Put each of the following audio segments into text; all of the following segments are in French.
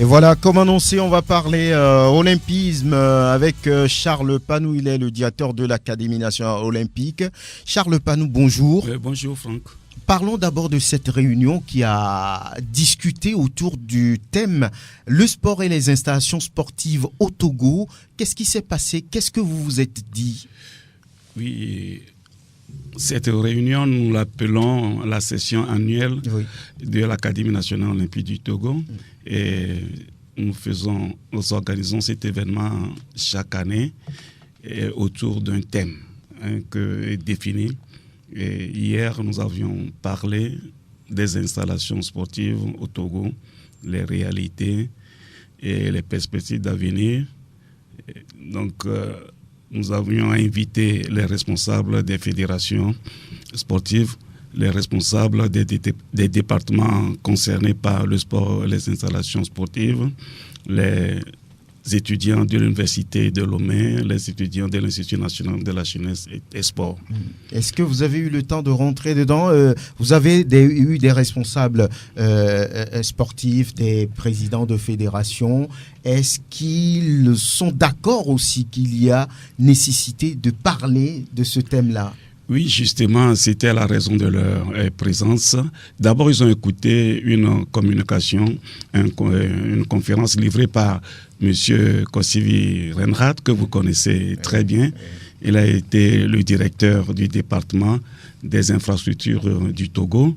Et voilà, comme annoncé, on va parler olympisme avec Charles Panou. Il est le directeur de l'Académie nationale olympique. Charles Panou, bonjour. Bonjour Franck. Parlons d'abord de cette réunion qui a discuté autour du thème « Le sport et les installations sportives au Togo ». Qu'est-ce qui s'est passé? Qu'est-ce que vous vous êtes dit? Oui, cette réunion, nous l'appelons la session annuelle de l'Académie nationale olympique du Togo. Et nous organisons cet événement chaque année autour d'un thème défini. Et hier, nous avions parlé des installations sportives au Togo, les réalités et les perspectives d'avenir. Donc, nous avions invité les responsables des fédérations sportives, les responsables des départements concernés par le sport et les installations sportives, les étudiants de l'Université de Lomé, les étudiants de l'Institut national de la jeunesse et des sports. Est-ce que vous avez eu le temps de rentrer dedans? Vous avez eu des responsables sportifs, des présidents de fédérations. Est-ce qu'ils sont d'accord aussi qu'il y a nécessité de parler de ce thème-là? Oui, justement, c'était la raison de leur présence. D'abord, ils ont écouté une communication, une conférence livrée par M. Kossivi Renrat, que vous connaissez très bien. Il a été le directeur du département des infrastructures du Togo.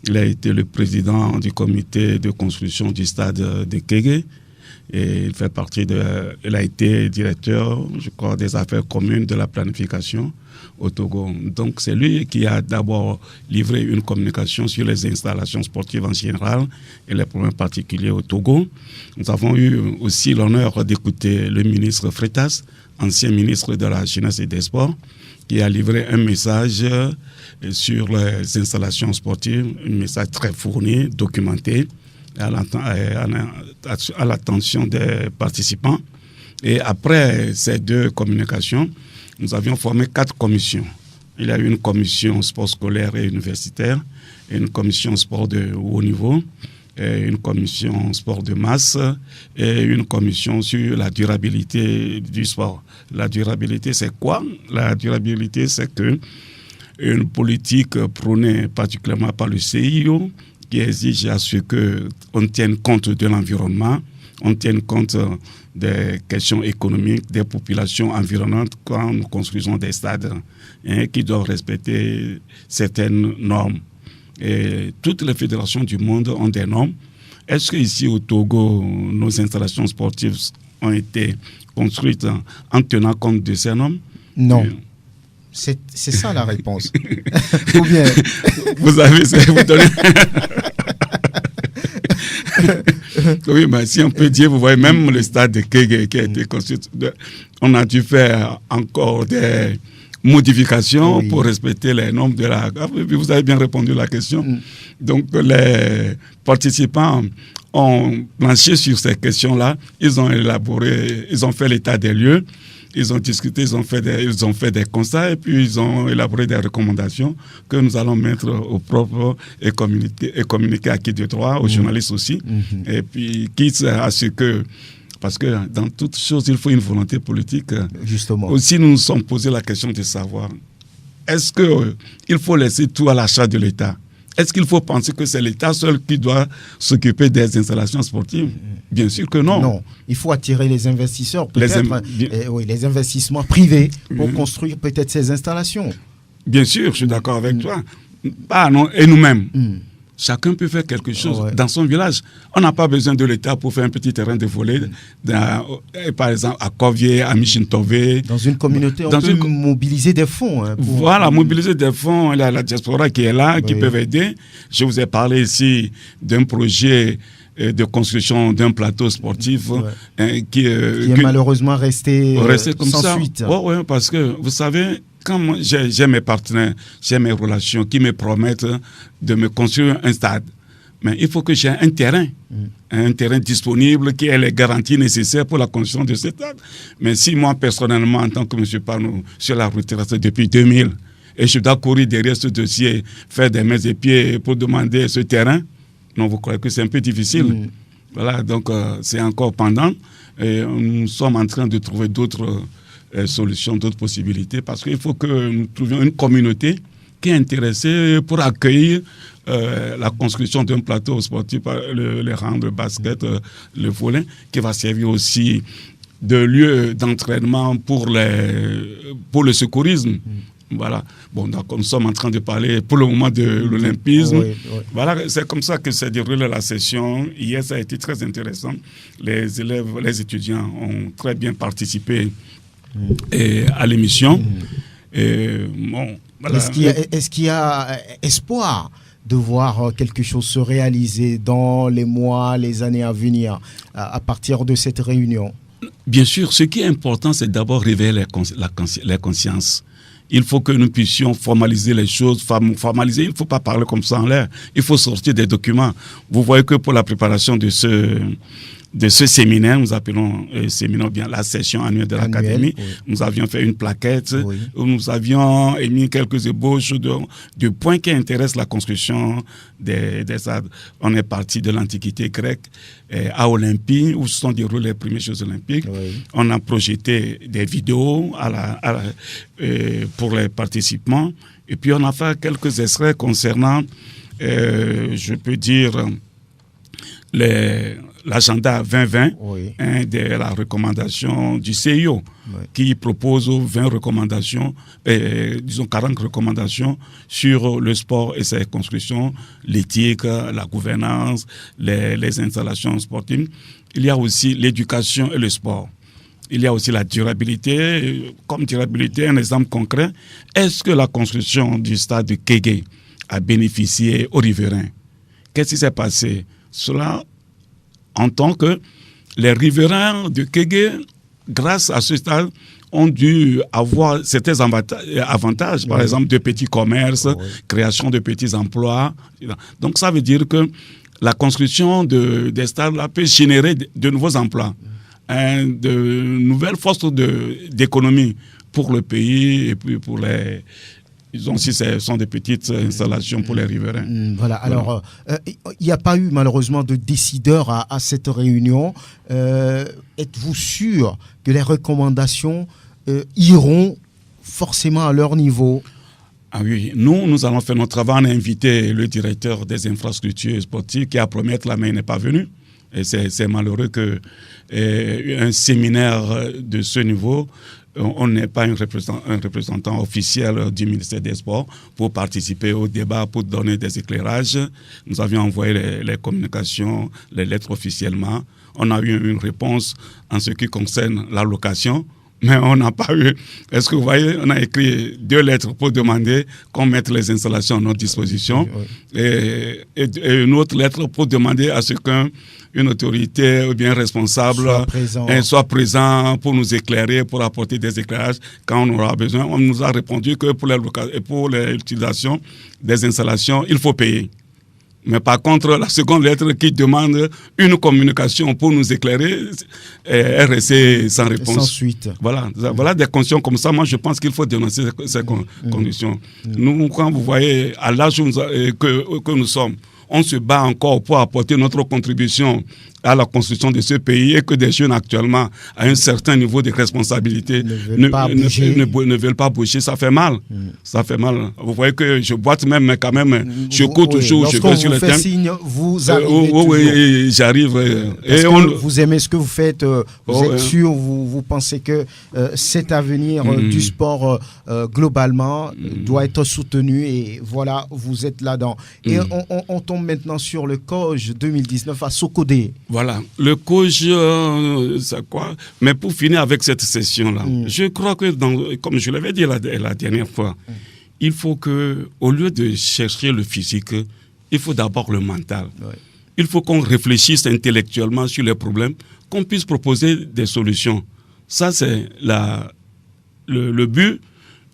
Il a été le président du comité de construction du stade de Kégué. Et il a été directeur, je crois, des affaires communes de la planification au Togo. Donc, c'est lui qui a d'abord livré une communication sur les installations sportives en général et les problèmes particuliers au Togo. Nous avons eu aussi l'honneur d'écouter le ministre Freitas, ancien ministre de la Jeunesse et des Sports, qui a livré un message sur les installations sportives, un message très fourni, documenté, à l'attention des participants. Et après ces deux communications, nous avions formé 4 commissions. Il y a eu une commission sport scolaire et universitaire, une commission sport de haut niveau, une commission sport de masse et une commission sur la durabilité du sport. La durabilité, c'est quoi? La durabilité, c'est une politique prônée particulièrement par le CIO qui exige à ce qu'on tienne compte de l'environnement, on tienne compte des questions économiques, des populations environnantes quand nous construisons des stades qui doivent respecter certaines normes. Et toutes les fédérations du monde ont des normes. Est-ce qu'ici au Togo, nos installations sportives ont été construites en tenant compte de ces normes? Non. C'est ça la réponse. Ou bien... Vous donnez... Oui, mais si on peut dire, vous voyez, même le stade de Kégué qui a été construit, on a dû faire encore des modifications pour respecter les normes de la... Vous avez bien répondu à la question. Donc, les participants ont planché sur ces questions-là. Ils ont élaboré, ils ont fait l'état des lieux. Ils ont discuté, ils ont fait des constats et puis ils ont élaboré des recommandations que nous allons mettre au propre et communiquer à qui de droit, aux journalistes aussi. Et puis, quitte à ce que... Parce que dans toute chose, il faut une volonté politique. Justement. Aussi, nous nous sommes posé la question de savoir, est-ce qu'il faut laisser tout à la charge de l'État? Est-ce qu'il faut penser que c'est l'État seul qui doit s'occuper des installations sportives? Bien sûr que non. Non, il faut attirer les investisseurs, peut-être, les investissements privés pour construire peut-être ces installations. Bien sûr, je suis d'accord avec toi. Et nous-mêmes, chacun peut faire quelque chose dans son village. On n'a pas besoin de l'État pour faire un petit terrain de volley, par exemple à Kovié, à Michintové. Dans une communauté, on peut mobiliser des fonds. Mobiliser des fonds. Il y a la diaspora qui est là, qui peuvent aider. Je vous ai parlé ici d'un projet de construction d'un plateau sportif qui est malheureusement resté comme sans ça. suite. Oui, parce que vous savez, quand j'ai mes partenaires, j'ai mes relations qui me promettent de me construire un stade, mais il faut que j'ai un terrain disponible qui ait les garanties nécessaires pour la construction de ce stade. Mais si moi, personnellement, en tant que M. Panou, sur la retraite depuis 2000, et je dois courir derrière ce dossier, faire des mains et pieds pour demander ce terrain, non, vous croyez que c'est un peu difficile? Voilà, donc c'est encore pendant. Et nous sommes en train de trouver d'autres solutions, d'autres possibilités, parce qu'il faut que nous trouvions une communauté qui est intéressée pour accueillir la construction d'un plateau sportif, les rangs de basket, le volley, qui va servir aussi de lieu d'entraînement pour le secourisme. Voilà. Bon, donc nous sommes en train de parler pour le moment de l'olympisme. Oui. Voilà, c'est comme ça que s'est déroulée la session. Hier, ça a été très intéressant. Les élèves, les étudiants ont très bien participé à l'émission. Bon, voilà. Est-ce qu'il y a espoir de voir quelque chose se réaliser dans les mois, les années à venir à partir de cette réunion? Bien sûr, ce qui est important, c'est d'abord réveiller les consciences. Il faut que nous puissions formaliser les choses. Formaliser, il ne faut pas parler comme ça en l'air. Il faut sortir des documents. Vous voyez que pour la préparation de ce séminaire, nous appelons séminaire bien la session annuelle de l'Académie. Oui. Nous avions fait une plaquette où nous avions émis quelques ébauches de points qui intéressent la construction des stades. On est parti de l'Antiquité grecque à Olympie, où se sont déroulées les premières Jeux olympiques. Oui. On a projeté des vidéos pour les participants. Et puis on a fait quelques extraits concernant, je peux dire, l'agenda 2020, de la recommandation du CIO, qui propose 20 recommandations, disons 40 recommandations sur le sport et ses constructions, l'éthique, la gouvernance, les installations sportives. Il y a aussi l'éducation et le sport. Il y a aussi la durabilité. Comme durabilité, un exemple concret, est-ce que la construction du stade de Kégué a bénéficié aux riverains? Qu'est-ce qui s'est passé? Cela en tant que les riverains de Kégué, grâce à ce stade, ont dû avoir certains avantages, par exemple de petits commerces, création de petits emplois. Donc ça veut dire que la construction des stades là, peut générer de nouveaux emplois, de nouvelles forces d'économie pour le pays et puis pour les... Disons si ce sont des petites installations pour les riverains. Voilà, alors il n'y a pas eu malheureusement de décideur à cette réunion. Êtes-vous sûr que les recommandations iront forcément à leur niveau? Ah oui, nous allons faire notre travail. On a invité le directeur des infrastructures sportives qui a promis d'être là, mais il n'est pas venu. Et c'est malheureux qu'un séminaire de ce niveau, on n'est pas un représentant officiel du ministère des Sports pour participer au débat, pour donner des éclairages. Nous avions envoyé les communications, les lettres officiellement. On a eu une réponse en ce qui concerne la location, mais on n'a pas eu. Est-ce que vous voyez, on a écrit 2 lettres pour demander qu'on mette les installations à notre disposition et une autre lettre pour demander à ce qu'une autorité ou bien responsable soit présent pour nous éclairer, pour apporter des éclairages quand on aura besoin. On nous a répondu que pour l'utilisation des installations, il faut payer. Mais par contre, la seconde lettre qui demande une communication pour nous éclairer est restée sans réponse. Sans suite. Voilà des conditions comme ça. Moi, je pense qu'il faut dénoncer ces conditions. Nous, quand vous voyez à l'âge que nous sommes, on se bat encore pour apporter notre contribution à la construction de ce pays et que des jeunes actuellement, à un certain niveau de responsabilité, ne veulent pas bouger. Ça fait mal. Ça fait mal. Vous voyez que je boite même, mais quand même, je cours toujours, je vais sur le thème. Signe, vous arrivez oui, j'arrive. Vous aimez ce que vous faites, vous êtes sûr, vous pensez que cet avenir du sport globalement doit être soutenu et voilà, vous êtes là-dedans. Et on tombe maintenant sur le COJ 2019 à Sokodé. Voilà, le COJ, c'est quoi? Mais pour finir avec cette session-là, je crois que, comme je l'avais dit la dernière fois, il faut que, au lieu de chercher le physique, il faut d'abord le mental. Il faut qu'on réfléchisse intellectuellement sur les problèmes, qu'on puisse proposer des solutions. Ça, c'est le but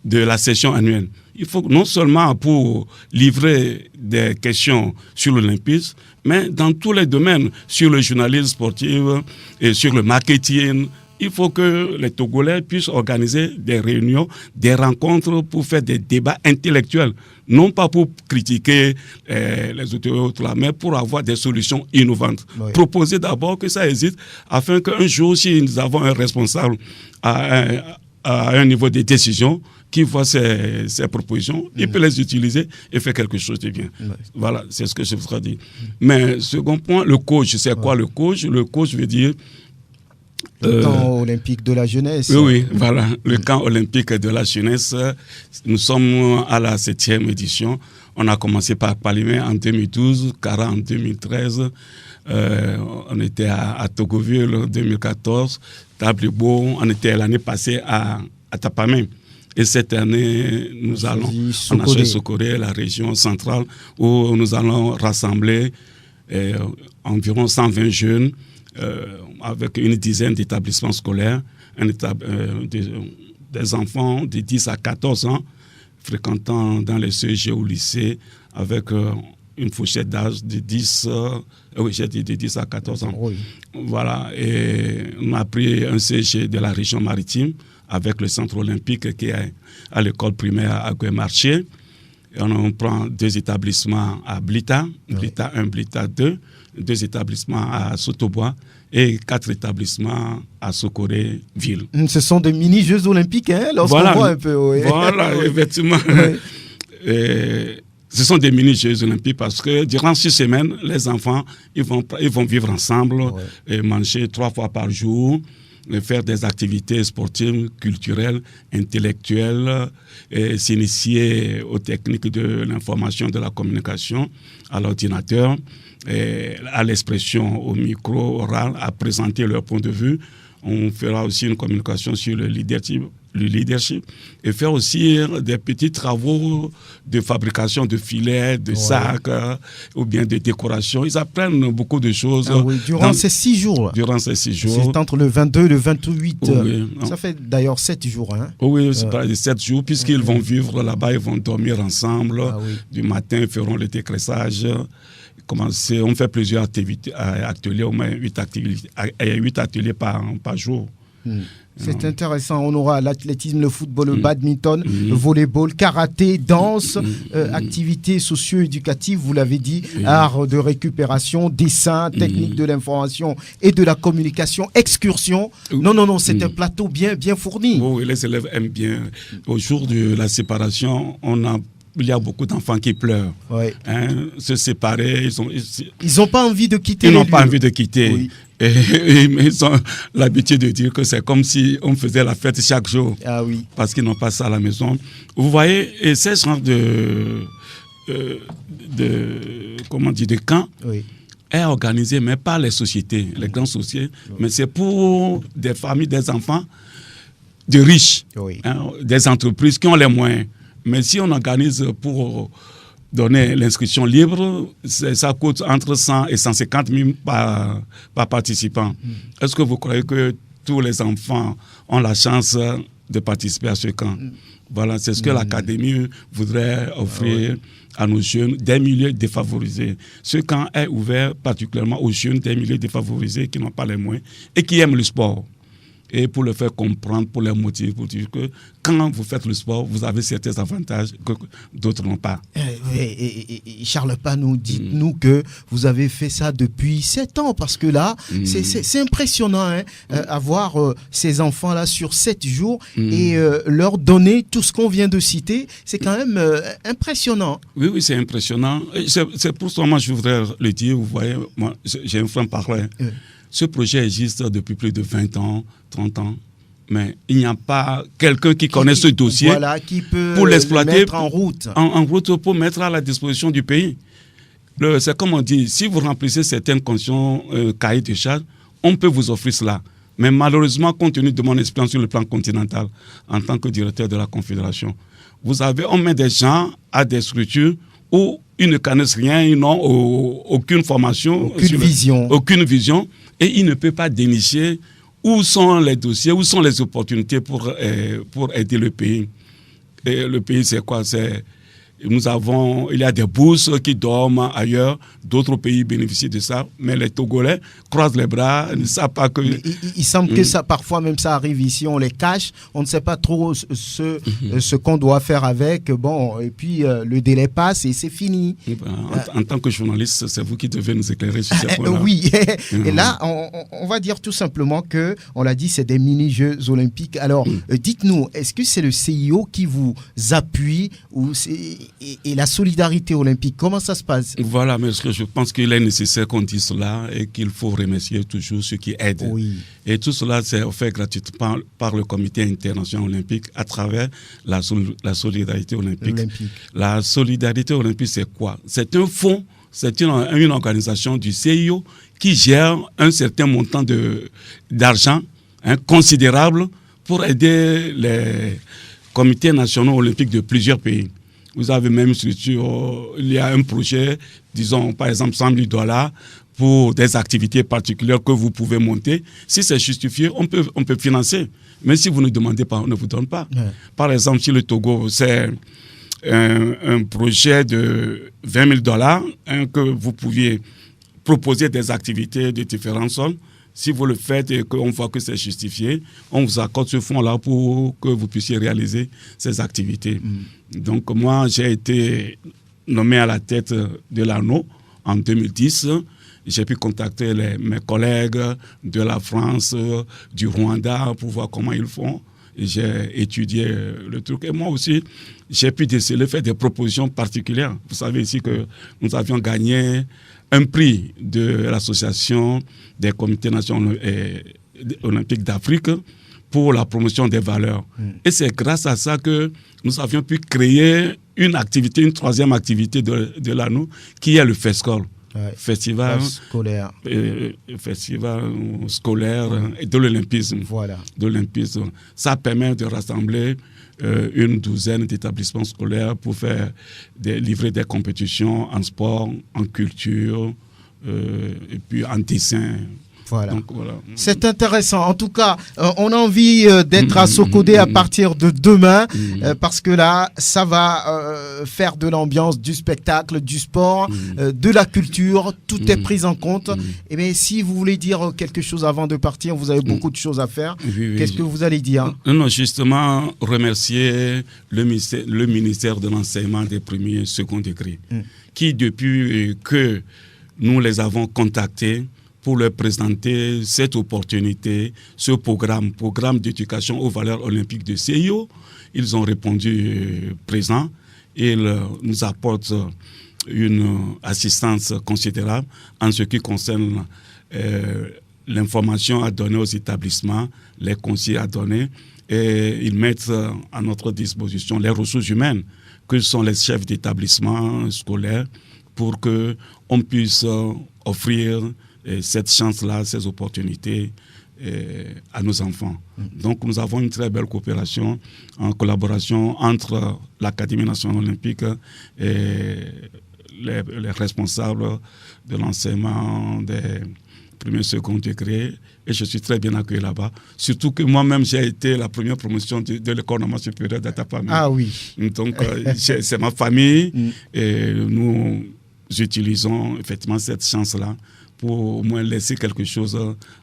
de la session annuelle. Il faut non seulement pour livrer des questions sur l'olympisme, mais dans tous les domaines, sur le journalisme sportif et sur le marketing, il faut que les Togolais puissent organiser des réunions, des rencontres pour faire des débats intellectuels. Non pas pour critiquer les autorités, mais pour avoir des solutions innovantes. Oui. Proposer d'abord que ça existe, afin qu'un jour, si nous avons un responsable à un niveau de décision, qui voit ces propositions, il peut les utiliser et faire quelque chose de bien. Ouais. Voilà, c'est ce que je voudrais dire. Mais second point, le coach, c'est quoi le coach? Le coach veut dire... Le camp olympique de la jeunesse. Oui, voilà, le camp olympique de la jeunesse. Nous sommes à la 7e édition. On a commencé par Palimé en 2012, Kara en 2013. On était à Togoville en 2014, Tablibo, on était l'année passée à Tapamé. Et cette année, on a choisi Sokoré, la région centrale, où nous allons rassembler environ 120 jeunes avec une dizaine d'établissements scolaires, des enfants de 10 à 14 ans fréquentant dans les CEG au lycée avec une fourchette d'âge de 10 à 14 ans. Oui. Voilà, et on a pris un CEG de la région maritime avec le centre olympique qui est à l'école primaire à Guémarché. Et on prend 2 établissements à Blita, Blita 1, Blita 2, 2 établissements à Sotobois et 4 établissements à Sokoré-Ville. Ce sont des mini-Jeux olympiques, hein, lorsqu'on voit un peu. Oui. Voilà, effectivement. Oui. Ce sont des mini-Jeux olympiques parce que durant 6 semaines, les enfants ils vont vivre ensemble et manger 3 fois par jour, et faire des activités sportives, culturelles, intellectuelles, et s'initier aux techniques de l'information, de la communication, à l'ordinateur, et à l'expression au micro oral, à présenter leur point de vue. On fera aussi une communication sur le leadership et faire aussi des petits travaux de fabrication de filets, de sacs ou bien de décoration. Ils apprennent beaucoup de choses. Durant ces 6 jours. Durant ces 6 jours. C'est entre le 22 et le 28. Ça fait d'ailleurs 7 jours. Hein. Oui, c'est pas les 7 jours, puisqu'ils vont vivre là-bas, ils vont dormir ensemble. Du matin, ils feront le décressage. On fait plusieurs ateliers, au moins 8 ateliers par jour. C'est intéressant. On aura l'athlétisme, le football, le badminton, le volleyball, karaté, danse, activités socio-éducatives, vous l'avez dit, art de récupération, dessin, technique de l'information et de la communication, excursion. Non, c'est un plateau bien fourni. Oui, les élèves aiment bien. Au jour de la séparation, il y a beaucoup d'enfants qui pleurent. Oui. Se séparer, ils n'ont pas envie de quitter. Ils n'ont pas envie de quitter. Oui. Et ils ont l'habitude de dire que c'est comme si on faisait la fête chaque jour. Ah oui. Parce qu'ils n'ont pas ça à la maison. Vous voyez, et ces genres de camps est organisé, mais pas les sociétés, les grandes sociétés, mais c'est pour des familles, des enfants de riches, des entreprises qui ont les moyens. Mais si on organise pour donner l'inscription libre, ça coûte entre 100 et 150 000 par participant. Est-ce que vous croyez que tous les enfants ont la chance de participer à ce camp? Voilà, c'est ce que l'Académie voudrait offrir à nos jeunes des milieux défavorisés. Ce camp est ouvert particulièrement aux jeunes des milieux défavorisés qui n'ont pas les moyens et qui aiment le sport. Et pour le faire comprendre, pour les motiver, pour dire que quand vous faites le sport, vous avez certains avantages que d'autres n'ont pas. Charles Panou, dites-nous que vous avez fait ça depuis 7 ans, parce que là, c'est impressionnant, avoir ces enfants-là sur 7 jours et leur donner tout ce qu'on vient de citer. C'est quand même impressionnant. Oui, c'est impressionnant. C'est pour ça que moi, je voudrais le dire. Vous voyez, moi, j'ai un franc-parler. Ce projet existe depuis plus de 20 ans, 30 ans, mais il n'y a pas quelqu'un qui connaît ce dossier qui peut pour l'exploiter, mettre en route. En route pour mettre à la disposition du pays. C'est comme on dit, si vous remplissez certaines conditions cahiers de charges, on peut vous offrir cela. Mais malheureusement, compte tenu de mon expérience sur le plan continental, en tant que directeur de la Confédération, on met des gens à des structures où ils ne connaissent rien, ils n'ont aucune formation, aucune vision, et ils ne peuvent pas dénicher où sont les dossiers, où sont les opportunités pour aider le pays. Et le pays, c'est quoi? il y a des bourses qui dorment ailleurs, d'autres pays bénéficient de ça, mais les Togolais croisent les bras, ne savent pas que... Il semble que ça, parfois même ça arrive ici, on les cache, on ne sait pas trop ce qu'on doit faire avec, bon, et puis le délai passe et c'est fini. En tant que journaliste, c'est vous qui devez nous éclairer sur ce point-là. Oui, et là, on va dire tout simplement que, on l'a dit, c'est des mini-Jeux olympiques. Alors, dites-nous, est-ce que c'est le CIO qui vous appuie et la solidarité olympique, comment ça se passe? Voilà, mais je pense qu'il est nécessaire qu'on dise cela et qu'il faut remercier toujours ceux qui aident. Oui. Et tout cela, c'est offert gratuitement par le Comité international olympique à travers la solidarité olympique. La solidarité olympique, c'est quoi? C'est un fonds, c'est une organisation du CIO qui gère un certain montant d'argent considérable pour aider les comités nationaux olympiques de plusieurs pays. Vous avez même structure, il y a un projet, disons par exemple $100 000 pour des activités particulières que vous pouvez monter. Si c'est justifié, on peut financer. Mais si vous ne demandez pas, on ne vous donne pas. Ouais. Par exemple, si le Togo, c'est un projet de $20 000 que vous pouviez proposer des activités de différents sols. Si vous le faites et qu'on voit que c'est justifié, on vous accorde ce fonds-là pour que vous puissiez réaliser ces activités. Donc moi, j'ai été nommé à la tête de l'ANO en 2010. J'ai pu contacter mes collègues de la France, du Rwanda pour voir comment ils font. J'ai étudié le truc. Et moi aussi, j'ai pu faire des propositions particulières. Vous savez ici que nous avions gagné un prix de l'association des comités nationaux olympiques d'Afrique pour la promotion des valeurs. Et c'est grâce à ça que nous avions pu créer une troisième activité de l'ANO, qui est le FESCOL. Ouais. Festival scolaire de l'olympisme. Voilà. De l'olympisme. Ça permet de rassembler une douzaine d'établissements scolaires pour livrer des compétitions en sport, en culture et puis en dessin. Voilà. Donc, voilà. C'est intéressant. En tout cas, on a envie d'être à Sokodé à partir de demain parce que là, ça va faire de l'ambiance, du spectacle, du sport, de la culture. Tout est pris en compte. Et bien, si vous voulez dire quelque chose avant de partir, vous avez beaucoup de choses à faire. Oui, qu'est-ce que vous allez dire? Non, justement, remercier le ministère de l'enseignement des premiers et second degrés qui, depuis que nous les avons contactés, pour leur présenter cette opportunité, ce programme d'éducation aux valeurs olympiques de CIO. Ils ont répondu présent et ils nous apportent une assistance considérable en ce qui concerne l'information à donner aux établissements, les conseils à donner, et ils mettent à notre disposition les ressources humaines, que sont les chefs d'établissement scolaires, pour qu'on puisse offrir cette chance-là, ces opportunités à nos enfants. Donc nous avons une très belle coopération en collaboration entre l'Académie nationale olympique et les responsables de l'enseignement des premiers et second degrés. Et je suis très bien accueilli là-bas. Surtout que moi-même, j'ai été la première promotion de l'école normale supérieure d'Atapamé. Ah oui. Donc c'est ma famille et nous utilisons effectivement cette chance-là pour au moins laisser quelque chose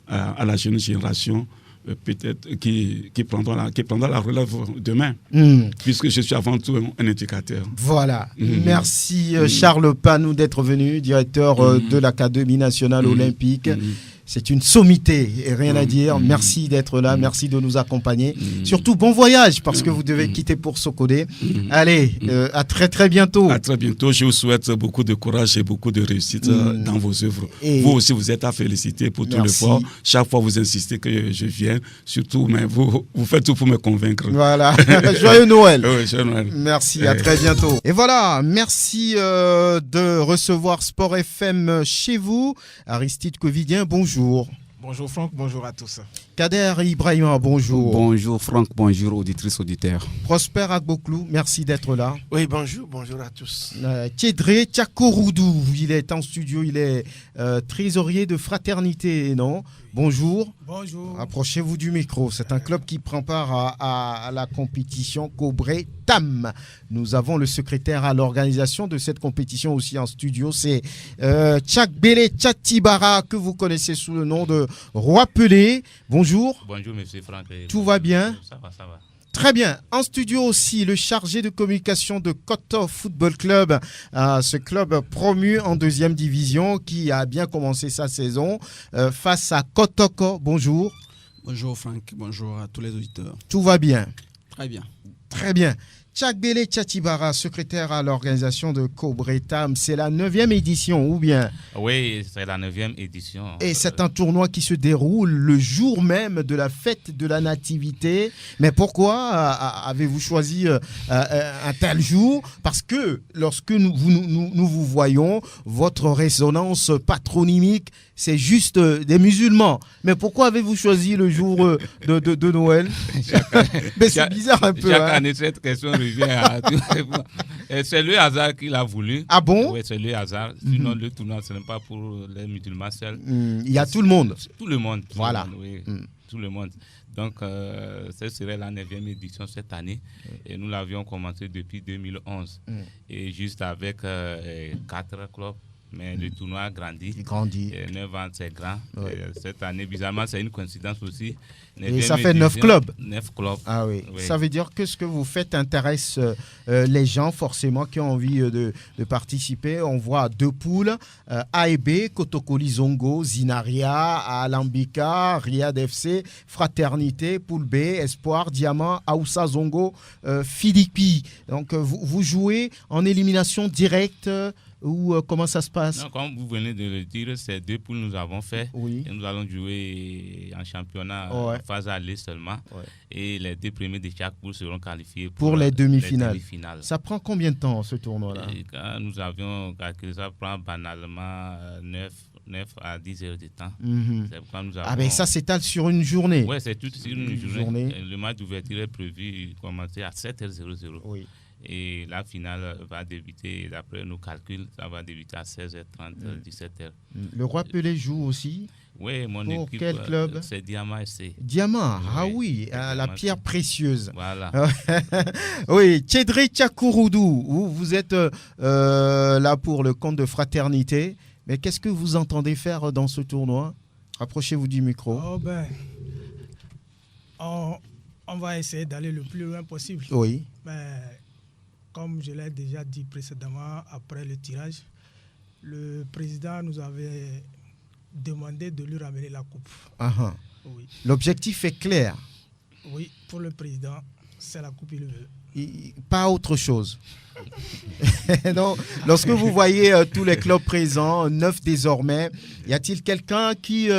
à la jeune génération, peut-être qui prendra la relève demain, puisque je suis avant tout un éducateur. Voilà. Merci Charles Panou d'être venu, directeur de l'Académie nationale olympique. C'est une sommité et rien à dire. Merci d'être là, merci de nous accompagner. Surtout, bon voyage parce que vous devez quitter pour Sokodé. Allez, à très très bientôt. À très bientôt. Je vous souhaite beaucoup de courage et beaucoup de réussite dans vos œuvres. Et vous aussi, vous êtes à féliciter pour tout l'effort. Chaque fois, vous insistez que je vienne. Surtout, mais vous faites tout pour me convaincre. Voilà. Joyeux Noël. Oui, joyeux Noël. Merci, à très bientôt. Et voilà, merci de recevoir Sport FM chez vous. Aristide Covidien, bonjour. Bonjour Franck, bonjour à tous. Kader Ibrahima, bonjour. Bonjour Franck, bonjour auditrices, auditeurs. Prosper Agboklou, merci d'être là. Oui, bonjour à tous. Tiedré Tchakoroudou, il est en studio, il est trésorier de Fraternité, non? Bonjour. Bonjour. Approchez-vous du micro. C'est un club qui prend part à la compétition Cobré Tam. Nous avons le secrétaire à l'organisation de cette compétition aussi en studio. C'est Tchakbele Tchatibara, que vous connaissez sous le nom de Roi Pelé. Bonjour. Bonjour, monsieur Franck. Tout va bien? Ça va. Très bien. En studio aussi, le chargé de communication de Koto Football Club, ce club promu en 2e division qui a bien commencé sa saison face à Kotoko. Bonjour. Bonjour Franck, bonjour à tous les auditeurs. Tout va bien? Très bien. Très bien. Tchakbele Tchatibara, secrétaire à l'organisation de Cobré Tam, c'est la 9e édition ou bien? Oui, c'est la 9e édition. Et c'est un tournoi qui se déroule le jour même de la fête de la Nativité. Mais pourquoi avez-vous choisi un tel jour? Parce que lorsque nous vous voyons, votre résonance patronymique, c'est juste des musulmans. Mais pourquoi avez-vous choisi le jour de Noël? Mais c'est bizarre un peu. Chaque année, cette question revient à tout. C'est le hasard qui l'a voulu. Ah bon? Oui, c'est le hasard. Sinon, le tournoi, ce n'est pas pour les musulmans seuls. Il y a tout le monde. Tout le monde. Voilà. Tout le monde. Donc, ce serait la 9e édition cette année. Et nous l'avions commencé depuis 2011. Et juste avec 4 clubs. Mais le tournoi a grandi. Il grandit. 9 ans, c'est grand. Cette année, bizarrement, c'est une coïncidence aussi. Et ça fait 9 clubs. 9 clubs. Ah oui. Ça veut dire que ce que vous faites intéresse les gens, forcément, qui ont envie de participer. On voit 2 poules, A et B, Kotokoli Zongo, Zinaria, Alambika, Riyad FC, Fraternité, poule B, Espoir, Diamant, Aoussa Zongo, Philippi. Donc, vous jouez en élimination directe. Ou comment ça se passe? Non, comme vous venez de le dire, ces 2 poules nous avons fait. Oui. Et nous allons jouer en championnat phase aller seulement. Ouais. Et les 2 premiers de chaque poule seront qualifiés pour les demi-finales. Ça prend combien de temps ce tournoi-là? Quand nous avions calculé, ça prend banalement 9 à 10 heures de temps. C'est pourquoi nous avons... Ah ben ça s'étale sur une journée. Oui, c'est tout sur une journée. Le match d'ouverture est prévu commencer à 7h00. Oui. Et la finale va débuter, d'après nos calculs, ça va débuter à 16h30, 17h. Le Roi Pelé joue aussi? Oui, mon équipe. Pour quel club? C'est Diamant FC. Diamant, oui, la pierre précieuse. Voilà. Oui, Tiedré Tchakoroudou, vous êtes là pour le compte de Fraternité. Mais qu'est-ce que vous entendez faire dans ce tournoi? Rapprochez-vous du micro. On va essayer d'aller le plus loin possible. Oui. Mais comme je l'ai déjà dit précédemment, après le tirage, le président nous avait demandé de lui ramener la coupe. Oui. L'objectif est clair. Oui, pour le président, c'est la coupe, il veut. Pas autre chose. Donc, lorsque vous voyez tous les clubs présents, 9 désormais, y a-t-il quelqu'un qui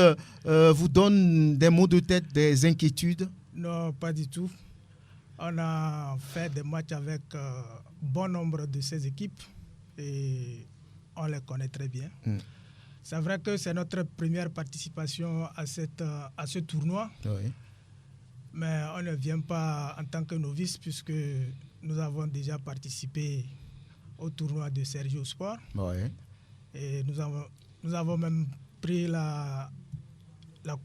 vous donne des maux de tête, des inquiétudes? Non, pas du tout. On a fait des matchs avec bon nombre de ces équipes et on les connaît très bien. C'est vrai que c'est notre première participation à ce tournoi. Oui. Mais on ne vient pas en tant que novice puisque nous avons déjà participé au tournoi de Sergio Sport. Oui. Et nous avons même pris la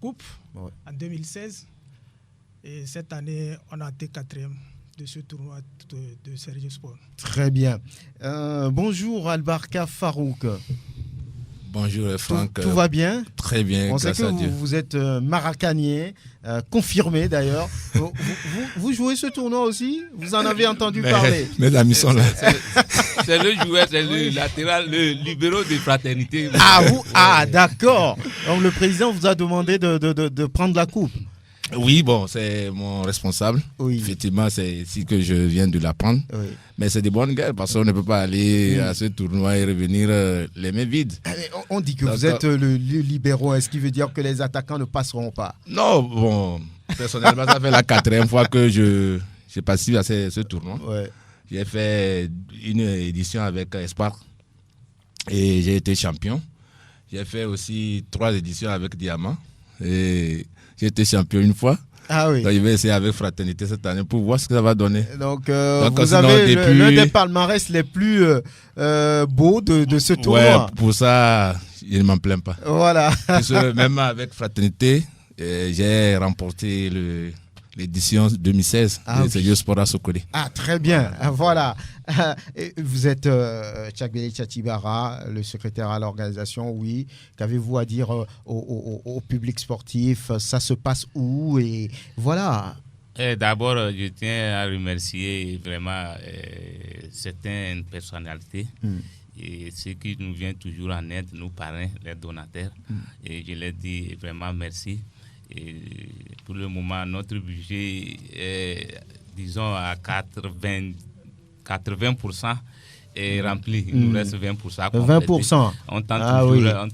coupe en 2016. Et cette année, on a été 4e de ce tournoi de Sergio Sport. Très bien. Bonjour Albarka Farouk. Bonjour Franck. Tout va bien? Très bien, on sait que vous êtes maracanier, confirmé d'ailleurs. vous jouez ce tournoi aussi? Vous en avez entendu parler? Mes amis sont là. C'est le joueur, c'est le latéral, le libéro de Fraternité. D'accord. Donc le président vous a demandé de prendre la coupe. Oui, bon, c'est mon responsable. Oui. Effectivement, c'est ici que je viens de l'apprendre. Oui. Mais c'est de bonnes guerres parce qu'on ne peut pas aller à ce tournoi et revenir les mains vides. On dit que vous êtes le libéraux. Est-ce qui veut dire que les attaquants ne passeront pas? Non, bon, personnellement, ça fait la 4e fois que je participe à ce tournoi. Ouais. J'ai fait une édition avec Espoir et j'ai été champion. J'ai fait aussi 3 éditions avec Diamant. et j'ai été champion une fois. Ah oui. Donc, je vais essayer avec Fraternité cette année pour voir ce que ça va donner. Donc vous avez l'un des palmarès les plus beaux de ce tournoi. Ouais, pour ça, je ne m'en plains pas. Voilà. Même avec Fraternité, j'ai remporté l'édition 2016 de Jeux Sport à Sokoli. Ah, très bien. Voilà. Vous êtes Tchagbele Tchatibara, le secrétaire à l'organisation, oui. Qu'avez-vous à dire au public sportif? Ça se passe où? Et voilà. D'abord, je tiens à remercier vraiment certaines personnalités. Et ceux qui nous viennent toujours en aide, nos parrains, les donateurs. Et je leur dis vraiment merci. Et pour le moment, notre budget est, disons, à 80% est rempli. Il nous reste 20% à compléter. 20%. On tente toujours la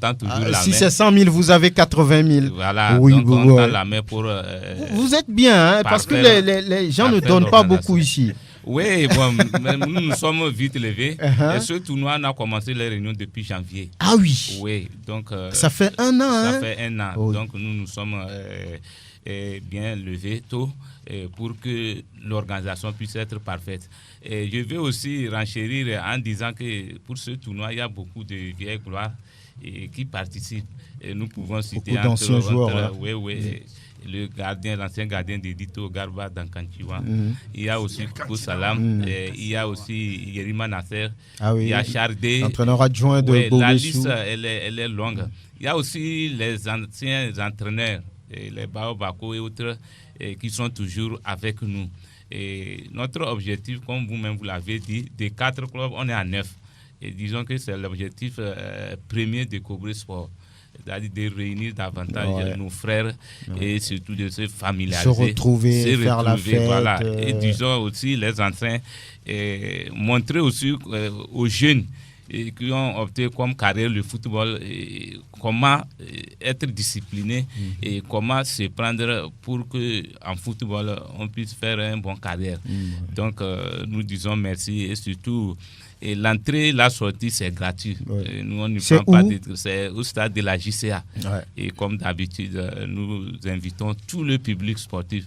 main. Si c'est 100 000, vous avez 80 000. Voilà, oui, donc on tend la main pour... vous êtes bien, hein, parce que les gens ne donnent pas beaucoup ici. Oui, bon, nous sommes vite levés. Et ce tournoi, on a commencé les réunions depuis janvier. Ah oui. Oui, donc... ça fait un an, Ça fait un an. Oui. Donc nous sommes bien levés tôt pour que l'organisation puisse être parfaite. Et je vais aussi renchérir en disant que pour ce tournoi, il y a beaucoup de vieilles gloires qui participent. Et nous pouvons citer d'anciens joueurs. Oui. L'ancien gardien d'Edito Garba Dankanchiwa. Il y a aussi Koukou Salam. Il y a aussi Yerima Nasser. Il y a Chardé. Entraîneur adjoint de Bobessou. La liste, elle est longue. Il y a aussi les anciens entraîneurs, les Bao Bako et autres, qui sont toujours avec nous. Et notre objectif, comme vous-même vous l'avez dit, des 4 clubs, on est à 9. Et disons que c'est l'objectif premier de Cobre Sport. C'est-à-dire de réunir davantage nos frères et surtout de se familiariser. Se retrouver, faire la fête. Voilà. Et disons aussi les anciens, montrer aussi aux jeunes qui ont opté comme carrière le football, comment être discipliné et comment se prendre pour qu'en football, on puisse faire une bonne carrière. Donc, nous disons merci et surtout... Et l'entrée, la sortie, c'est gratuit. Nous, on ne prend pas de... C'est au stade de la JCA. Et comme d'habitude, nous invitons tout le public sportif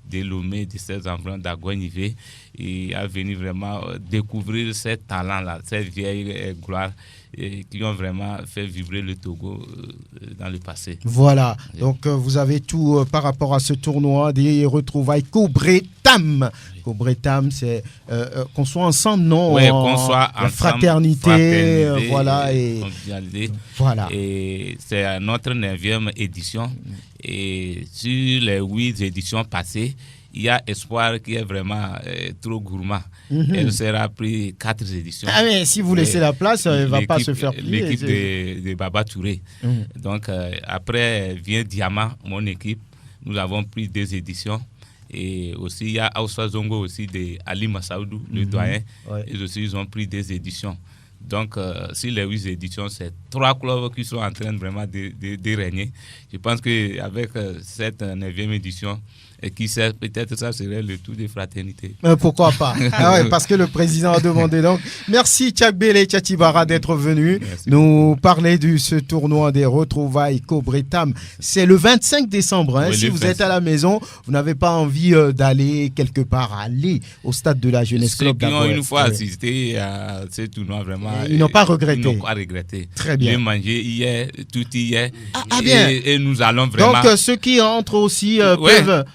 de Lomé, de ces environs d'Aguanivé, et à venir vraiment découvrir ces talents-là, ces vieilles gloires qui ont vraiment fait vibrer le Togo dans le passé. Voilà, donc vous avez tout par rapport à ce tournoi, des retrouvailles Cobretam. Cobretam, c'est qu'on soit ensemble, non? Oui, qu'on soit ensemble. Fraternité, voilà. Et voilà. Et c'est notre 9e édition. Et sur les 8 éditions passées, il y a Espoir qui est vraiment trop gourmand. Elle sera pris 4 éditions. Ah mais si vous laissez la place, elle ne va pas se faire plier. L'équipe de Baba Touré. Donc après vient Diamant, mon équipe. Nous avons pris 2 éditions. Et aussi il y a Aoussa Zongo aussi de Ali Massaoudou, le doyen. Et aussi ils ont pris 2 éditions. Donc, sur les 8 éditions, c'est 3 clubs qui sont en train vraiment de régner. Je pense qu'avec cette 9e édition, et qui sait, peut-être ça serait le tour de fraternité. Pourquoi pas? Parce que le président a demandé. Donc, merci Tchagbele Tchatibara d'être venu nous parler de ce tournoi des retrouvailles Cobretam. C'est le 25 décembre. Hein, si vous êtes à la maison, vous n'avez pas envie d'aller quelque part, allez au stade de la Jeunesse Club. Ceux qui ont une fois assisté à ce tournoi, vraiment, ils n'ont pas regretté. Ils n'ont pas regretté. Très bien. J'ai mangé hier, tout hier. Bien. Et nous allons vraiment... Donc, ceux qui entrent aussi peuvent...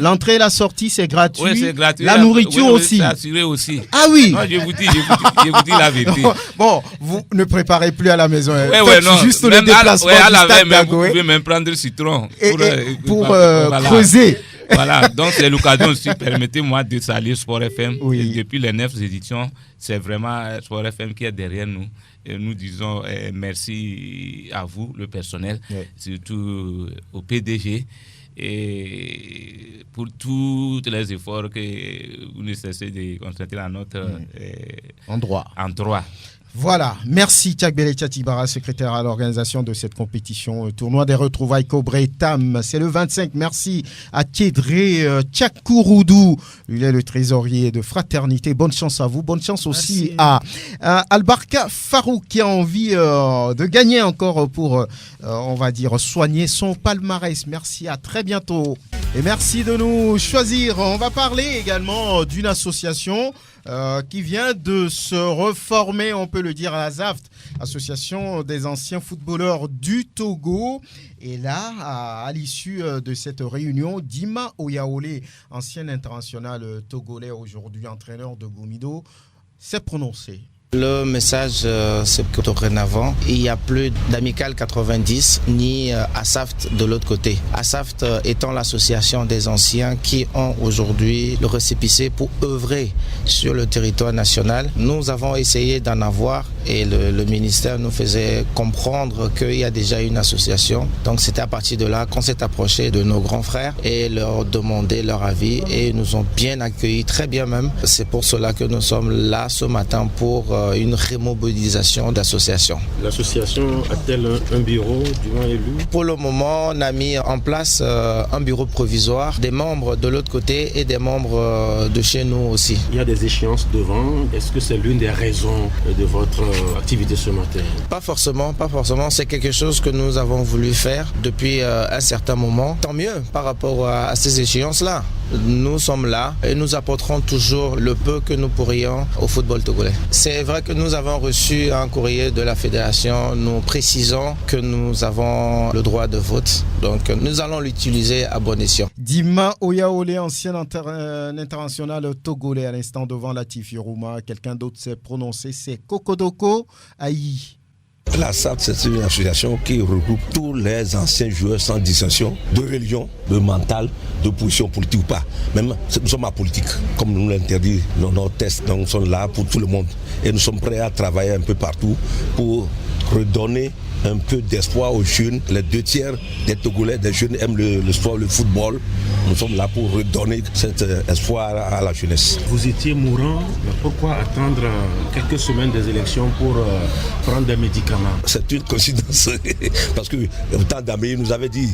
L'entrée et la sortie, c'est gratuit. C'est gratuit. La nourriture aussi. C'est assuré aussi. Ah oui. Non, je vous dis la vérité. Bon, vous ne préparez plus à la maison. Non. Juste le déplacement du stade d'Agoé. Vous pouvez même prendre le citron. Pour creuser. Voilà, donc c'est l'occasion aussi, permettez-moi de saluer Sport FM. Oui. Et depuis les 9 éditions, c'est vraiment Sport FM qui est derrière nous. Et nous disons merci à vous, le personnel, surtout au PDG. Et pour tous les efforts que vous ne cessez de concentrer à notre endroit. Voilà, merci Tchakbele Tchatibara, secrétaire à l'organisation de cette compétition tournoi des retrouvailles Cobré Tam. C'est le 25. Merci à Kédré Tchakuroudou, il est le trésorier de Fraternité. Bonne chance à vous, bonne chance aussi à Albarka Farouk qui a envie de gagner encore pour, on va dire, soigner son palmarès. Merci, à très bientôt. Et merci de nous choisir. On va parler également d'une association qui vient de se reformer, on peut le dire, à la ZAFT, Association des anciens footballeurs du Togo. Et là, à l'issue de cette réunion, Dima Oyaole, ancien international togolais, aujourd'hui entraîneur de Gomido, s'est prononcé. Le message, c'est que dorénavant, il n'y a plus d'Amical 90 ni ASAFT de l'autre côté. ASAFT étant l'association des anciens qui ont aujourd'hui le récépissé pour œuvrer sur le territoire national. Nous avons essayé d'en avoir et le ministère nous faisait comprendre qu'il y a déjà une association. Donc c'était à partir de là qu'on s'est approché de nos grands frères et leur demandé leur avis et ils nous ont bien accueillis, très bien même. C'est pour cela que nous sommes là ce matin pour une remobilisation d'associations. L'association a-t-elle un bureau dûment élu? Pour le moment, on a mis en place un bureau provisoire, des membres de l'autre côté et des membres de chez nous aussi. Il y a des échéances devant. Est-ce que c'est l'une des raisons de votre activité ce matin? Pas forcément. C'est quelque chose que nous avons voulu faire depuis un certain moment. Tant mieux par rapport à ces échéances-là. Nous sommes là et nous apporterons toujours le peu que nous pourrions au football togolais. C'est vrai que nous avons reçu un courrier de la fédération nous précisant que nous avons le droit de vote. Donc nous allons l'utiliser à bon escient. Dima Oyaole, ancien international togolais, à l'instant devant Latifi Rouma. Quelqu'un d'autre s'est prononcé, c'est Kokodoko Ayi. La SAT, c'est une association qui regroupe tous les anciens joueurs sans distinction de religion, de mental, de position politique ou pas. Même nous sommes apolitiques, comme nous l'interdit nos tests. Donc nous sommes là pour tout le monde. Et nous sommes prêts à travailler un peu partout pour redonner un peu d'espoir aux jeunes. Les 2/3 des Togolais, des jeunes aiment le sport, le football. Nous sommes là pour redonner cet espoir à la jeunesse. Vous étiez mourant, mais pourquoi attendre quelques semaines des élections pour prendre des médicaments? C'est une coïncidence, parce que le temps d'Amélie nous avait dit,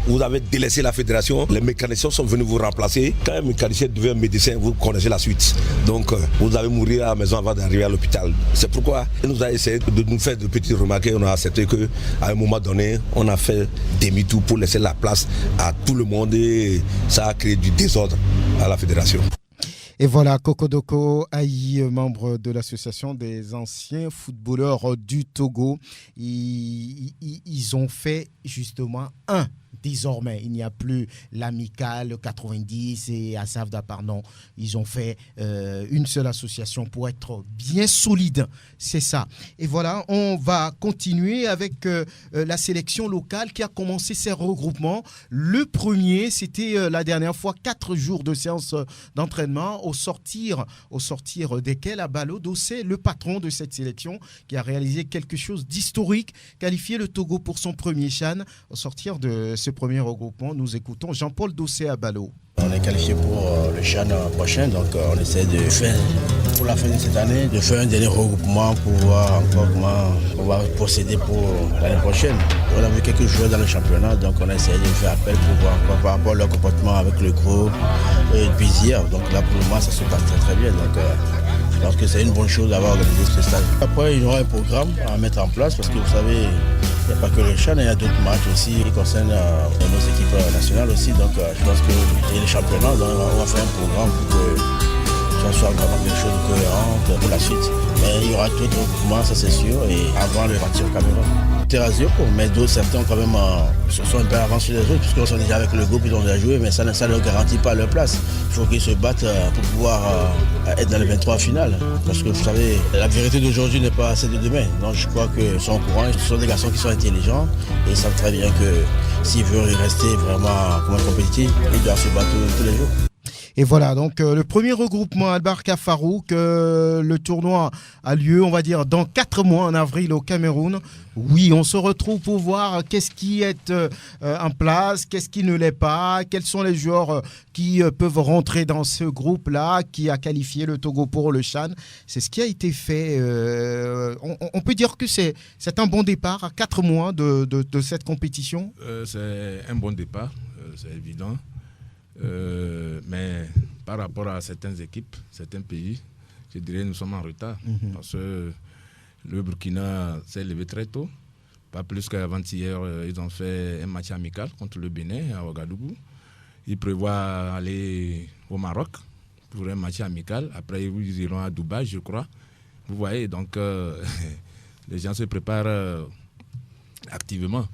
vous avez délaissé la fédération, les mécaniciens sont venus vous remplacer. Quand un mécanicien devient médecin, vous connaissez la suite. Donc vous allez mourir à la maison avant d'arriver à l'hôpital. C'est pourquoi il nous a essayé de nous faire de petites remarques. On a accepté qu'à un moment donné, on a fait demi-tour pour laisser la place à tout le monde et ça a créé du désordre à la fédération. Et voilà, Kokodoko Ayi, membre de l'association des anciens footballeurs du Togo. Ils ont fait justement désormais, il n'y a plus l'Amical 90 et Asafda, pardon. Ils ont fait une seule association pour être bien solide. C'est ça. Et voilà, on va continuer avec la sélection locale qui a commencé ses regroupements. Le premier, c'était la dernière fois 4 jours de séance d'entraînement au sortir desquels Abalo Dossé, le patron de cette sélection, qui a réalisé quelque chose d'historique, qualifié le Togo pour son premier CHAN. Au sortir de ce premier regroupement, nous écoutons Jean-Paul Dossé Abalo. On est qualifié pour le CHAN prochain, donc on essaie de faire, pour la fin de cette année, de faire un dernier regroupement pour voir encore comment on va procéder pour l'année prochaine. On a vu quelques joueurs dans le championnat, donc on a essayé de faire appel pour voir encore par rapport à leur comportement avec le groupe depuis hier. Donc là, pour le moment, ça se passe très très bien. Donc je pense que c'est une bonne chose d'avoir organisé ce stage. Après, il y aura un programme à mettre en place parce que vous savez, il n'y a pas que le CHAN, il y a d'autres matchs aussi qui concernent nos équipes nationales aussi. Donc je pense que les championnats, donc, on va faire un programme pour que ça soit vraiment quelque chose de cohérent pour la suite. Mais il y aura d'autres regroupements, ça c'est sûr, et avant le partir au Cameroun. Mais d'autres, certains quand même se sont un peu avancés les autres, puisqu'ils sont déjà avec le groupe, ils ont déjà joué, mais ça ne leur garantit pas leur place. Il faut qu'ils se battent pour pouvoir être dans les 23 finales. Parce que vous savez, la vérité d'aujourd'hui n'est pas celle de demain. Donc je crois qu'ils sont au courant, ce sont des garçons qui sont intelligents et ils savent très bien que s'ils veulent rester vraiment comme un compétitif, ils doivent se battre tous les jours. Et voilà, donc le premier regroupement Albarka Farouk, le tournoi a lieu, on va dire, dans 4 mois, en avril au Cameroun. Oui, on se retrouve pour voir qu'est-ce qui est en place, qu'est-ce qui ne l'est pas, quels sont les joueurs qui peuvent rentrer dans ce groupe-là, qui a qualifié le Togo pour le CHAN. C'est ce qui a été fait. On peut dire que c'est un bon départ à 4 mois de cette compétition. C'est un bon départ, c'est évident. Mais par rapport à certaines équipes, certains pays, je dirais que nous sommes en retard. Parce que le Burkina s'est levé très tôt. Pas plus qu'avant-hier, ils ont fait un match amical contre le Bénin à Ouagadougou. Ils prévoient aller au Maroc pour un match amical. Après, ils iront à Dubaï, je crois. Vous voyez, donc les gens se préparent activement.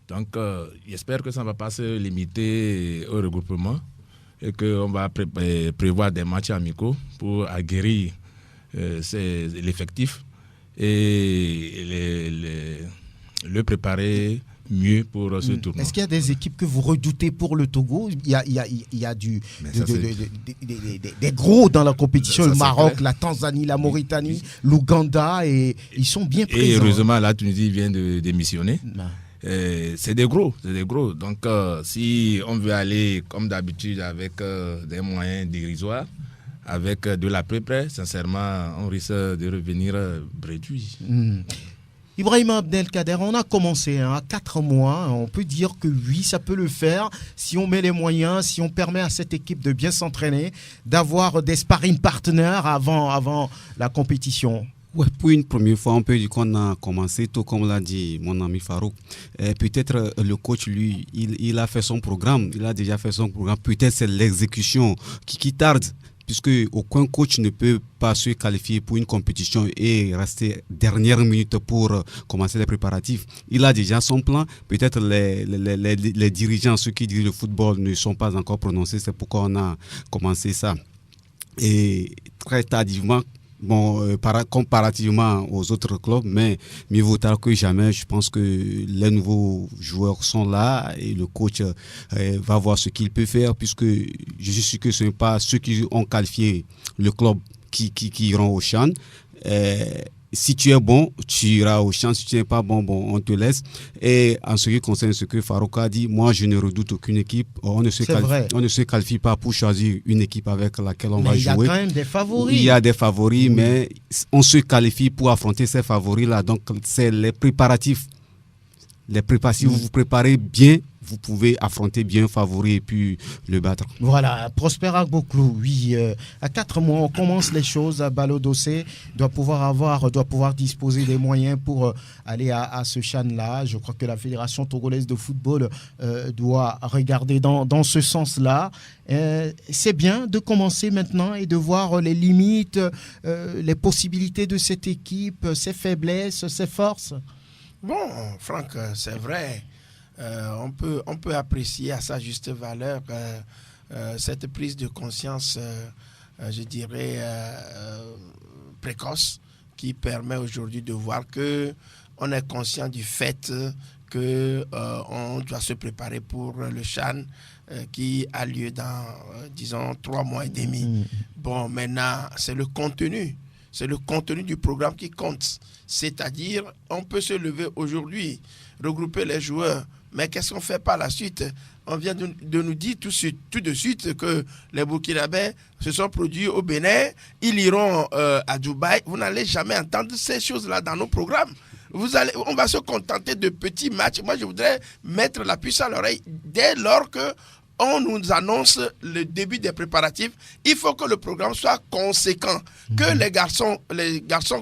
Donc, j'espère que ça ne va pas se limiter au regroupement et qu'on va prévoir des matchs amicaux pour aguerrir l'effectif et le préparer mieux pour ce tournoi. Est-ce qu'il y a des équipes que vous redoutez pour le Togo? Il y a des gros dans la compétition, le Maroc, la Tanzanie, la Mauritanie, l'Ouganda, et ils sont bien présents. Et heureusement, la Tunisie vient de démissionner. C'est des gros. Donc, si on veut aller, comme d'habitude, avec des moyens dérisoires, avec de la pré-presse, sincèrement, on risque de revenir réduit. Ibrahima Abdelkader, on a commencé à 4 mois. On peut dire que oui, ça peut le faire si on met les moyens, si on permet à cette équipe de bien s'entraîner, d'avoir des sparring partners avant la compétition. Ouais, pour une première fois, on peut dire qu'on a commencé tôt, comme l'a dit mon ami Farouk. Peut-être le coach, lui, il a fait son programme. Il a déjà fait son programme. Peut-être c'est l'exécution qui tarde. Puisque aucun coach ne peut pas se qualifier pour une compétition et rester dernière minute pour commencer les préparatifs. Il a déjà son plan. Peut-être les dirigeants, ceux qui dirigent le football, ne sont pas encore prononcés. C'est pourquoi on a commencé ça. Et très tardivement, comparativement aux autres clubs, mais mieux vaut tard que jamais. Je pense que les nouveaux joueurs sont là et le coach va voir ce qu'il peut faire, puisque je suis sûr que ce n'est pas ceux qui ont qualifié le club qui iront au CHAN. Si tu es bon, tu iras au CHAN. Si tu n'es pas bon, on te laisse. Et en ce qui concerne ce que Farouk a dit, moi, je ne redoute aucune équipe. On ne se qualifie pas pour choisir une équipe avec laquelle on va jouer. Il y a quand même des favoris. Il y a des favoris, mais on se qualifie pour affronter ces favoris-là. Donc, c'est les préparatifs. Si vous vous préparez bien, vous pouvez affronter bien favori et puis le battre. Voilà, Prosper Agboklou, oui, à 4 mois, on commence les choses. Balo Dossé doit pouvoir disposer des moyens pour aller à ce CHAN-là. Je crois que la Fédération togolaise de football doit regarder dans ce sens-là. C'est bien de commencer maintenant et de voir les limites, les possibilités de cette équipe, ses faiblesses, ses forces. Bon, Franck, c'est vrai. On peut apprécier à sa juste valeur cette prise de conscience, je dirais, précoce, qui permet aujourd'hui de voir qu'on est conscient du fait qu'on doit se préparer pour le CHAN qui a lieu dans, disons, 3 mois et demi. Bon, maintenant, c'est le contenu. C'est le contenu du programme qui compte. C'est-à-dire, on peut se lever aujourd'hui, regrouper les joueurs, mais qu'est-ce qu'on fait par la suite? On vient de nous dire tout de suite que les Burkinabés se sont produits au Bénin, ils iront à Dubaï. Vous n'allez jamais entendre ces choses-là dans nos programmes. On va se contenter de petits matchs. Moi, je voudrais mettre la puce à l'oreille dès lors que on nous annonce le début des préparatifs. Il faut que le programme soit conséquent, que les garçons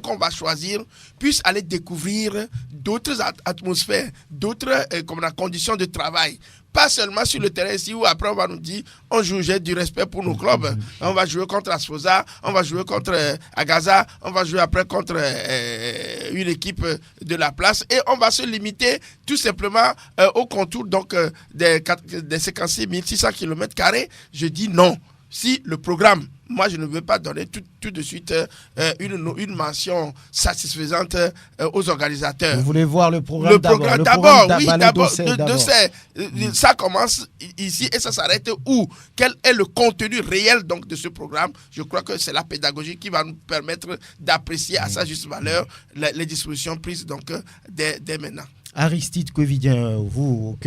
qu'on va choisir puissent aller découvrir d'autres atmosphères, d'autres conditions de travail. Pas seulement sur le terrain ici où après on va nous dire on joue, j'ai du respect pour nos clubs. On va jouer contre Asfosa, on va jouer contre Agaza, on va jouer après contre une équipe de la place et on va se limiter tout simplement au contour donc des 56 600 km². Je dis non. si le programme, moi je ne veux pas donner tout de suite une mention satisfaisante aux organisateurs. Vous voulez voir le programme d'abord? D'abord. Ça commence ici et ça s'arrête où? Quel est le contenu réel donc de ce programme? Je crois que c'est la pédagogie qui va nous permettre d'apprécier à sa juste valeur les dispositions prises donc dès maintenant. Aristide Kouvidien, vous,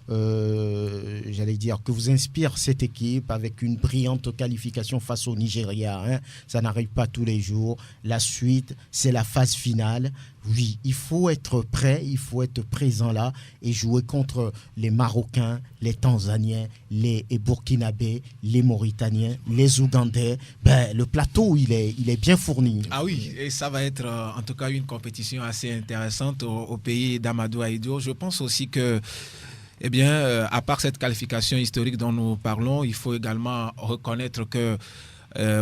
j'allais dire, que vous inspire cette équipe avec une brillante qualification face au Nigeria. Ça n'arrive pas tous les jours. La suite, c'est la phase finale. Oui, il faut être prêt, il faut être présent là et jouer contre les Marocains, les Tanzaniens, les Burkinabés, les Mauritaniens, les Ougandais. Le plateau, il est bien fourni. Ah oui, et ça va être en tout cas une compétition assez intéressante au pays d'Amadou Ahidjo. Je pense aussi que, à part cette qualification historique dont nous parlons, il faut également reconnaître que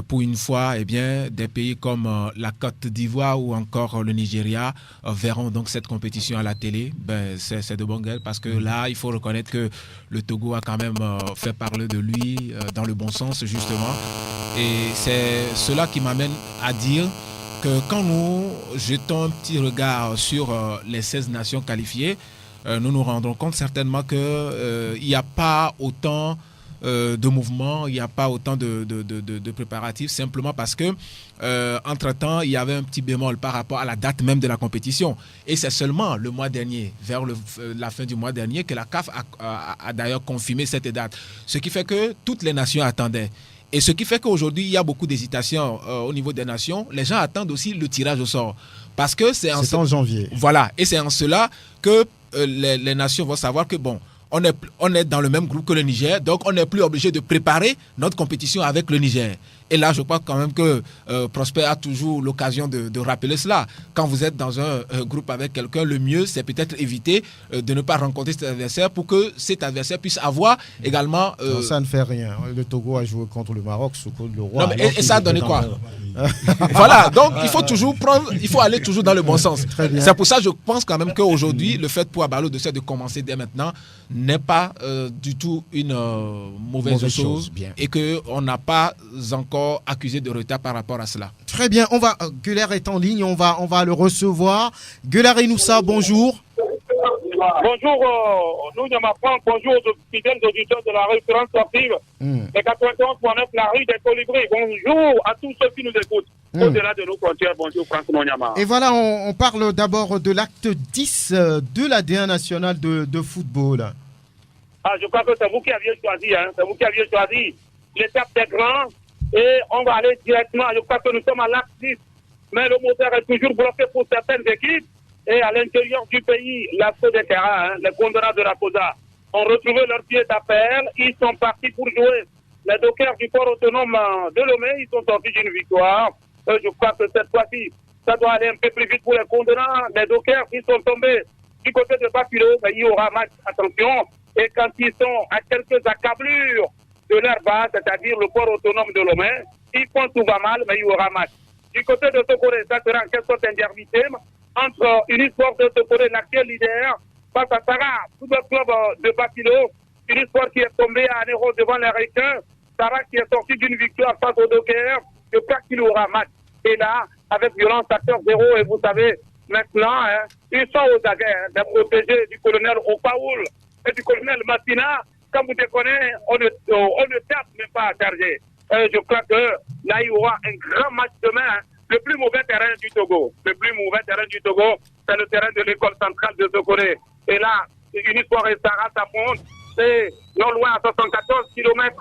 pour une fois, des pays comme la Côte d'Ivoire ou encore le Nigeria verront donc cette compétition à la télé. C'est de bonne guerre parce que là, il faut reconnaître que le Togo a quand même fait parler de lui dans le bon sens, justement. Et c'est cela qui m'amène à dire que quand nous jetons un petit regard sur les 16 nations qualifiées, nous nous rendrons compte certainement qu'il n'y a pas autant de mouvements, il n'y a pas autant de préparatifs, simplement parce que entre-temps, il y avait un petit bémol par rapport à la date même de la compétition. Et c'est seulement le mois dernier, vers la fin du mois dernier, que la CAF a d'ailleurs confirmé cette date. Ce qui fait que toutes les nations attendaient. Et ce qui fait qu'aujourd'hui, il y a beaucoup d'hésitation au niveau des nations. Les gens attendent aussi le tirage au sort. Parce que c'est en janvier. Voilà. Et c'est en cela que les nations vont savoir que, on est dans le même groupe que le Niger, donc on n'est plus obligé de préparer notre compétition avec le Niger. Et là, je crois quand même que Prosper a toujours l'occasion de rappeler cela. Quand vous êtes dans un groupe avec quelqu'un, le mieux, c'est peut-être éviter de ne pas rencontrer cet adversaire pour que cet adversaire puisse avoir également... Non, ça ne fait rien. Le Togo a joué contre le Maroc sous le roi. Non, et ça a donné quoi? Voilà, donc il faut aller toujours dans le bon sens. C'est pour ça que je pense quand même qu'aujourd'hui, le fait pour Abalo de commencer dès maintenant n'est pas du tout une mauvaise chose et qu'on n'a pas encore accusé de retard par rapport à cela. Très bien, Guler est en ligne, on va le recevoir. Guler Inoussa, bonjour. Bonjour, nous bonjour aux fidèles auditeurs de la référence sportive. Les 91.9, la rue des Colibris. Bonjour à tous ceux qui nous écoutent. Au-delà de nos frontières, bonjour Franck Monyama. Et voilà, on parle d'abord de l'acte 10 de la D1 nationale de football. Je crois que c'est vous qui aviez choisi, c'est vous qui aviez choisi l'étape des grands. Et on va aller directement, je crois que nous sommes à l'acte 10, mais le moteur est toujours bloqué pour certaines équipes. Et à l'intérieur du pays, l'assaut des terrains, les Gondoras de la COSA, ont retrouvé leur pied d'appel. Ils sont partis pour jouer. Les dockers du port autonome de Lomé, ils sont sortis d'une victoire. Je crois que cette fois-ci, ça doit aller un peu plus vite pour les Gondoras. Les dockers, ils sont tombés du côté de Bafilo. Il y aura match, attention. Et quand ils sont à quelques accablures de leur base, c'est-à-dire le port autonome de Lomé, ils font tout va mal, mais il y aura match. Du côté de Tokoré, ça sera en quelque sorte un derby entre Unisport de Tokoré, l'actuel leader, face à Sarah, tout le club de Bafilo. Unisport qui est tombé à 1-0 devant les Ricains. Sarah qui est sorti d'une victoire face au Docker. Je crois qu'il y aura match. Et là, avec violence, acteur 0, et vous savez, maintenant, ils sont aux aguets des protégés du colonel Opaoul et du colonel Massina. Comme vous déconnez, on ne tape même pas à charger. Je crois que là, il y aura un grand match demain. Le plus mauvais terrain du Togo. Le plus mauvais terrain du Togo, c'est le terrain de l'école centrale de Tokoré. Et là, Unisport et Sarah s'affrontent. C'est non loin à 74 km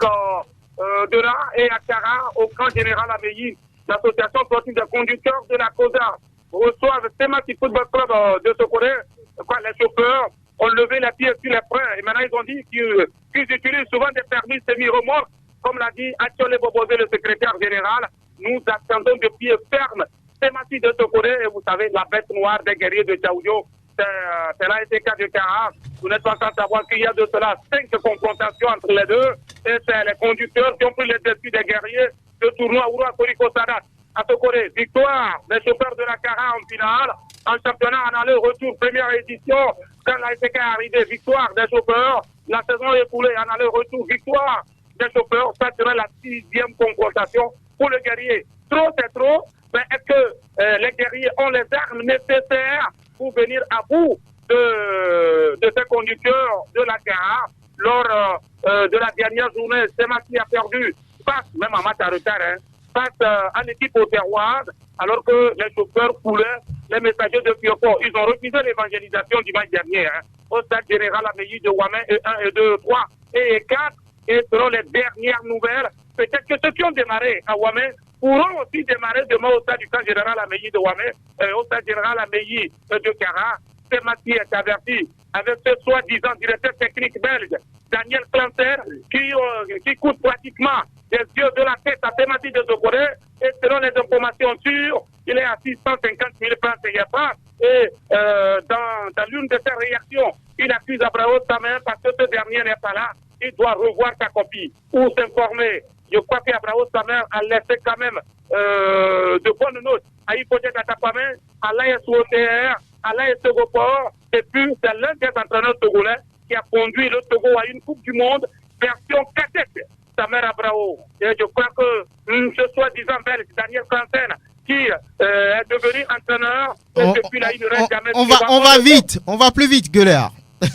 de là. Et à Kara, au camp général Améi, l'association sportive des conducteurs de la COSA reçoivent Thématique Football Club de Tokoré. Les chauffeurs ont levé les pieds sur les freins. Et maintenant, ils ont dit qu'ils utilisent souvent des permis semi-remorques. Comme l'a dit Athiolé Bobozé, le secrétaire général, nous attendons de pied ferme Thématique de Tokoré. Et vous savez, la bête noire des guerriers de Tchaouyo, c'est l'ASK de Kara. Vous n'êtes pas sans savoir qu'il y a de cela 5 confrontations entre les deux. Et c'est les conducteurs qui ont pris les dessus des guerriers de tournoi Oura Koriko Sadat. À Tokoré, victoire des chauffeurs de la Kara en finale. En championnat, en aller-retour, première édition. Quand l'ASK est arrivé, victoire des chauffeurs. La saison écoulée, en aller-retour, victoire des chauffeurs, ça sera la 6e confrontation pour le guerrier. Trop, c'est trop, mais est-ce que les guerriers ont les armes nécessaires pour venir à bout de ces conducteurs de la Cara lors de la dernière journée? Semati a perdu face, même en match à retard, face à l'équipe au terroir, alors que les chauffeurs coulaient les messagers de Kyoko. Ils ont refusé l'évangélisation dimanche dernier au stade général Amélie de Wamé, et 1, et 2, 3 et 4. Et selon les dernières nouvelles, peut-être que ceux qui ont démarré à Wamé pourront aussi démarrer demain au stade du camp général Amélie de Wamé, au stade général Amélie de Cara. Semati est averti avec ce soi-disant directeur technique belge, Daniel Clanter, qui coûte pratiquement des yeux de la tête à Semati de Zokore. Et selon les informations sûres, il est à 650 000 francs CFA. Et dans l'une de ses réactions, il accuse Abrao Samer parce que ce dernier n'est pas là. Il doit revoir sa copie ou s'informer. Je crois qu'Abrao Samer a laissé quand même de bonnes notes à Hypothèque Atapamé, à l'ASOTR, à l'AS Togoport. Et puis, c'est l'un des entraîneurs togolais qui a conduit le Togo à une Coupe du Monde version cadette. Samer Abrao. Et je crois que ce soi-disant belge, Daniel Clanten, qui est devenu entraîneur, depuis là, il ne reste jamais. On va vite, on va plus vite, Gueuler.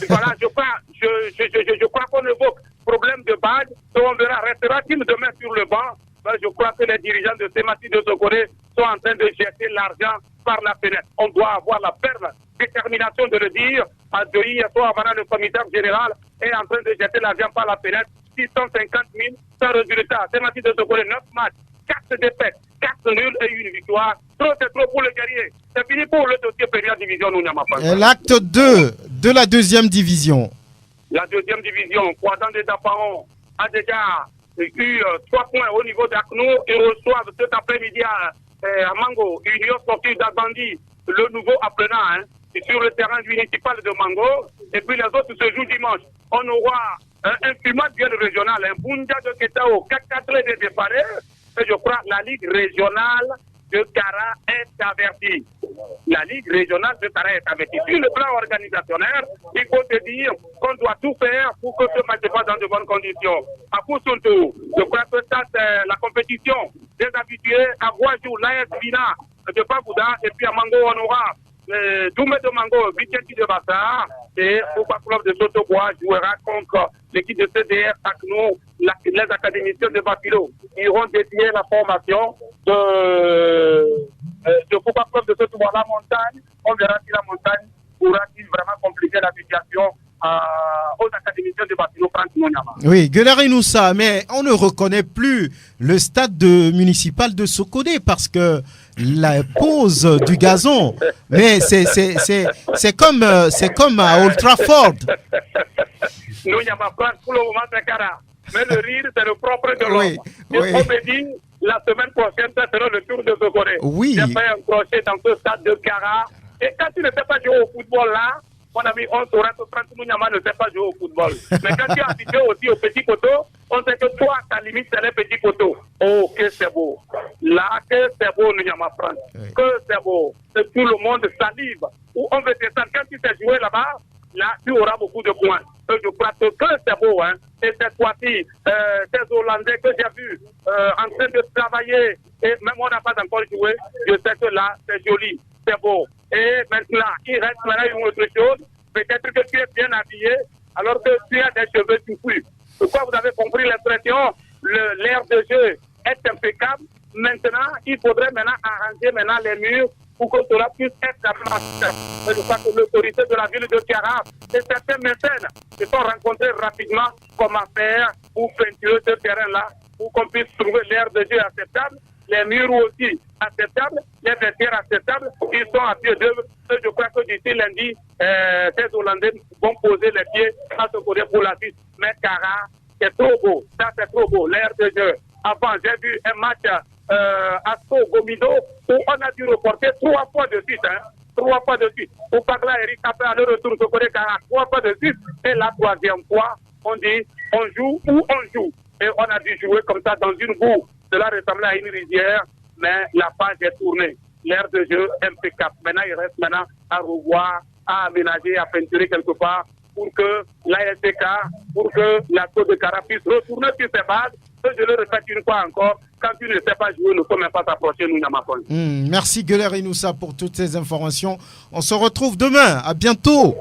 Voilà, je crois qu'on évoque problème de base, et on verra, restera-t-il demain sur le banc? Ben, je crois que les dirigeants de Semati de Zokore sont en train de jeter l'argent par la fenêtre. On doit avoir la ferme détermination de le dire. Adjoui, le commissaire général est en train de jeter l'argent par la fenêtre. 650 000 sans résultat. Semati de Zokore, 9 matchs, 4 défaites, 4 nuls et 1 victoire. Trop, c'est trop pour le guerrier. C'est fini pour le dossier première division. L'acte 2 de la 2e division. La 2e division, Croisant des Daparon a déjà eu 3 points au niveau d'Akno et reçoivent cet après-midi à Mango, Union sportive d'Agbandi, le nouveau apprenant, sur le terrain municipal de Mango. Et puis les autres se jouent dimanche. On aura un climat bien régional, un Bunda de Ketao, 4-4 de déparé. Et je crois la Ligue régionale de Cara est avertie. La Ligue régionale de Cara est avertie. Sur le plan organisationnel, il faut te dire qu'on doit tout faire pour que ce match se passe dans de bonnes conditions. À Koussuntou, je crois que ça c'est la compétition des habitués à Guajou, l'AS Bina de Pagouda, et puis à Mango, on aura Doumé de Mango, Vicenti de Bassar, et Poupa Club de Sotobois jouera contre l'équipe de CDR Akno, les académiciens de Bapilo. Ils iront dédier la formation de Poupa Club de Sotobois. La montagne, on verra si la montagne pourra-t-il vraiment compliquer la situation aux académiciens de Bapilo, Franck Monyama. Oui, Gueuler Inoussa, mais on ne reconnaît plus le stade municipal de Sokodé parce que la pose du gazon, mais c'est comme à Old Trafford. Nous, il n'y a pas pour le moment, c'est Cara. Mais le rire, c'est le propre de l'homme. Oui. On me dit, la semaine prochaine, ça sera le tour de Sokodé. Oui. J'ai fait un crochet dans ce stade de Cara. Et quand tu ne sais pas jouer au football là, mon ami, on saura que Franck Mounyama ne sait pas jouer au football. Mais quand tu es habitué aussi aux petits poteaux, on sait que toi, ta limite, c'est les petits poteaux. Oh, que c'est beau. Là, que c'est beau, Mounyama Franck. Oui. Que c'est beau. Que tout le monde salive. Ou on veut descendre. Quand tu sais jouer là-bas, là, tu auras beaucoup de points. Je crois que c'est beau, hein. Et cette fois-ci, ces Hollandais que j'ai vus en train de travailler, et même on n'a pas encore joué, je sais que là, c'est joli, c'est beau. Et maintenant, il reste maintenant une autre chose. Peut-être que tu es bien habillé, alors que tu as des cheveux tout cuits. Pourquoi vous avez compris l'expression, l'air de jeu est impeccable. Maintenant, il faudrait maintenant arranger les murs pour que cela puisse être appliqué. Je crois que l'autorité de la ville de Cara et certains mécènes se sont rencontrés rapidement comment faire pour peinturer ce terrain-là, pour qu'on puisse trouver l'air de jeu acceptable, les murs aussi acceptables, les vestiaires acceptables. Ils sont à pied d'œuvre. Je crois que d'ici lundi, ces Hollandais vont poser les pieds à ce côté pour la suite. Mais Cara, c'est trop beau. Ça, c'est trop beau. L'air de jeu. Avant, j'ai vu un match à Gomido où on a dû reporter 3 fois de suite. 3 fois de suite. Au Pagla, Eric après à le retour de côté Cara, 3 fois de suite. Et la 3e fois, on dit on joue ou on joue. Et on a dû jouer comme ça dans une boue. Cela ressemblait à une rivière, mais la page est tournée. L'air de jeu impeccable. Maintenant, il reste à revoir, à aménager, à peinturer quelque part pour que l'ASDK, pour que la Côte de Cara puisse retourner sur ses bases. Et je le répète une fois encore, quand tu ne sais pas jouer, ne faut même pas t'approcher, nous, Yamakon. Merci Gueuler Inoussa pour toutes ces informations. On se retrouve demain. À bientôt.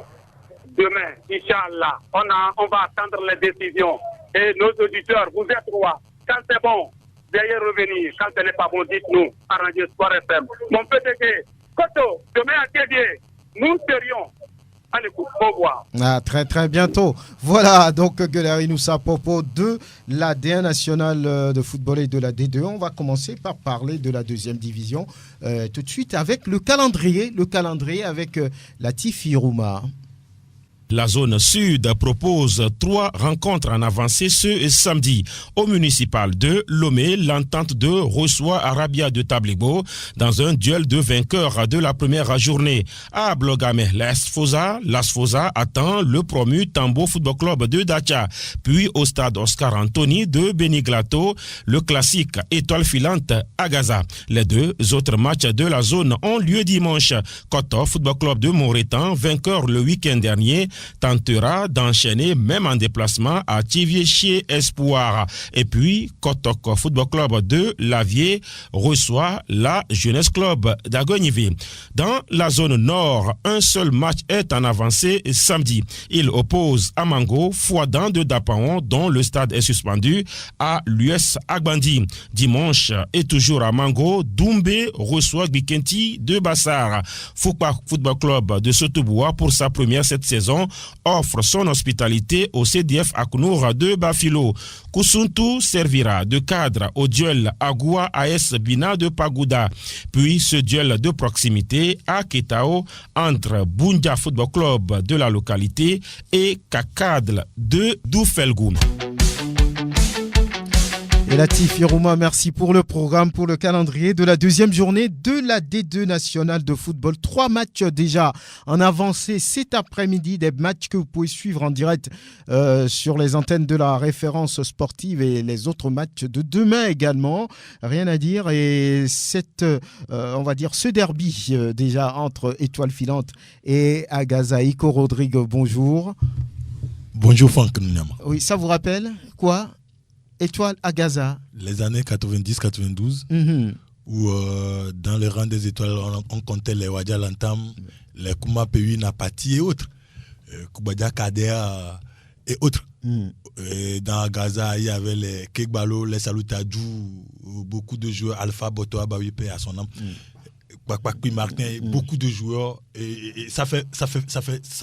Demain, Inch'Allah, on va attendre les décisions. Et nos auditeurs, vous êtes rois. Quand c'est bon, veuillez revenir. Quand ce n'est pas bon, dites-nous. Arrangez Sport FM. Mon PDG, Koto, demain à Kédié, nous serions à l'écoute. Au revoir. Très très bientôt. Voilà donc Gueuler Inoussa Popo de la D1 nationale de football et de la D2. On va commencer par parler de la deuxième division tout de suite avec le calendrier. Le calendrier avec Latif Irouma. La zone sud propose 3 rencontres en avancée ce samedi. Au municipal de Lomé, l'entente 2 reçoit Arabia de Tablibo dans un duel de vainqueurs de la première journée. À Blogame, l'Asfosa attend le promu Tambo Football Club de Dacha. Puis au stade Oscar Anthony de Beniglato, le classique étoile filante à Gaza. Les 2 autres matchs de la zone ont lieu dimanche. Koto Football Club de Moretan, vainqueur le week-end dernier, tentera d'enchaîner même en déplacement à Tivier Espoir. Et puis, Kotok Football Club de Lavier reçoit la Jeunesse Club d'Agonivé. Dans la zone nord, un seul match est en avancée samedi. Il oppose Amango, Fouadan de Dapaon, dont le stade est suspendu, à l'US Agbandi. Dimanche, et toujours à Mango, Doumbé reçoit Bikenti de Bassar. Foupa Football Club de Sotoboua, pour sa première cette saison, offre son hospitalité au CDF Aknour de Bafilo. Kusuntu servira de cadre au duel Agua AS Bina de Pagouda. Puis ce duel de proximité à Ketao entre Bundia Football Club de la localité et Kakadl de Doufelgou. Et Latif Irouma, merci pour le programme, pour le calendrier de la deuxième journée de la D2 nationale de football. 3 matchs déjà en avancée cet après-midi, des matchs que vous pouvez suivre en direct sur les antennes de la référence sportive et les autres matchs de demain également. Rien à dire. Et on va dire ce derby déjà entre Étoile Filante et Agaza. Iko Rodrigue, bonjour. Bonjour Franck. Oui, ça vous rappelle quoi? Étoile à Gaza. Les années 90-92, où dans le rang des étoiles, on comptait les Wadja Lantam, les Kouma Pewi Napati et autres. Koubadia Kadea et autres. Et dans Gaza, il y avait les Kekbalo, les Salutadjou, beaucoup de joueurs, Alpha Boto Abawipe à son nom. Kwakwi Martin, beaucoup de joueurs, et ça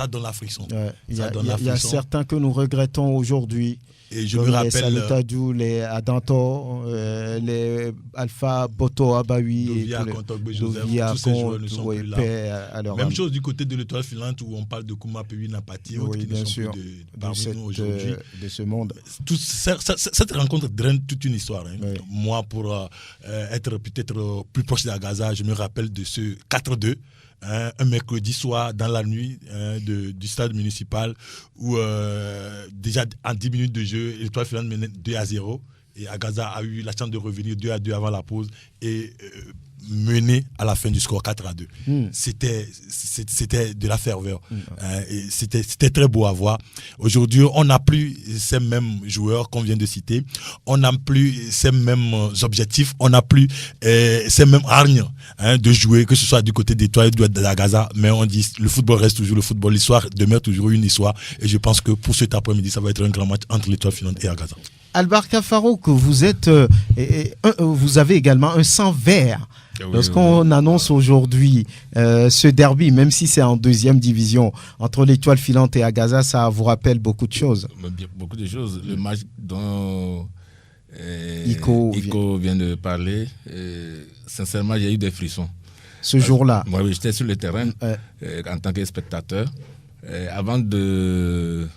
donne la friction. Il y a certains que nous regrettons aujourd'hui. Et je me rappelle. Les Salutadjou, les Adanto, les Alpha Boto Abawi, Dovia Kontogbe Joseph, tous ces joueurs ne sont plus là. Même chose du côté de l'étoile filante où on parle de Kouma Pewi Napati, oui, bien sûr, parmi nous aujourd'hui. De ce monde. Cette rencontre draine toute une histoire. Oui. Moi, pour être peut-être plus proche de la Gaza, je me rappelle de ce 4-2. Un mercredi soir dans la nuit du stade municipal où déjà en 10 minutes de jeu, l'Étoile Filante menait 2-0 et Agaza a eu la chance de revenir 2-2 avant la pause et mener à la fin du score 4-2. C'était de la ferveur. Et c'était très beau à voir. Aujourd'hui, on n'a plus ces mêmes joueurs qu'on vient de citer. On n'a plus ces mêmes objectifs. On n'a plus ces mêmes hargnes de jouer, que ce soit du côté d'Étoile ou de la Gaza. Mais on dit le football reste toujours le football. L'histoire demeure toujours une histoire. Et je pense que pour cet après-midi, ça va être un grand match entre l'Étoile Filante et la Gaza. Albarka Farouk, vous avez également un sang vert. Lorsqu'on annonce aujourd'hui ce derby, même si c'est en deuxième division, entre l'Étoile Filante et Agaza, ça vous rappelle beaucoup de choses. Beaucoup de choses. Le match dont Iko vient de parler, sincèrement, j'ai eu des frissons. Ce jour-là? Moi, oui, j'étais sur le terrain en tant que spectateur. Avant de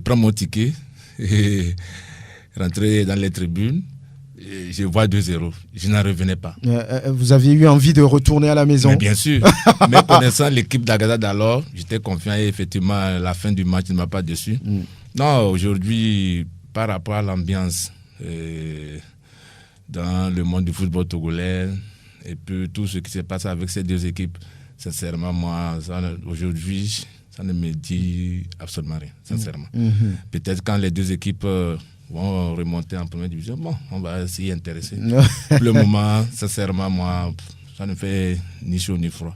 prendre mon ticket et rentrer dans les tribunes, je vois 2-0. Je n'en revenais pas. Vous aviez eu envie de retourner à la maison? Mais bien sûr. Mais connaissant l'équipe d'Agaza d'alors, j'étais confiant et effectivement, la fin du match ne m'a pas déçu. Non, aujourd'hui, par rapport à l'ambiance dans le monde du football togolais et puis tout ce qui s'est passé avec ces deux équipes, sincèrement, moi, aujourd'hui, Ça ne me dit absolument rien, sincèrement. Peut-être quand les deux équipes vont remonter en première division, bon, on va s'y intéresser. Pour le moment, sincèrement, moi, ça ne fait ni chaud ni froid.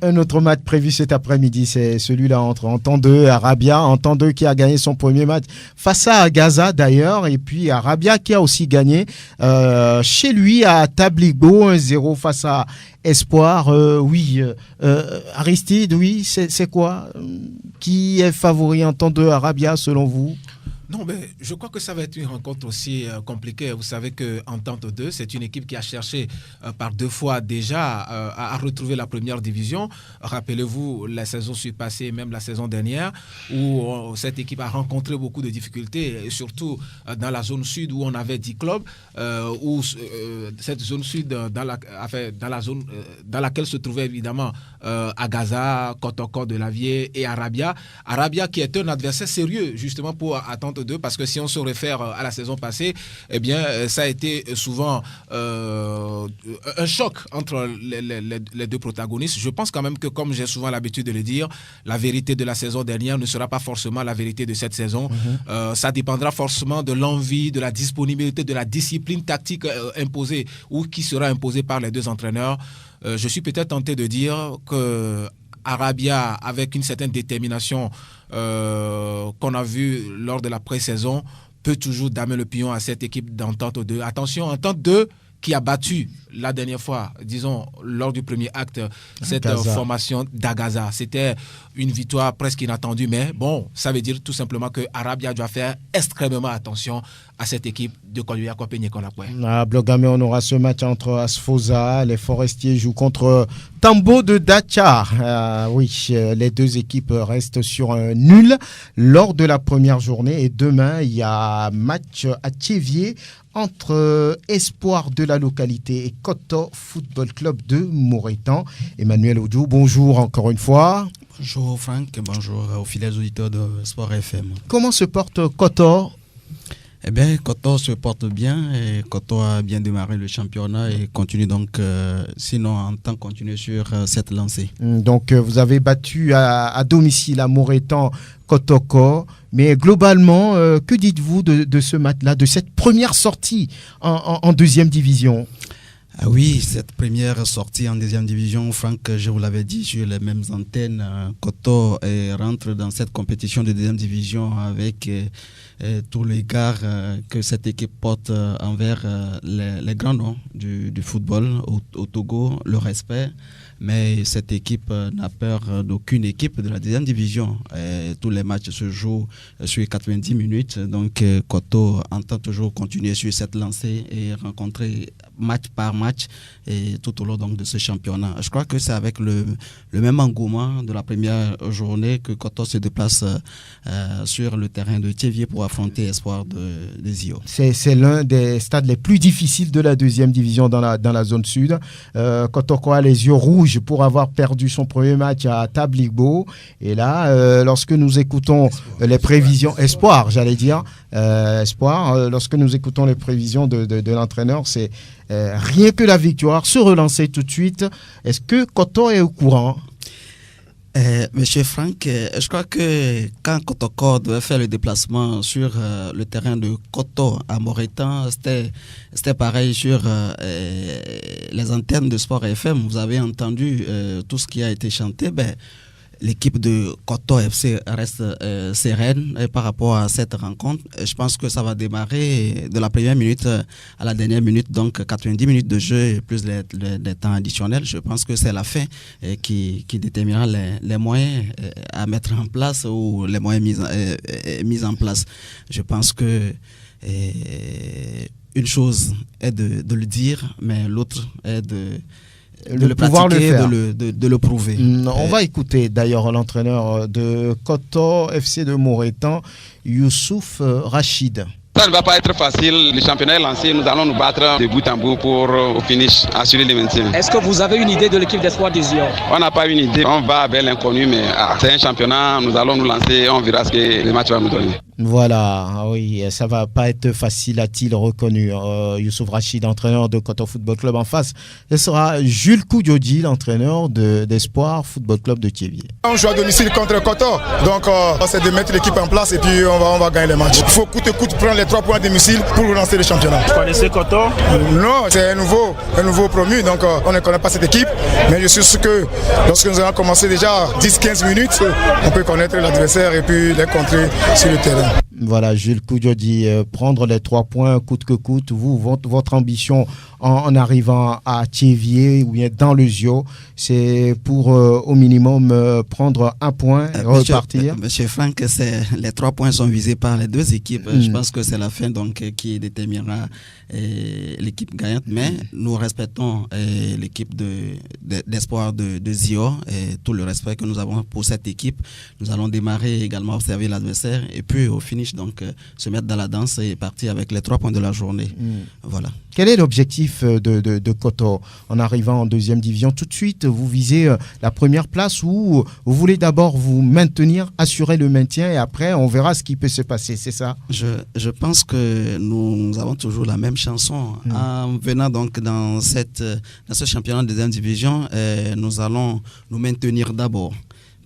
Un autre match prévu cet après-midi, c'est celui-là entre Entente-2 et Arabia. Entente-2 qui a gagné son premier match face à Gaza d'ailleurs, et puis Arabia qui a aussi gagné chez lui à Tabligbo 1-0 face à Espoir. Aristide, oui, c'est quoi qui est favori Entente-2 Arabia selon vous? Non, mais je crois que ça va être une rencontre aussi compliquée. Vous savez que Entente-2, c'est une équipe qui a cherché par 2 fois déjà à retrouver la première division. Rappelez-vous la saison passée, même la saison dernière, où cette équipe a rencontré beaucoup de difficultés, et surtout dans la zone sud où on avait 10 clubs, où cette zone sud, dans la zone dans laquelle se trouvait évidemment Agaza, Kotoko de Lavier et Arabia. Arabia qui est un adversaire sérieux justement pour Entente-2, parce que si on se réfère à la saison passée, eh bien, ça a été souvent un choc entre les deux protagonistes. Je pense quand même que, comme j'ai souvent l'habitude de le dire, la vérité de la saison dernière ne sera pas forcément la vérité de cette saison. Ça dépendra forcément de l'envie, de la disponibilité, de la discipline tactique imposée ou qui sera imposée par les deux entraîneurs. Je suis peut-être tenté de dire que Arabia, avec une certaine détermination qu'on a vue lors de la pré-saison, peut toujours damer le pion à cette équipe d'Entente-2. Attention, Entente-2 qui a battu la dernière fois, disons, lors du premier acte, cette formation d'Agaza. C'était une victoire presque inattendue, mais bon, ça veut dire tout simplement que Arabia doit faire extrêmement attention à cette équipe de Koluya Kopé Konakwe. À Blogamé, on aura ce match entre Asfosa, les Forestiers jouent contre Tambo de Dachar. Les deux équipes restent sur un nul lors de la première journée, et demain, il y a match à Thiévier entre Espoir de la localité et Koto Football Club de Moretan. Emmanuel Oudou, bonjour encore une fois. Bonjour Franck, bonjour aux fidèles auditeurs de Sport FM. Comment se porte Koto? Eh bien, Koto se porte bien, et Koto a bien démarré le championnat et continue donc, sinon entend continuer sur cette lancée. Donc vous avez battu à domicile à Moretan Kotoko, mais globalement, que dites-vous de ce match-là, de cette première sortie en deuxième division? Ah oui, cette première sortie en deuxième division, Franck, je vous l'avais dit sur les mêmes antennes, Koto rentre dans cette compétition de deuxième division avec tous les égards que cette équipe porte envers les grands noms du football au Togo, le respect. Mais cette équipe n'a peur d'aucune équipe de la deuxième division. Tous les matchs se jouent sur 90 minutes. Donc, Koto entend toujours continuer sur cette lancée et rencontrer match par match et tout au long donc, de ce championnat. Je crois que c'est avec le même engouement de la première journée que Koto se déplace sur le terrain de Thiévier pour affronter Espoir de Zio. C'est l'un des stades les plus difficiles de la deuxième division dans la zone sud. Koto a les yeux rouges pour avoir perdu son premier match à Tabligbo. Et là, lorsque nous écoutons les prévisions, lorsque nous écoutons les prévisions de l'entraîneur, c'est rien que la victoire, se relancer tout de suite. Est-ce que Koto est au courant? Monsieur Franck, je crois que quand Kotoko devait faire le déplacement sur le terrain de Koto à Moretan, c'était pareil sur les antennes de Sport FM. Vous avez entendu tout ce qui a été chanté. L'équipe de Koto FC reste sereine par rapport à cette rencontre. Je pense que ça va démarrer de la première minute à la dernière minute, donc 90 minutes de jeu plus les temps additionnels. Je pense que c'est la fin qui déterminera les moyens à mettre en place ou les moyens mis en place. Je pense que une chose est de le dire, mais l'autre est de le pratiquer, de le prouver. On va écouter d'ailleurs l'entraîneur de Koto FC de Moretan, Youssouf Rachid. Ça ne va pas être facile, le championnat est lancé, nous allons nous battre de bout en bout pour au finish assurer le maintien. Est-ce que vous avez une idée de l'équipe d'Espoir des Zion? On n'a pas une idée, on va vers l'inconnu, mais c'est un championnat, nous allons nous lancer, on verra ce que le match va nous donner. Voilà, oui, ça va pas être facile, a-t-il reconnu. Youssouf Rachid, entraîneur de Koto Football Club en face. Ce sera Jules Koudjodi, l'entraîneur d'Espoir Football Club de Thiévier. On joue à domicile contre Koto, donc c'est de mettre l'équipe en place et puis on va gagner le match. Il faut coûte que coûte prendre les 3 points à domicile pour relancer le championnat. Vous connaissez Koto? Non, c'est un nouveau promu, donc on ne connaît pas cette équipe, mais je suis sûr que lorsque nous allons commencer déjà 10-15 minutes, on peut connaître l'adversaire et puis les contrer sur le terrain. Voilà, Jules Koudjodi, prendre les 3 points coûte que coûte. Vous, votre ambition en arrivant à Thiévier ou bien dans le Zio, c'est pour au minimum prendre 1 point et repartir. Monsieur Franck, les 3 points sont visés par les 2 équipes. Je pense que c'est la fin donc qui déterminera l'équipe gagnante. Mais nous respectons l'équipe d'Espoir de Zio et tout le respect que nous avons pour cette équipe. Nous allons démarrer également observer l'adversaire et puis au finish donc se mettre dans la danse et partir avec les 3 points de la journée. Voilà. Quel est l'objectif de Koto en arrivant en 2e division? Tout de suite, vous visez la première place ou vous voulez d'abord vous maintenir, assurer le maintien et après on verra ce qui peut se passer, c'est ça? Je pense que nous avons toujours la même chanson. En venant donc dans ce championnat de 2e division, nous allons nous maintenir d'abord.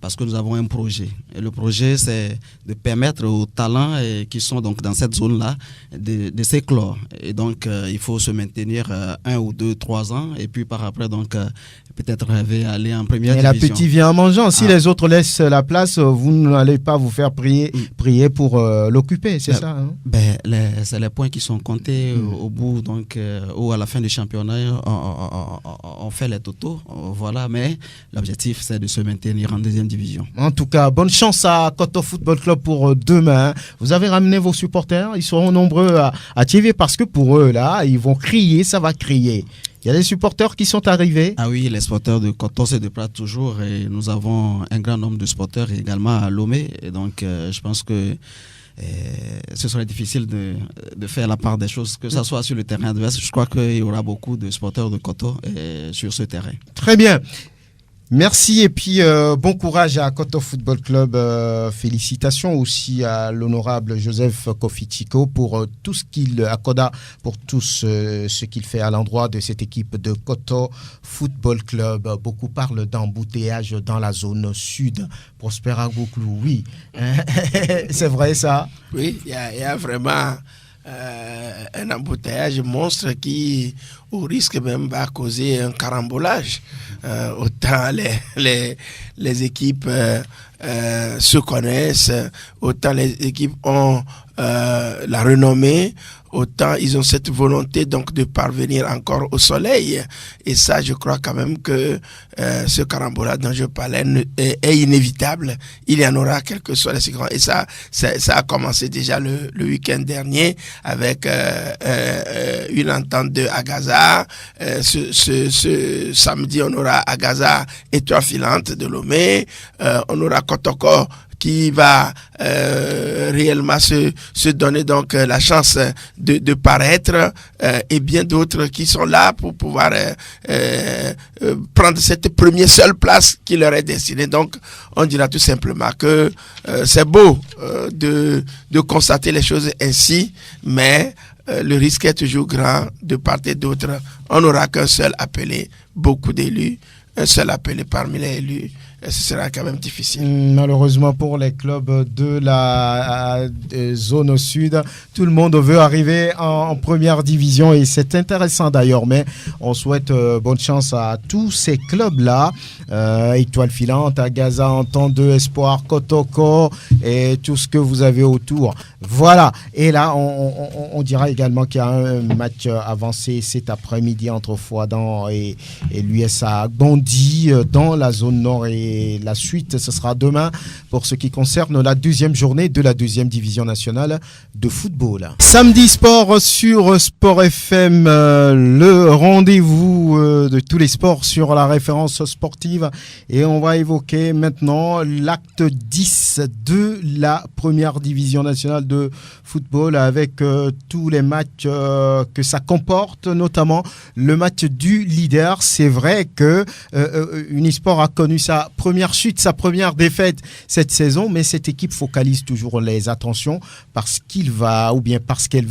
Parce que nous avons un projet. Et le projet, c'est de permettre aux talents qui sont donc dans cette zone-là de s'éclore. Et donc, il faut se maintenir 1 ou 2, 3 ans. Et puis, par après, donc, peut-être rêver aller en première division. Et l'appétit vient en mangeant. Si les autres laissent la place, vous n'allez pas vous faire prier pour l'occuper, c'est ça hein? C'est les points qui sont comptés au bout, donc, ou à la fin du championnat, on fait les totaux. Voilà, mais l'objectif, c'est de se maintenir en 2e division. En tout cas, bonne chance à Koto Football Club pour demain. Vous avez ramené vos supporters, ils seront nombreux à Thiévier parce que pour eux, là, ils vont crier, ça va crier. Il y a des supporters qui sont arrivés. Ah oui, les supporters de Koto se déplacent toujours et nous avons un grand nombre de supporters également à Lomé. Et donc, je pense que ce serait difficile de faire la part des choses, que ce soit sur le terrain adverse. Je crois qu'il y aura beaucoup de supporters de Koto sur ce terrain. Très bien. Merci et puis bon courage à Koto Football Club. Félicitations aussi à l'honorable Joseph Kofi-Tiko pour tout ce qu'il accorda, pour tout ce qu'il fait à l'endroit de cette équipe de Koto Football Club. Beaucoup parlent d'embouteillage dans la zone sud. Prosper Agouklou, oui. C'est vrai ça? Oui, il y a vraiment un embouteillage monstre qui, au risque même, va causer un carambolage. Autant les équipes se connaissent, autant les équipes ont la renommée, autant ils ont cette volonté donc de parvenir encore au soleil. Et ça, je crois quand même que ce carambolage dont je parlais est inévitable. Il y en aura quel que soit les séquences. Et ça a commencé déjà le week-end dernier avec une entente de Agaza. Ce samedi, on aura Agaza et Trois Filantes de Lomé. On aura Kotoko qui va réellement se donner donc la chance de paraître et bien d'autres qui sont là pour pouvoir prendre cette première seule place qui leur est destinée. Donc on dira tout simplement que c'est beau de constater les choses ainsi, mais le risque est toujours grand de part et d'autre. On n'aura qu'un seul appelé, beaucoup d'élus, un seul appelé parmi les élus. Ce sera quand même difficile. Malheureusement pour les clubs de la zone sud, tout le monde veut arriver en première division et c'est intéressant d'ailleurs, mais on souhaite bonne chance à tous ces clubs-là. Étoile Filante, Agaza, Entente 2, Espoir, Kotoko et tout ce que vous avez autour. Voilà. Et là, on dira également qu'il y a un match avancé cet après-midi entre Fouadan et l'USA Bondy dans la zone nord et la suite, ce sera demain pour ce qui concerne la 2e journée de la 2e division nationale de football. Samedi sport sur Sport FM, le rendez-vous de tous les sports sur la référence sportive. Et on va évoquer maintenant l'acte 10 de la première division nationale de football avec tous les matchs que ça comporte, notamment le match du leader. C'est vrai que Unisport a connu sa première chute, sa première défaite cette saison, mais cette équipe focalise toujours les attentions parce qu'elle va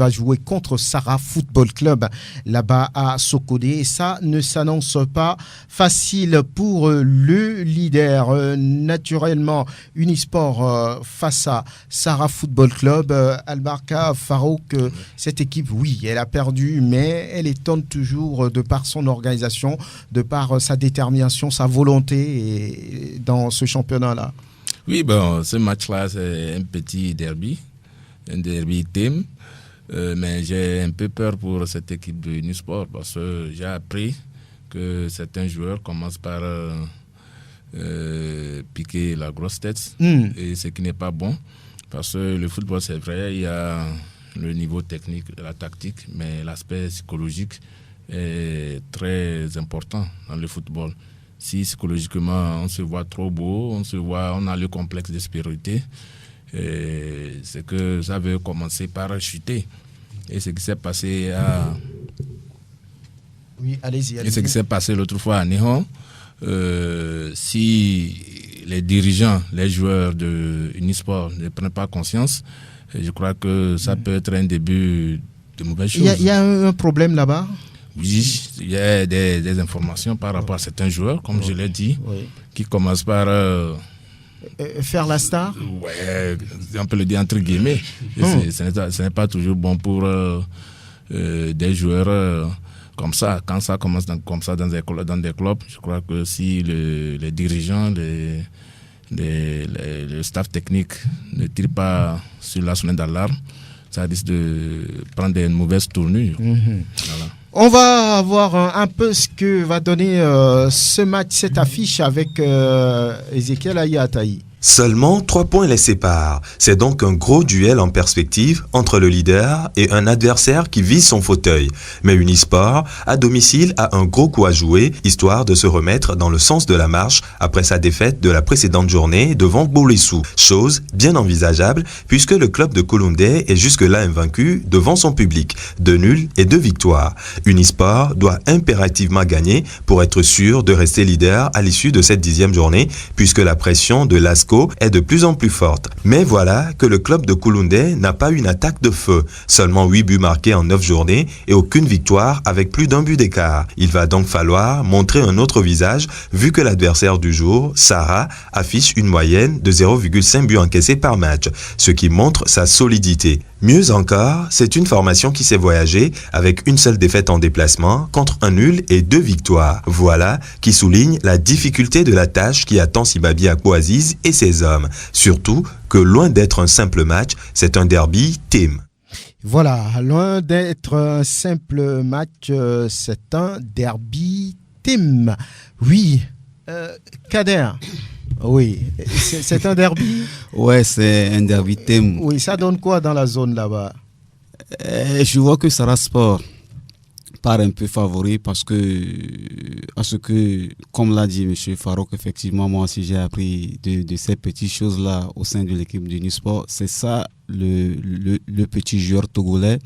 jouer contre Sarah Football Club là-bas à Sokodé. Et ça ne s'annonce pas facile pour le leader. Naturellement, Unisport face à Sarah Football Club. Albarka Farouk, cette équipe, oui, elle a perdu, mais elle étonne toujours de par son organisation, de par sa détermination, sa volonté dans ce championnat-là. Oui, bon, ce match-là, c'est un petit derby, un derby thème. Mais j'ai un peu peur pour cette équipe de Unisport parce que j'ai appris que certains joueurs commencent par piquer la grosse tête, et ce qui n'est pas bon parce que le football, c'est vrai, il y a le niveau technique, la tactique, mais l'aspect psychologique est très important dans le football. Si psychologiquement on se voit trop beau, on a le complexe de supériorité, c'est que ça veut commencer par chuter. Et ce qui s'est passé Oui, allez-y. Et ce qui s'est passé l'autre fois à Nihon, si les dirigeants, les joueurs de Unisport ne prennent pas conscience, je crois que ça peut être un début de mauvaise chose. Il y a un problème là-bas? Oui, il y a des informations par rapport à certains joueurs, comme je l'ai dit, qui commencent par... faire la star? Ouais, on peut le dire entre guillemets. Ce n'est pas toujours bon pour des joueurs comme ça. Quand ça commence comme ça dans des clubs, je crois que si les dirigeants, le staff technique ne tirent pas sur la sonnette d'alarme, ça risque de prendre une mauvaise tournure. Voilà. On va voir un peu ce que va donner ce match, cette affiche avec Ezekiel Ayataï. Seulement 3 points les séparent. C'est donc un gros duel en perspective entre le leader et un adversaire qui vise son fauteuil. Mais Unisport, à domicile, a un gros coup à jouer, histoire de se remettre dans le sens de la marche après sa défaite de la précédente journée devant Bolissou. Chose bien envisageable puisque le club de Coloundé est jusque-là invaincu devant son public. 2 nuls et 2 victoires. Unisport doit impérativement gagner pour être sûr de rester leader à l'issue de cette 10e journée puisque la pression de l'ASCO est de plus en plus forte. Mais voilà que le club de Coloundé n'a pas une attaque de feu. Seulement 8 buts marqués en 9 journées et aucune victoire avec plus d'1 but d'écart. Il va donc falloir montrer un autre visage vu que l'adversaire du jour, Sarah, affiche une moyenne de 0,5 buts encaissés par match, ce qui montre sa solidité. Mieux encore, c'est une formation qui s'est voyagée avec une seule défaite en déplacement contre un nul et 2 victoires. Voilà qui souligne la difficulté de la tâche qui attend Sibabi Akouaziz et ses hommes. Surtout que loin d'être un simple match, c'est un derby team. Voilà, loin d'être un simple match, c'est un derby team. Oui, Kader. Oui, c'est un derby. Ouais, c'est un derby thème. Oui, ça donne quoi dans la zone là-bas? Je vois que Sarah Sport part un peu favori parce que, comme l'a dit M. Farouk, effectivement, moi aussi j'ai appris de ces petites choses-là au sein de l'équipe du Unisport. C'est ça le petit joueur togolais.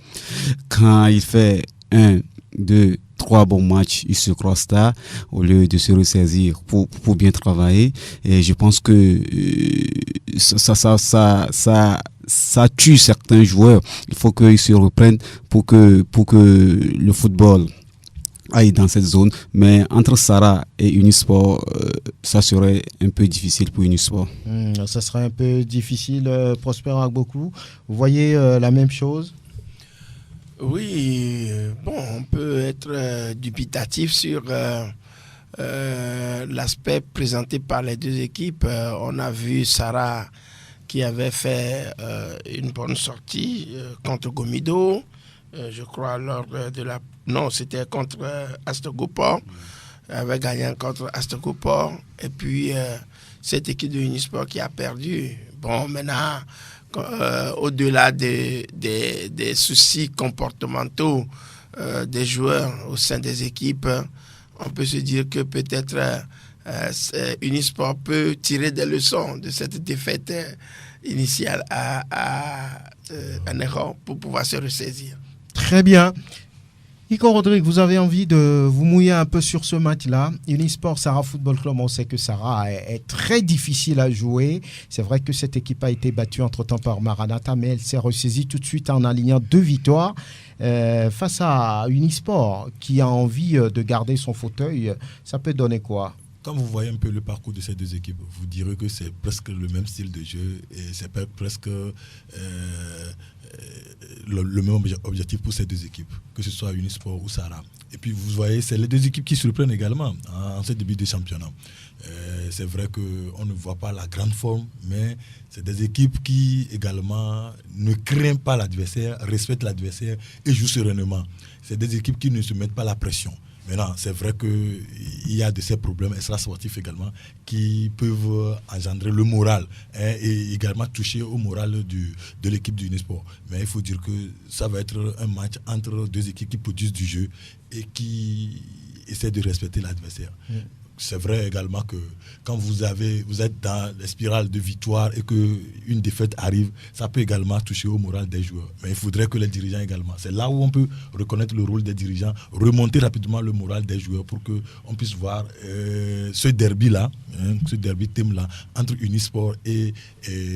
Quand il fait 1, 2, 3 bons matchs, il se croit star au lieu de se ressaisir pour bien travailler. Et je pense que ça tue certains joueurs. Il faut qu'ils se reprennent pour que le football aille dans cette zone. Mais entre Sarah et Unisport, ça serait un peu difficile pour Unisport. Ça serait un peu difficile, Prosper Agbokou. Vous voyez la même chose? Oui, bon, on peut être dubitatif sur l'aspect présenté par les deux équipes. On a vu Sarah qui avait fait une bonne sortie contre Gomido, je crois lors de la... Non, c'était contre Astogopor. Elle avait gagné contre Astogopor. Et puis, cette équipe de Unisport qui a perdu. Bon, maintenant... au-delà des soucis comportementaux des joueurs au sein des équipes, on peut se dire que peut-être Unisport peut tirer des leçons de cette défaite initiale à Néron pour pouvoir se ressaisir. Très bien. Nico Rodrigue, vous avez envie de vous mouiller un peu sur ce match-là. Unisport Sarah Football Club, on sait que Sarah est très difficile à jouer. C'est vrai que cette équipe a été battue entre-temps par Maranatha, mais elle s'est ressaisie tout de suite en alignant 2 victoires face à Unisport qui a envie de garder son fauteuil. Ça peut donner quoi? Quand vous voyez un peu le parcours de ces deux équipes, vous direz que c'est presque le même style de jeu et c'est presque le même objectif pour ces deux équipes, que ce soit Unisport ou Sarah. Et puis vous voyez, c'est les deux équipes qui surprennent également en ce début de championnat. C'est vrai qu'on ne voit pas la grande forme, mais c'est des équipes qui également ne craignent pas l'adversaire, respectent l'adversaire et jouent sereinement. C'est des équipes qui ne se mettent pas la pression. Maintenant, c'est vrai qu'il y a de ces problèmes extra-sportifs également qui peuvent engendrer le moral et également toucher au moral de l'équipe du Unisport. Mais il faut dire que ça va être un match entre deux équipes qui produisent du jeu et qui essaient de respecter l'adversaire. C'est vrai également que quand vous êtes dans la spirale de victoire et qu'une défaite arrive, ça peut également toucher au moral des joueurs. Mais il faudrait que les dirigeants également, c'est là où on peut reconnaître le rôle des dirigeants, remonter rapidement le moral des joueurs pour qu'on puisse voir ce derby-là, ce derby-thème-là, entre Unisport et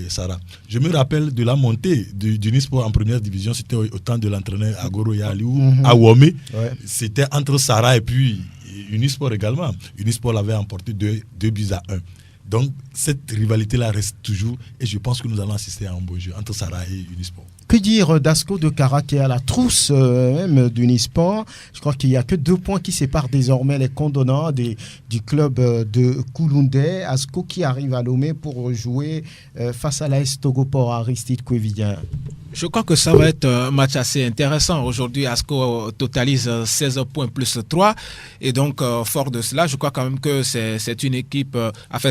Sarah. Je me rappelle de la montée d'Unisport en première division, c'était au temps de l'entraîneur Agoro Yaliou à Womé. C'était entre Sarah et puis Unisport également. Unisport l'avait emporté 2 buts à 1. Donc cette rivalité-là reste toujours et je pense que nous allons assister à un beau jeu entre Sarah et Unisport. Que dire d'Asco de Kara qui est à la trousse même d'Unisport? Je crois qu'il n'y a que 2 points qui séparent désormais les condonnants du club de Kouloundé. Asco qui arrive à Lomé pour jouer face à l'AS Togopor Aristide Kouévidien. Je crois que ça va être un match assez intéressant. Aujourd'hui, Asco totalise 16 points plus 3. Et donc, fort de cela, je crois quand même que c'est une équipe,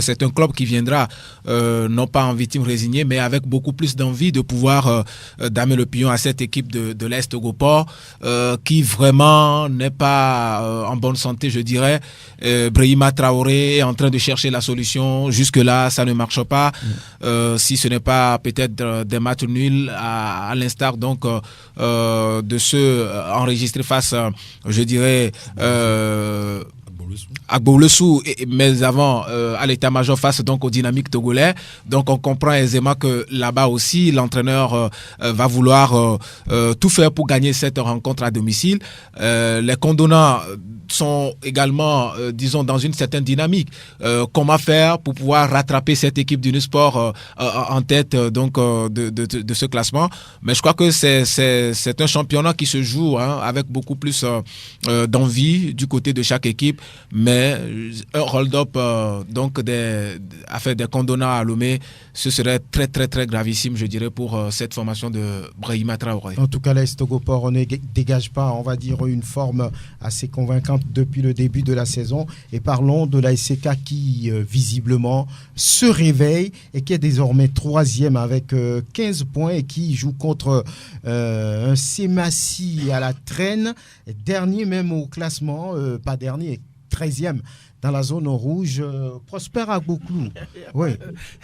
c'est un club qui viendra non pas en victime résignée, mais avec beaucoup plus d'envie de pouvoir damer le pion à cette équipe de l'Est Togopor qui vraiment n'est pas en bonne santé, je dirais. Brahima Traoré est en train de chercher la solution. Jusque-là, ça ne marche pas. Si ce n'est pas peut-être des matchs nuls à l'instar donc de ceux enregistrés face, je dirais, à Gbolessou, mais avant à l'état-major face donc au Dynamique togolais. Donc on comprend aisément que là-bas aussi l'entraîneur va vouloir tout faire pour gagner cette rencontre à domicile. Les condonnants sont également, disons, dans une certaine dynamique. Comment faire pour pouvoir rattraper cette équipe d'Unisport en tête donc de ce classement? Mais je crois que c'est un championnat qui se joue avec beaucoup plus d'envie du côté de chaque équipe. Mais un hold-up donc des condonnats à Lomé, ce serait très très très gravissime, je dirais, pour cette formation de Brahima Traoré. En tout cas, l'AS Togopor ne dégage pas, on va dire, une forme assez convaincante depuis le début de la saison. Et parlons de la SCK qui visiblement se réveille et qui est désormais 3e avec 15 points et qui joue contre un Semassi à la traîne, dernier même au classement, pas dernier, 13e dans la zone rouge. Prosper Agboklou. Oui.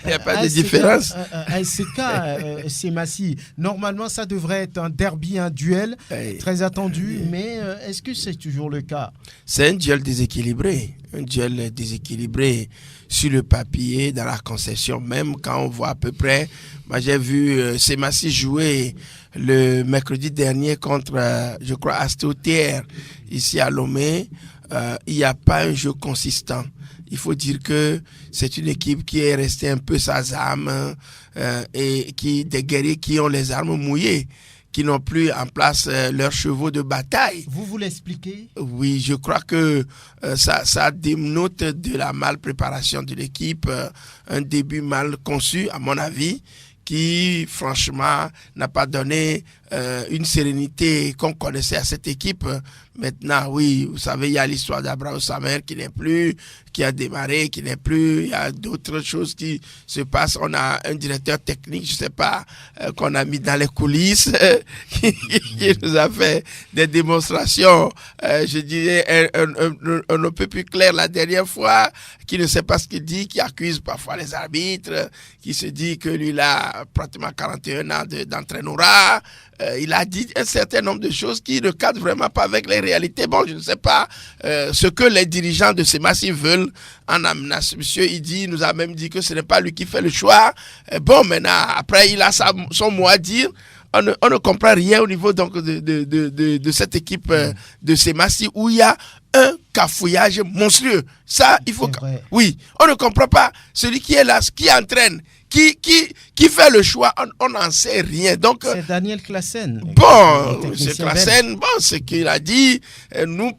Il n'y a pas de différence. ASK, Semassi. Normalement, ça devrait être un derby, un duel très attendu, mais est-ce que c'est toujours le cas? C'est un duel déséquilibré. Un duel déséquilibré sur le papier, dans la conception, même quand on voit à peu près. Moi, j'ai vu Semassi jouer le mercredi dernier contre, je crois, Astot-TR, ici à Lomé. Il n'y a pas un jeu consistant. Il faut dire que c'est une équipe qui est restée un peu sans âme et des guerriers qui ont les armes mouillées, qui n'ont plus en place leurs chevaux de bataille. Vous l'expliquez? Oui, je crois que ça dénote de la mal-préparation de l'équipe, un début mal conçu, à mon avis, qui, franchement, n'a pas donné une sérénité qu'on connaissait à cette équipe. Maintenant, oui, vous savez, il y a l'histoire d'Abraham Samer qui n'est plus, qui a démarré, qui n'est plus. Il y a d'autres choses qui se passent. On a un directeur technique, je ne sais pas, qu'on a mis dans les coulisses, qui nous a fait des démonstrations, je dirais, un peu plus clair la dernière fois, qui ne sait pas ce qu'il dit, qui accuse parfois les arbitres, qui se dit que lui, il a pratiquement 41 ans d'entraîneur. Il a dit un certain nombre de choses qui ne cadrent vraiment pas avec les réalités. Bon, je ne sais pas ce que les dirigeants de ces massifs veulent en amenant. Monsieur, il nous a même dit que ce n'est pas lui qui fait le choix. Bon, maintenant, après, il a son mot à dire. On ne comprend rien au niveau donc de cette équipe de ces massifs où il y a un cafouillage monstrueux. Ça, il faut... Oui, on ne comprend pas. Celui qui est là, qui entraîne, qui fait le choix, on n'en sait rien. Donc, c'est Daniel Classen. Bon, M. Classen, bon, ce qu'il a dit,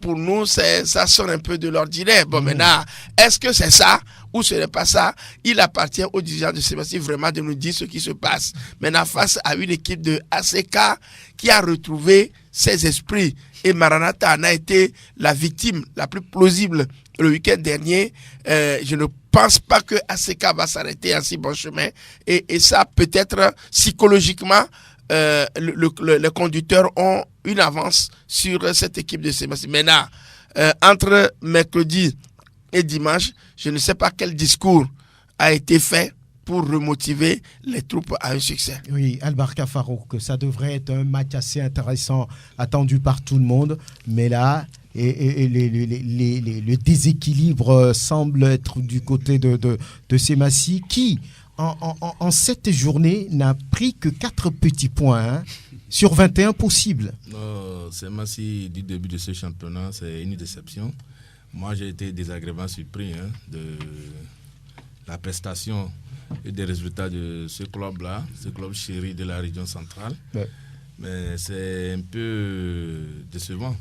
pour nous, ça sort un peu de l'ordinaire. Bon, maintenant, est-ce que c'est ça ou ce n'est pas ça? Il appartient aux dirigeants de Sébastien vraiment de nous dire ce qui se passe. Maintenant, face à une équipe de ACK qui a retrouvé ses esprits, et Maranatha en a été la victime la plus plausible le week-end dernier. Je ne pense pas que ACK va s'arrêter en si bon chemin. Et ça, peut-être psychologiquement, les conducteurs ont une avance sur cette équipe de Sébastien. Maintenant, entre mercredi et dimanche, je ne sais pas quel discours a été fait pour remotiver les troupes à un succès. Oui, Albarka Farouk, ça devrait être un match assez intéressant, attendu par tout le monde, mais là, le déséquilibre semble être du côté de Semassi, qui, en cette journée, n'a pris que 4 petits points sur 21 possibles. Semassi, du début de ce championnat, c'est une déception. Moi, j'ai été désagréablement surpris de la prestation et des résultats de ce club-là, ce club chéri de la région centrale. Ouais. Mais c'est un peu décevant.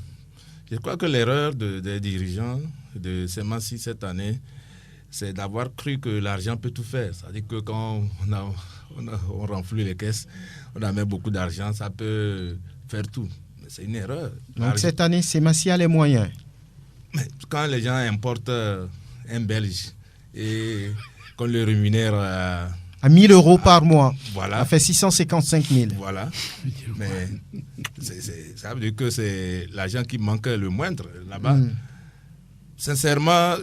Je crois que l'erreur des dirigeants de Semassi cette année, c'est d'avoir cru que l'argent peut tout faire. C'est-à-dire que quand on renfloue les caisses, on a mis beaucoup d'argent, ça peut faire tout. Mais c'est une erreur. Donc cette année, Semassi a les moyens. Mais quand les gens importent un Belge et qu'on le rémunère à 1000 euros par mois, voilà. Ça fait 655 000. Voilà. Mais ça veut dire que c'est l'argent qui manque le moindre là-bas. Sincèrement,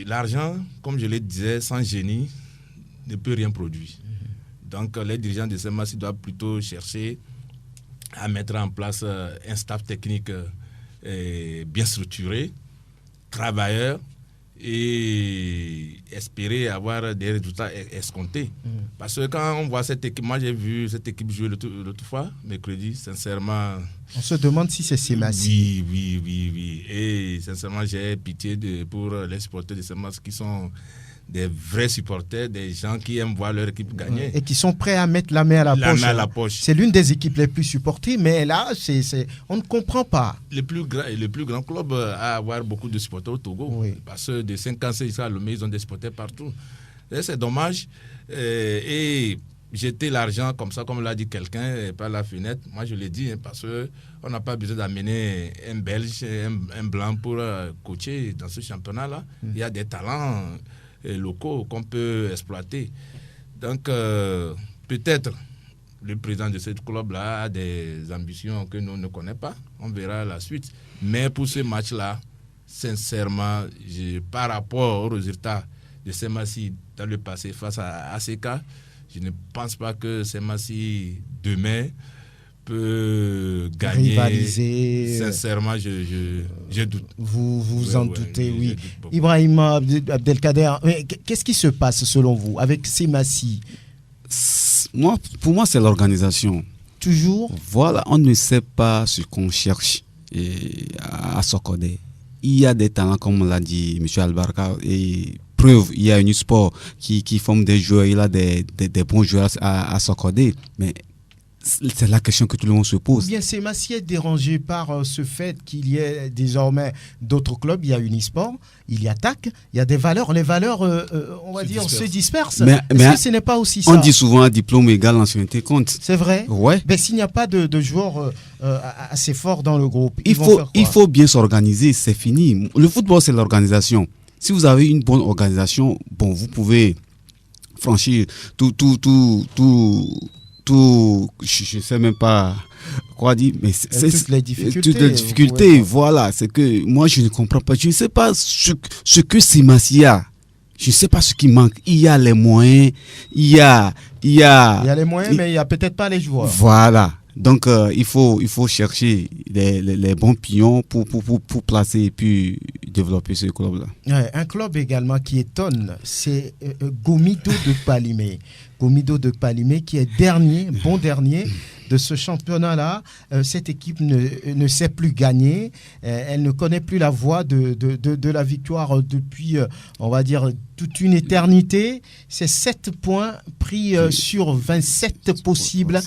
l'argent, comme je le disais, sans génie, ne peut rien produire. Donc les dirigeants de Semassi doivent plutôt chercher à mettre en place un staff technique bien structuré, travailleur, et espérer avoir des résultats escomptés. Parce que quand on voit cette équipe, moi j'ai vu cette équipe jouer l'autre fois, mercredi, sincèrement... On se demande si c'est Semassi. Oui. Et sincèrement, j'ai pitié pour les supporters de Semassi qui sont des vrais supporters, des gens qui aiment voir leur équipe gagner. Et qui sont prêts à mettre la main à la poche. C'est l'une des équipes les plus supportées, mais là, on ne comprend pas. Le plus grand club à avoir beaucoup de supporters au Togo. Oui. Parce que de 5 ans, jusqu'à Lomé, ils ont des supporters partout. Et c'est dommage. Et jeter l'argent comme ça, comme l'a dit quelqu'un, par la fenêtre, moi je l'ai dit, parce qu'on n'a pas besoin d'amener un Belge, un Blanc pour coacher dans ce championnat-là. Il y a des talents locaux qu'on peut exploiter. Donc, peut-être le président de ce club-là a des ambitions que nous ne connaissons pas. On verra la suite. Mais pour ce match-là, sincèrement, par rapport aux résultats de Semassi dans le passé face à ACK, je ne pense pas que Semassi demain peut gagner. Rivaliser. Sincèrement, je doute. Vous en doutez, oui. Ibrahim Abdelkader, qu'est-ce qui se passe selon vous avec Semassi? Pour moi, c'est l'organisation. Toujours. Voilà, on ne sait pas ce qu'on cherche à Sokodé. Il y a des talents, comme l'a dit M. Albarka, et preuve, il y a un sport qui forme des joueurs, il y a des bons joueurs à Sokodé, mais c'est la question que tout le monde se pose. Bien, Semassi est dérangé par ce fait qu'il y ait désormais d'autres clubs. Il y a Unisport, il y a TAC, il y a des valeurs. Les valeurs, on va dire, se dispersent. Mais est-ce que ce n'est pas aussi ça? On dit souvent un diplôme égal l'ancienneté compte. C'est vrai. Ouais. Mais s'il n'y a pas de joueurs assez forts dans le groupe, il faut bien s'organiser, c'est fini. Le football, c'est l'organisation. Si vous avez une bonne organisation, bon, vous pouvez franchir tout, je sais même pas quoi dire, mais toutes les difficultés. Toutes les difficultés, voilà, c'est que moi je ne comprends pas. Je ne sais pas ce que Simassi a. Je ne sais pas ce qui manque. Il y a les moyens, il y a les moyens, mais il n'y a peut-être pas les joueurs. Voilà. Donc, il faut chercher les bons pions pour placer et puis développer ce club-là. Ouais, un club également qui étonne, c'est Gomido de Palimé. Gomido de Palimé qui est bon dernier de ce championnat-là. Cette équipe ne sait plus gagner. Elle ne connaît plus la voie de la victoire depuis, on va dire, toute une éternité. C'est 7 points pris sur 27 possibles.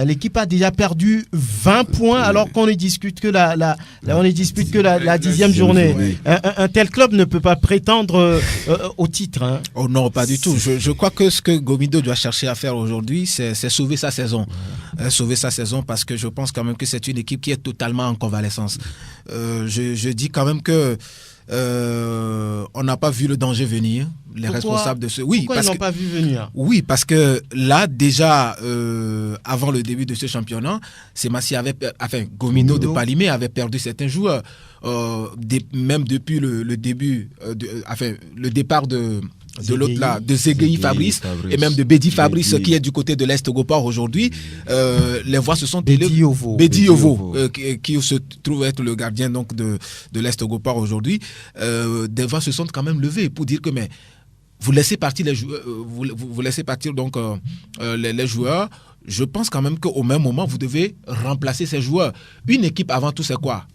L'équipe a déjà perdu 20 points alors qu'on ne dispute que la 10e journée. Un tel club ne peut pas prétendre au titre. Hein. Oh non, pas du tout. Je crois que ce que Gomido doit chercher à faire aujourd'hui, c'est sauver sa saison. Sauver sa saison parce que je pense quand même que c'est une équipe qui est totalement en convalescence. Je dis quand même que on n'a pas vu le danger venir. Les responsables de ce... Oui, pourquoi ils n'ont pas vu venir? Oui, parce que là, déjà, avant le début de ce championnat, Gomido de Palimé avait perdu certains joueurs. Même depuis le début, le départ de l'autre là, de Zegei Fabrice et même de Bedi Fabrice qui est du côté de l'Est-Gopar aujourd'hui, les voix se sont Bedi Ovo qui se trouve être le gardien donc de l'Est-Gopar aujourd'hui. Des voix se sont quand même levées pour dire que mais vous laissez partir les joueurs, vous laissez partir donc les joueurs. Je pense quand même qu'au même moment vous devez remplacer ces joueurs. Une équipe avant tout c'est quoi?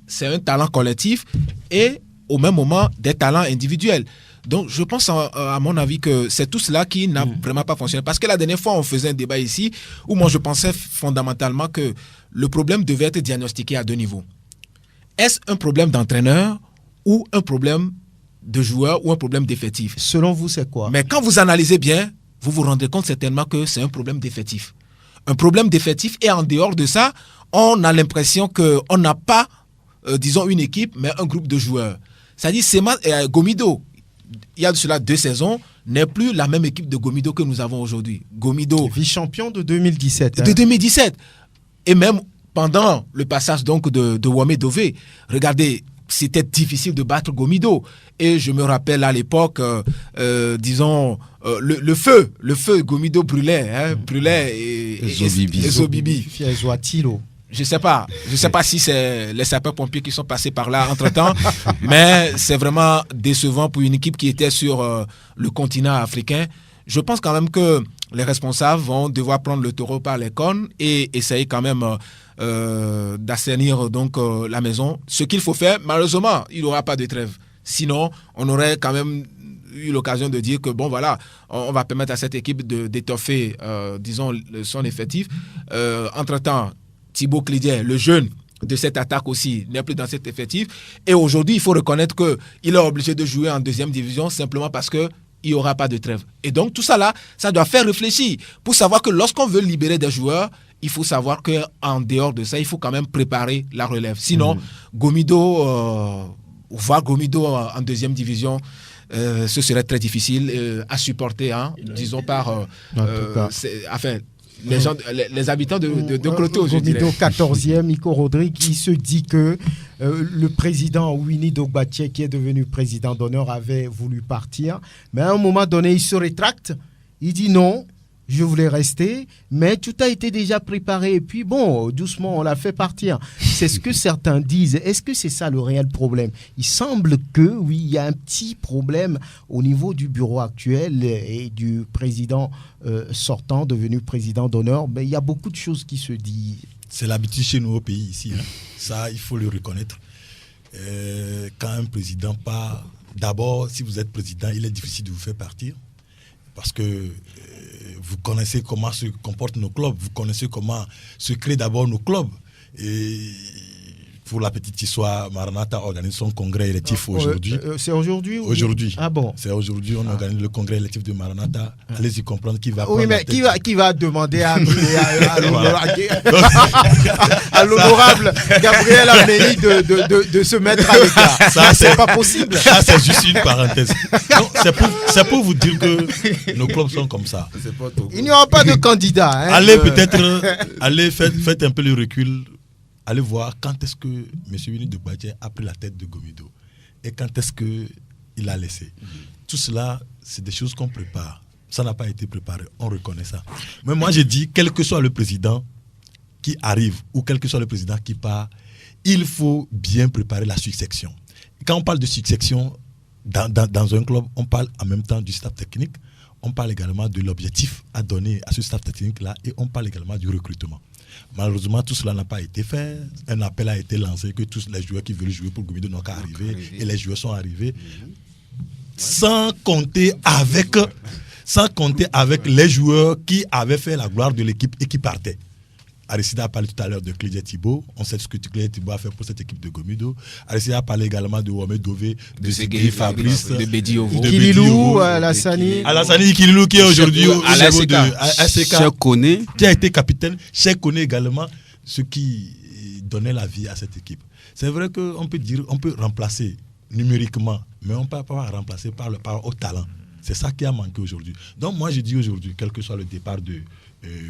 C'est un talent collectif et au même moment des talents individuels. Donc, je pense, à mon avis, que c'est tout cela qui n'a vraiment pas fonctionné. Parce que la dernière fois, on faisait un débat ici où moi, je pensais fondamentalement que le problème devait être diagnostiqué à 2 niveaux. Est-ce un problème d'entraîneur ou un problème de joueur ou un problème d'effectif? Selon vous, c'est quoi? Mais quand vous analysez bien, vous vous rendez compte certainement que c'est un problème d'effectif. Un problème d'effectif et en dehors de ça, on a l'impression qu'on n'a pas, disons, une équipe, mais un groupe de joueurs. C'est-à-dire, Gomido, il y a de cela 2 saisons, n'est plus la même équipe de Gomido que nous avons aujourd'hui. Gomido, vice-champion de 2017. De 2017. Et même pendant le passage donc de Wame Dové, regardez, c'était difficile de battre Gomido. Et je me rappelle à l'époque, disons, le feu Gomido brûlait, et Zobibi. Je ne sais pas si c'est les sapeurs-pompiers qui sont passés par là entre-temps, mais c'est vraiment décevant pour une équipe qui était sur le continent africain. Je pense quand même que les responsables vont devoir prendre le taureau par les cornes et essayer quand même d'assainir donc la maison. Ce qu'il faut faire, malheureusement, il n'y aura pas de trêve. Sinon, on aurait quand même eu l'occasion de dire que bon voilà, on va permettre à cette équipe d'étoffer, disons, son effectif. Entre-temps, Thibaut Clédier, le jeune de cette attaque aussi, n'est plus dans cet effectif. Et aujourd'hui, il faut reconnaître qu'il est obligé de jouer en 2e division simplement parce qu'il n'y aura pas de trêve. Et donc, tout ça là, ça doit faire réfléchir pour savoir que lorsqu'on veut libérer des joueurs, il faut savoir qu'en dehors de ça, il faut quand même préparer la relève. Sinon, Gomido, voir Gomido en 2e division, ce serait très difficile à supporter, hein, disons par... les habitants de Croto, je dirais. Gomido 14e, Nico Rodrigue, qui se dit que le président Winnie Dogbatia, qui est devenu président d'honneur, avait voulu partir. Mais à un moment donné, il se rétracte. Il dit non, je voulais rester, mais tout a été déjà préparé. Et puis bon, doucement, on l'a fait partir. C'est ce que certains disent. Est-ce que c'est ça le réel problème? Il semble que, oui, il y a un petit problème au niveau du bureau actuel et du président sortant, devenu président d'honneur. Mais il y a beaucoup de choses qui se disent. C'est l'habitude chez nous au pays, ici. Hein. Ça, il faut le reconnaître. Quand un président part, d'abord, si vous êtes président, il est difficile de vous faire partir. Parce que vous connaissez comment se comportent nos clubs, vous connaissez comment se créent d'abord nos clubs. Et pour la petite histoire, Maranatha organise son congrès électif aujourd'hui. C'est aujourd'hui ou... Aujourd'hui. Ah bon. C'est aujourd'hui, on organise le congrès électif de Maranatha. Allez-y comprendre qui va... Oui, mais qui va demander à l'honorable Gabriel Amnéi de se mettre à l'écart. Ça, c'est pas possible. Ça, c'est juste une parenthèse. C'est pour vous dire que nos clubs sont comme ça. Il n'y aura pas de candidat. Allez faites un peu le recul. Allez voir quand est-ce que M. Winnie Doumbadji a pris la tête de Gomido et quand est-ce qu'il a laissé. Tout cela, c'est des choses qu'on prépare. Ça n'a pas été préparé, on reconnaît ça. Mais moi, j'ai dit, quel que soit le président qui arrive ou quel que soit le président qui part, il faut bien préparer la succession. Quand on parle de succession dans un club, on parle en même temps du staff technique, on parle également de l'objectif à donner à ce staff technique-là et on parle également du recrutement. Malheureusement, tout cela n'a pas été fait. Un appel a été lancé que tous les joueurs qui veulent jouer pour Gomido n'ont qu'à arriver. Et les joueurs sont arrivés. Sans compter avec les joueurs qui avaient fait la gloire de l'équipe et qui partaient. Aristide a parlé tout à l'heure de Clédia Thibault. On sait ce que Clédia Thibault a fait pour cette équipe de Gomido. Aristide a parlé également de Wame Dové, de Segui Fabrice, de Bedi Ovo, de Kililou, Alassani. Alassani Kililou qui est aujourd'hui au niveau de ASK, Cheikh Koné, qui a été capitaine. Cheikh Koné également, ce qui donnait la vie à cette équipe. C'est vrai qu'on peut dire, on peut remplacer numériquement, mais on ne peut pas remplacer par au talent. C'est ça qui a manqué aujourd'hui. Donc moi je dis aujourd'hui, quel que soit le départ de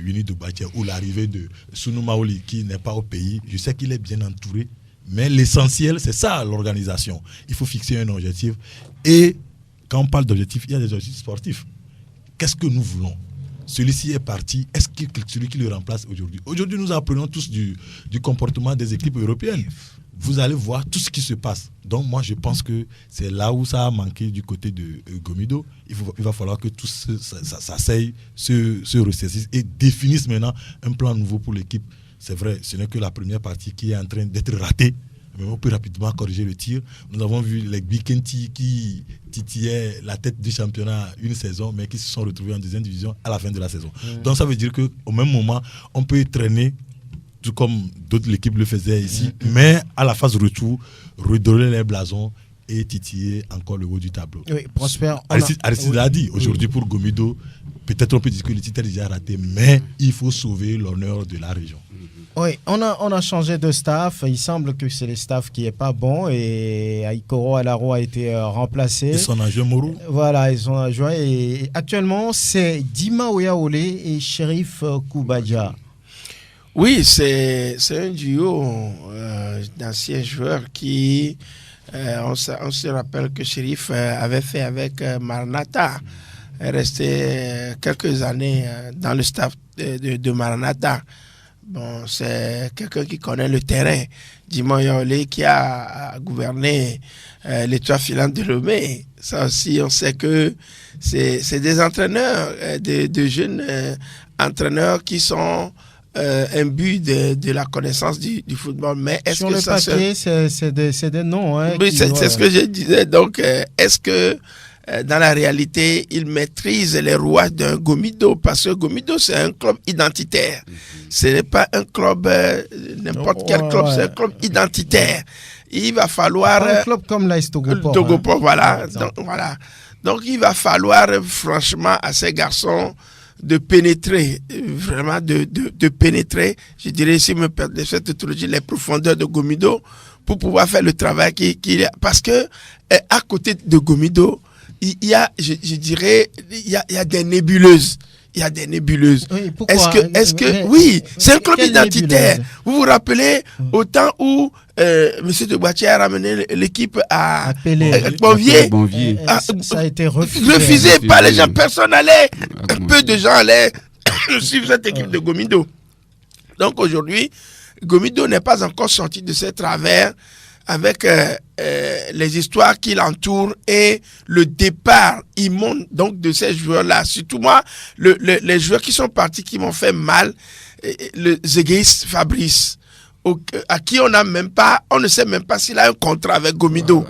Winnie Doumbadji ou l'arrivée de Sounou Maoli qui n'est pas au pays, je sais qu'il est bien entouré, mais l'essentiel c'est ça l'organisation. Il faut fixer un objectif et quand on parle d'objectifs, il y a des objectifs sportifs. Qu'est-ce que nous voulons? Celui-ci est parti, est-ce que celui qui le remplace aujourd'hui? Aujourd'hui nous apprenons tous du comportement des équipes européennes. Vous allez voir tout ce qui se passe. Donc moi je pense que c'est là où ça a manqué du côté de Gomido. Il va falloir que tout ça s'aille, se ressaisisse et définisse maintenant un plan nouveau pour l'équipe. C'est vrai, ce n'est que la première partie qui est en train d'être ratée. Mais on peut rapidement corriger le tir. Nous avons vu les Bikenti qui titillaient la tête du championnat une saison, mais qui se sont retrouvés en deuxième division à la fin de la saison. Donc ça veut dire qu'au même moment, on peut traîner tout comme d'autres l'équipe le faisaient ici, mais à la phase retour, redorer les blasons et titiller encore le haut du tableau. Oui, Prosper. Aristide l'a dit, aujourd'hui pour Gomido, peut-être on peut dire que le titre est déjà raté, mais il faut sauver l'honneur de la région. Oui, on a changé de staff. Il semble que c'est le staff qui n'est pas bon et Aikoro Alaro a été remplacé. Et son adjoint Morou. Voilà, ils sont adjoints. Et actuellement, c'est Dima Oyaole et Shérif Koubadia. Oui, c'est un duo d'anciens joueurs qui, on se rappelle que Shérif avait fait avec Maranatha. Il est resté quelques années dans le staff de Maranatha. Bon, c'est quelqu'un qui connaît le terrain. Dima Oyaole qui a gouverné l'Étoile filante de Lomé. Ça aussi, on sait que c'est des entraîneurs, de jeunes entraîneurs qui sont imbus de la connaissance du football. Mais est-ce sur que le ça papier, c'est des noms. Hein, oui, c'est ce que je disais. Donc, est-ce que dans la réalité, ils maîtrisent les rouages d'un Gomido? Parce que Gomido, c'est un club identitaire. Ce n'est pas un club, n'importe quel club, c'est un club identitaire. Il va falloir... Un club comme l'AS Togopor. Togopor, voilà. Donc, il va falloir, franchement, à ces garçons de pénétrer, vraiment de pénétrer, je dirais, si me permettez cette tautologie, les profondeurs de Gomido pour pouvoir faire le travail qu'il y a. Parce que, à côté de Gomido, il y a, je dirais, il y a des nébuleuses. Il y a des nébuleuses. Oui, oui, c'est un club identitaire. Vous vous rappelez au temps où M. Doumbadji a ramené l'équipe à Bonvier. Ça a été refusé par les gens. Personne n'allait, peu de gens allaient suivre cette équipe de Gomido. Donc aujourd'hui, Gomido n'est pas encore sorti de ses travers avec les histoires qui l'entourent et le départ immonde donc de ces joueurs-là. Surtout moi, les joueurs qui sont partis, qui m'ont fait mal, le Segui Fabrice, à qui on ne sait même pas s'il a un contrat avec Gomido.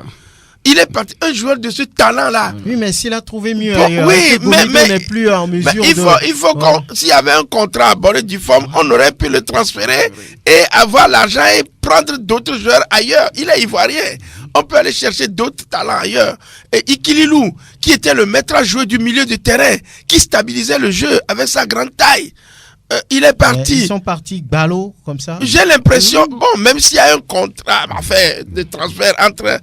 Il est parti, un joueur de ce talent-là. Oui, mais s'il a trouvé mieux bon, ailleurs, oui, mais n'est plus en mesure il faut s'il y avait un contrat à Boris Duforme, on aurait pu le transférer et avoir l'argent et prendre d'autres joueurs ailleurs. Il est ivoirien. On peut aller chercher d'autres talents ailleurs. Et Ikililou, qui était le maître à jouer du milieu du terrain, qui stabilisait le jeu avec sa grande taille. Il est parti. Ils sont partis ballot comme ça. J'ai l'impression, bon, même s'il y a un contrat de transfert entre,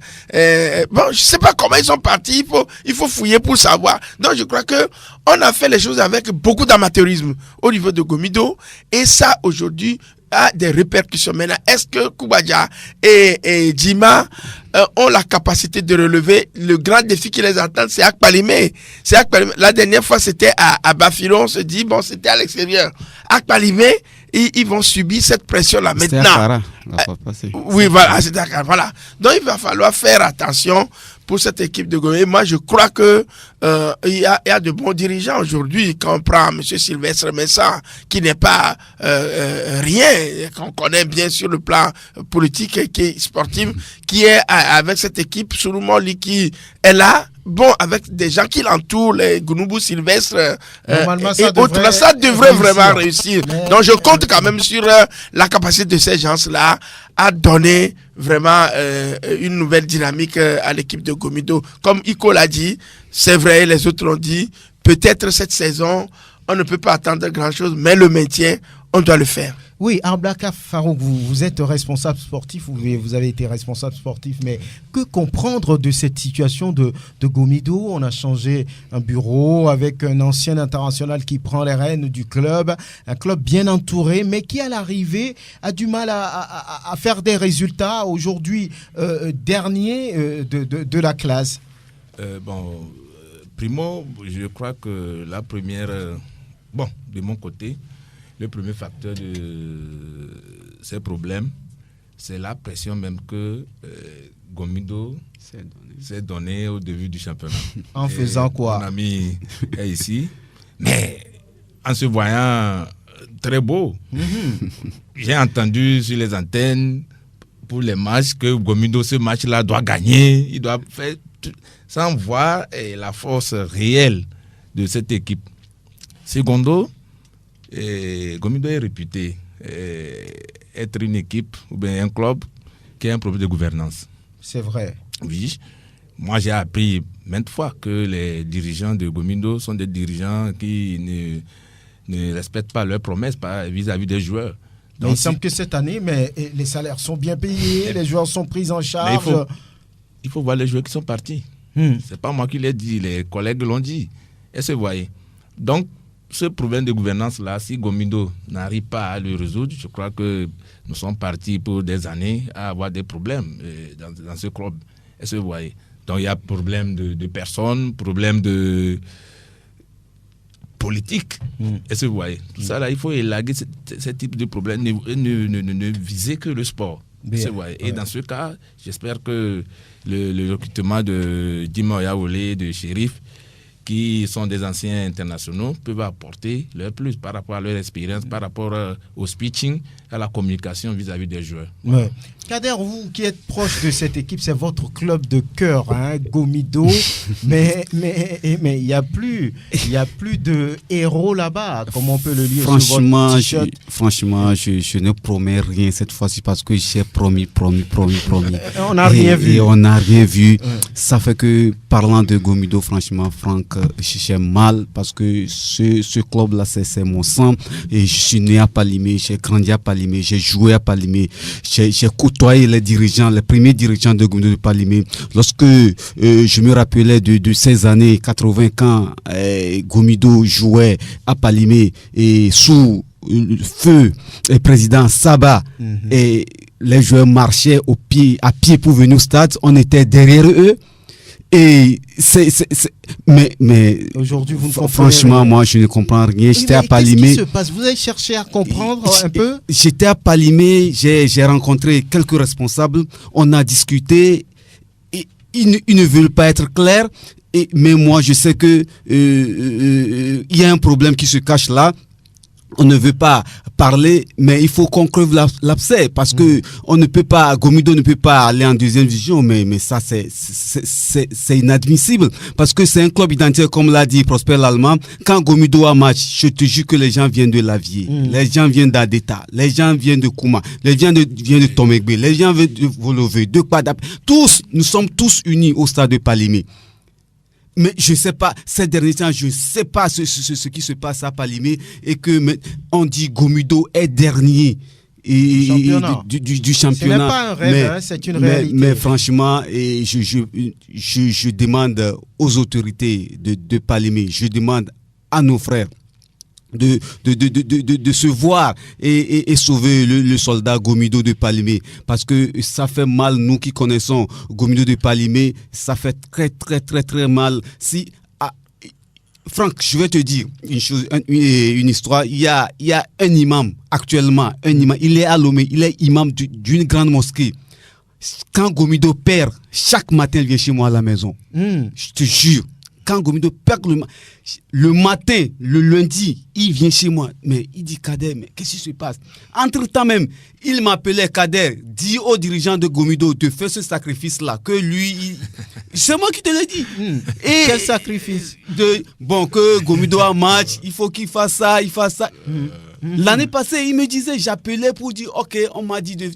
bon, je sais pas comment ils sont partis. Il faut fouiller pour savoir. Donc je crois que on a fait les choses avec beaucoup d'amateurisme au niveau de Gomido, et ça aujourd'hui a des répercussions. Maintenant, est-ce que Koubadia et Djima ont la capacité de relever le grand défi qui les attend? C'est Akpalimé. La dernière fois, c'était à Bafilo. On se dit, bon, c'était à l'extérieur. Akpalimé, ils vont subir cette pression-là maintenant. Oui, voilà, c'est Dakar. Voilà. Donc, il va falloir faire attention pour cette équipe de Gomé. Moi, je crois que il y a de bons dirigeants aujourd'hui. Quand on prend M. Sylvestre Messa, qui n'est pas rien, qu'on connaît bien sur le plan politique et sportif, qui est avec cette équipe, Souloumon Liki est là. Bon, avec des gens qui l'entourent, les Gounoubou Sylvestre et autres, là, ça devrait vraiment réussir. Donc, je compte quand même sur la capacité de ces gens-là à donner vraiment une nouvelle dynamique à l'équipe de Gomido. Comme Iko l'a dit, c'est vrai, les autres l'ont dit, peut-être cette saison, on ne peut pas attendre grand-chose, mais le maintien, on doit le faire. Oui, Arblaka Farouk, vous êtes responsable sportif, vous avez été responsable sportif, mais que comprendre de cette situation de Gomido? On a changé un bureau avec un ancien international qui prend les rênes du club, un club bien entouré, mais qui à l'arrivée a du mal à faire des résultats aujourd'hui dernier de la classe. Primo, je crois que la première, de mon côté, le premier facteur de ces problèmes, c'est la pression même que Gomido s'est donnée au début du championnat. En faisant quoi? Mon ami est ici, mais en se voyant très beau. J'ai entendu sur les antennes pour les matchs que Gomido, ce match-là, doit gagner. Il doit faire sans voir la force réelle de cette équipe. Secondo, Gomido est réputé être une équipe ou bien un club qui a un problème de gouvernance. C'est vrai. Oui. Moi, j'ai appris maintes fois que les dirigeants de Gomido sont des dirigeants qui ne respectent pas leurs promesses vis-à-vis des joueurs. Donc, il semble que cette année, les salaires sont bien payés, les joueurs sont pris en charge. Il faut voir les joueurs qui sont partis. C'est pas moi qui l'ai dit, les collègues l'ont dit. Et se voyez. Donc, ce problème de gouvernance-là, si Gomido n'arrive pas à le résoudre, je crois que nous sommes partis pour des années à avoir des problèmes dans ce club. Et se voyez. Donc, il y a problème de personnes, problème de politique. Et se voyez. Tout ça, là, il faut élaguer ce type de problème, ne viser que le sport. Et dans ce cas, j'espère que le recrutement de Djima Yaoulé, de Chérif, qui sont des anciens internationaux, peuvent apporter leur plus par rapport à leur expérience, par rapport au speaking, à la communication vis-à-vis des joueurs. Ouais. Kader, vous qui êtes proche de cette équipe, c'est votre club de cœur, hein, Gomido, mais il y a plus de héros là-bas, comme on peut le lire sur votre t-shirt. Franchement, je ne promets rien cette fois-ci parce que j'ai promis. On n'a rien vu. Et on n'a rien vu. Ça fait que, parlant de Gomido, franchement, Franck, j'ai mal parce que ce club-là, c'est mon sang. Et je suis né à Palimé, j'ai grandi à Palimé, j'ai joué à Palimé, j'ai côtoyé les dirigeants, les premiers dirigeants de Gomido de Palimé. Lorsque je me rappelais de ces années 80 quand Gomido jouait à Palimé et sous le feu le président Saba et les joueurs marchaient à pied pour venir au stade, on était derrière eux. Et mais aujourd'hui, vous ne comprenez franchement, rien. Moi, je ne comprends rien. J'étais à Palimé. Qu'est-ce qui se passe? Vous avez cherché à comprendre un peu? J'étais à Palimé, j'ai rencontré quelques responsables. On a discuté. Et ils ne veulent pas être clairs. Mais moi, je sais que il y a un problème qui se cache là. On ne veut pas parler, mais il faut qu'on crève l'abcès parce que on ne peut pas, Gomido ne peut pas aller en deuxième division, mais ça c'est inadmissible parce que c'est un club identitaire comme l'a dit Prosper Lallemand. Quand Gomido a match, je te jure que les gens viennent de Lavier, les gens viennent d'Adeta, les gens viennent de Kouma, les gens viennent de Tomegbe, les gens viennent de Volové, de Kwadap. Tous, nous sommes tous unis au stade de Palimé. Mais je ne sais pas, ces derniers temps, je ne sais pas ce qui se passe à Palimé et que on dit Gomido est dernier du championnat. Ce n'est pas un rêve, c'est une réalité. Mais franchement, je demande aux autorités de Palimé, je demande à nos frères de se voir et sauver le soldat Gomido de Palimé, parce que ça fait mal, nous qui connaissons Gomido de Palimé, ça fait très très très très mal. Franck, je vais te dire une chose, une histoire. Il y a un imam actuellement, il est à Lomé, il est imam d'une grande mosquée. Quand Gomido perd, chaque matin il vient chez moi à la maison. Je te jure. Quand Gomido perd le matin, le lundi, il vient chez moi. Mais il dit, Kader, mais qu'est-ce qui se passe? Entre-temps même, il m'appelait Kader, dit aux dirigeants de Gomido de faire ce sacrifice-là, que lui, c'est moi qui te l'ai dit. Et quel sacrifice? Que Gomido a match, il faut qu'il fasse ça, il fasse ça. L'année passée, il me disait, j'appelais pour dire, ok, on m'a dit de...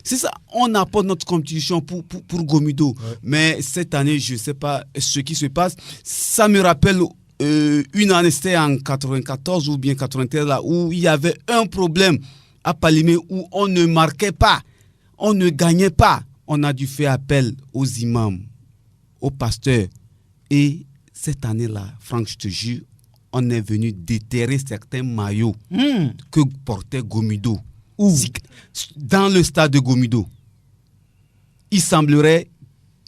C'est ça, on apporte notre contribution pour Gomido. Ouais. Mais cette année, je ne sais pas ce qui se passe. Ça me rappelle une année, c'était en 94 ou bien 93, là, où il y avait un problème à Palimé où on ne marquait pas, on ne gagnait pas. On a dû faire appel aux imams, aux pasteurs. Et cette année-là, Franck, je te jure, on est venu déterrer certains maillots que portait Gomido. Dans le stade de Gomido, il semblerait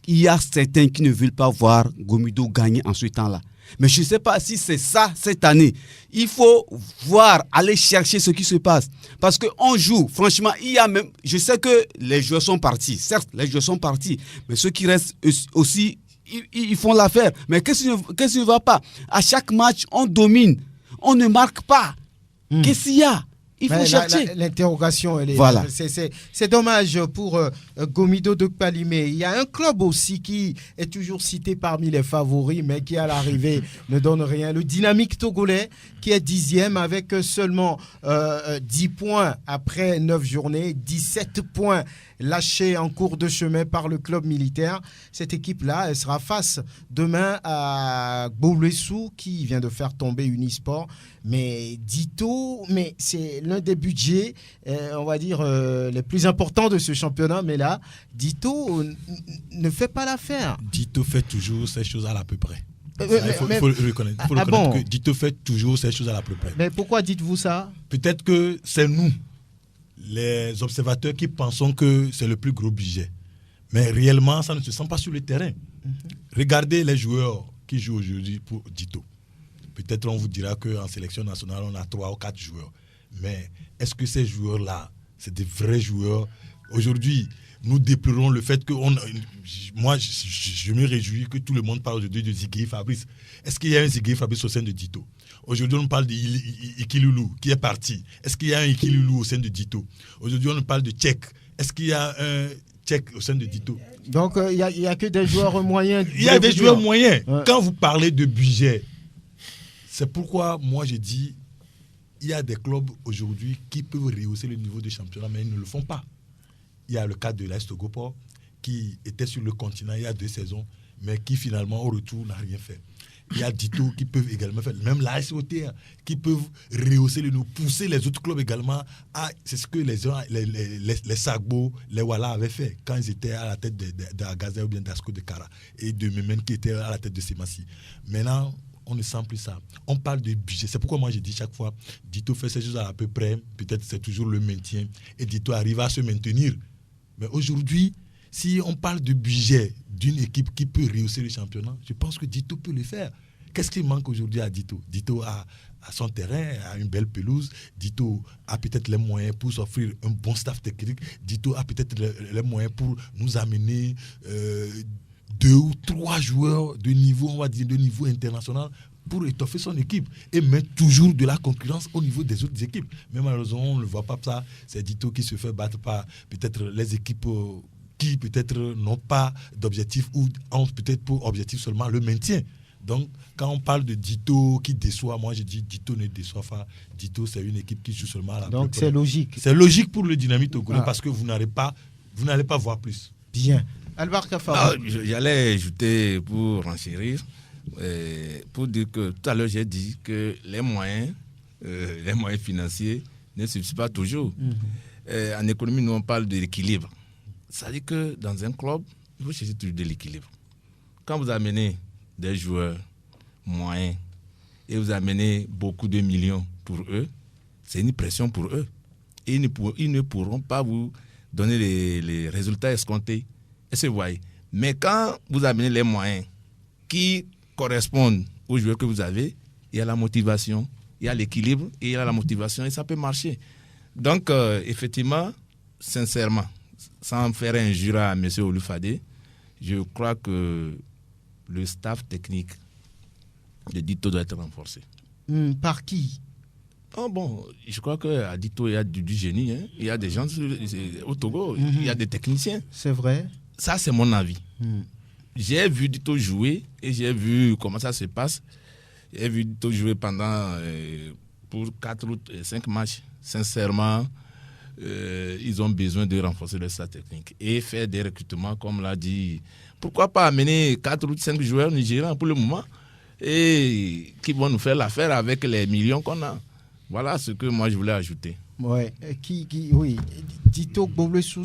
qu'il y a certains qui ne veulent pas voir Gomido gagner en ce temps-là. Mais je ne sais pas si c'est ça cette année. Il faut voir, aller chercher ce qui se passe. Parce qu'on joue, franchement, il y a même... Je sais que les joueurs sont partis. Certes, les joueurs sont partis. Mais ceux qui restent aussi, ils font l'affaire. Mais qu'est-ce qui ne va pas? À chaque match, on domine. On ne marque pas. Qu'est-ce qu'il y a? Il faut chercher. L'interrogation, elle est... Voilà. C'est dommage pour Gomido de Palimé. Il y a un club aussi qui est toujours cité parmi les favoris, mais qui à l'arrivée ne donne rien. Le Dynamique togolais, qui est 10e avec seulement 10 points après 9 journées, 17 points lâchés en cours de chemin par le club militaire. Cette équipe-là, elle sera face demain à Gbolessou, qui vient de faire tomber Unisport. Mais Dito, c'est l'un des budgets, on va dire, les plus importants de ce championnat. Mais là, Dito ne fait pas l'affaire. Dito fait toujours ces choses à l'à peu près. Il faut le reconnaître. Il faut reconnaître que Dito fait toujours ces choses à l'à peu près. Mais pourquoi dites-vous ça? Peut-être que c'est nous, les observateurs, qui pensons que c'est le plus gros budget. Mais réellement, ça ne se sent pas sur le terrain. Regardez les joueurs qui jouent aujourd'hui pour Dito. Peut-être on vous dira qu'en sélection nationale, on a 3 ou 4 joueurs. Mais est-ce que ces joueurs-là, c'est des vrais joueurs? Aujourd'hui, nous déplorons le fait que... Moi, je me réjouis que tout le monde parle aujourd'hui de Ziggy Fabrice. Est-ce qu'il y a un Ziggy Fabrice au sein de Dito? Aujourd'hui, on parle d'Ikiloulou qui est parti. Est-ce qu'il y a un Ikiloulou au sein de Dito? Aujourd'hui, on parle de Tchèque. Est-ce qu'il y a un Tchèque au sein de Dito? Donc, il n'y a que des joueurs moyens. Il y a des joueurs moyens. Ouais. Quand vous parlez de budget, c'est pourquoi moi je dis il y a des clubs aujourd'hui qui peuvent rehausser le niveau du championnat, mais ils ne le font pas. Il y a le cas de l'AS Togoport qui était sur le continent il y a 2 saisons, mais qui finalement au retour n'a rien fait. Il y a Dito qui peuvent également faire, même l'AS OTA qui peuvent rehausser le niveau, pousser les autres clubs également à... C'est ce que les Sagbo, les Walla avaient fait quand ils étaient à la tête de Agaza ou bien d'Asco de Kara et de Memen qui était à la tête de Semassi. Maintenant, on ne sent plus ça. On parle de budget. C'est pourquoi moi je dis chaque fois, Dito fait ces choses à peu près, peut-être c'est toujours le maintien, et Dito arrive à se maintenir. Mais aujourd'hui, si on parle de budget d'une équipe qui peut rehausser le championnat, je pense que Dito peut le faire. Qu'est-ce qui manque aujourd'hui à Dito? Dito a son terrain, a une belle pelouse. Dito a peut-être les moyens pour s'offrir un bon staff technique. Dito a peut-être les moyens pour nous amener 2 ou 3 joueurs de niveau, on va dire, de niveau international pour étoffer son équipe et mettre toujours de la concurrence au niveau des autres équipes. Mais malheureusement, on ne le voit pas ça. C'est Dito qui se fait battre par peut-être les équipes qui peut-être n'ont pas d'objectif ou ont peut-être pour objectif seulement le maintien. Donc, quand on parle de Dito qui déçoit, moi je dis Dito ne déçoit pas. Dito, c'est une équipe qui joue seulement à la Donc, c'est logique. C'est logique pour le Dynamique togolais parce que vous n'allez pas voir plus. Bien. Alvar Kafara. J'allais ajouter pour renchérir, pour dire que tout à l'heure j'ai dit que les moyens financiers ne suffisent pas toujours. En économie, nous on parle de l'équilibre. Ça veut dire que dans un club, il faut chercher toujours de l'équilibre. Quand vous amenez des joueurs moyens et vous amenez beaucoup de millions pour eux, c'est une pression pour eux. Et ils ne pourront pas vous donner les résultats escomptés. Et c'est vrai. Mais quand vous amenez les moyens qui correspondent aux joueurs que vous avez, il y a la motivation, il y a l'équilibre et il y a la motivation et ça peut marcher. Donc, effectivement, sincèrement, sans faire injure à M. Olufade, je crois que le staff technique de Dito doit être renforcé. Par qui? Je crois qu'à Dito, il y a du génie. Hein. Il y a des gens au Togo, il y a des techniciens. C'est vrai. Ça, c'est mon avis. J'ai vu Dito jouer et j'ai vu comment ça se passe. J'ai vu Dito jouer pour 4 ou 5 matchs. Sincèrement, ils ont besoin de renforcer le staff technique et faire des recrutements, comme l'a dit. Pourquoi pas amener 4 ou 5 joueurs nigérians pour le moment et qui vont nous faire l'affaire avec les millions qu'on a. Voilà ce que moi je voulais ajouter. Ouais, oui, Dito Gbowlessou,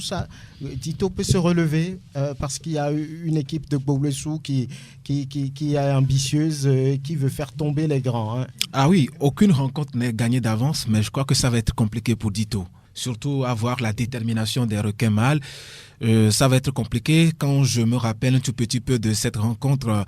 Dito peut se relever parce qu'il y a une équipe de Gbowlessou qui est ambitieuse, qui veut faire tomber les grands. Hein. Ah oui, aucune rencontre n'est gagnée d'avance, mais je crois que ça va être compliqué pour Dito. Surtout avoir la détermination des requins mâles. Ça va être compliqué. Quand je me rappelle un tout petit peu de cette rencontre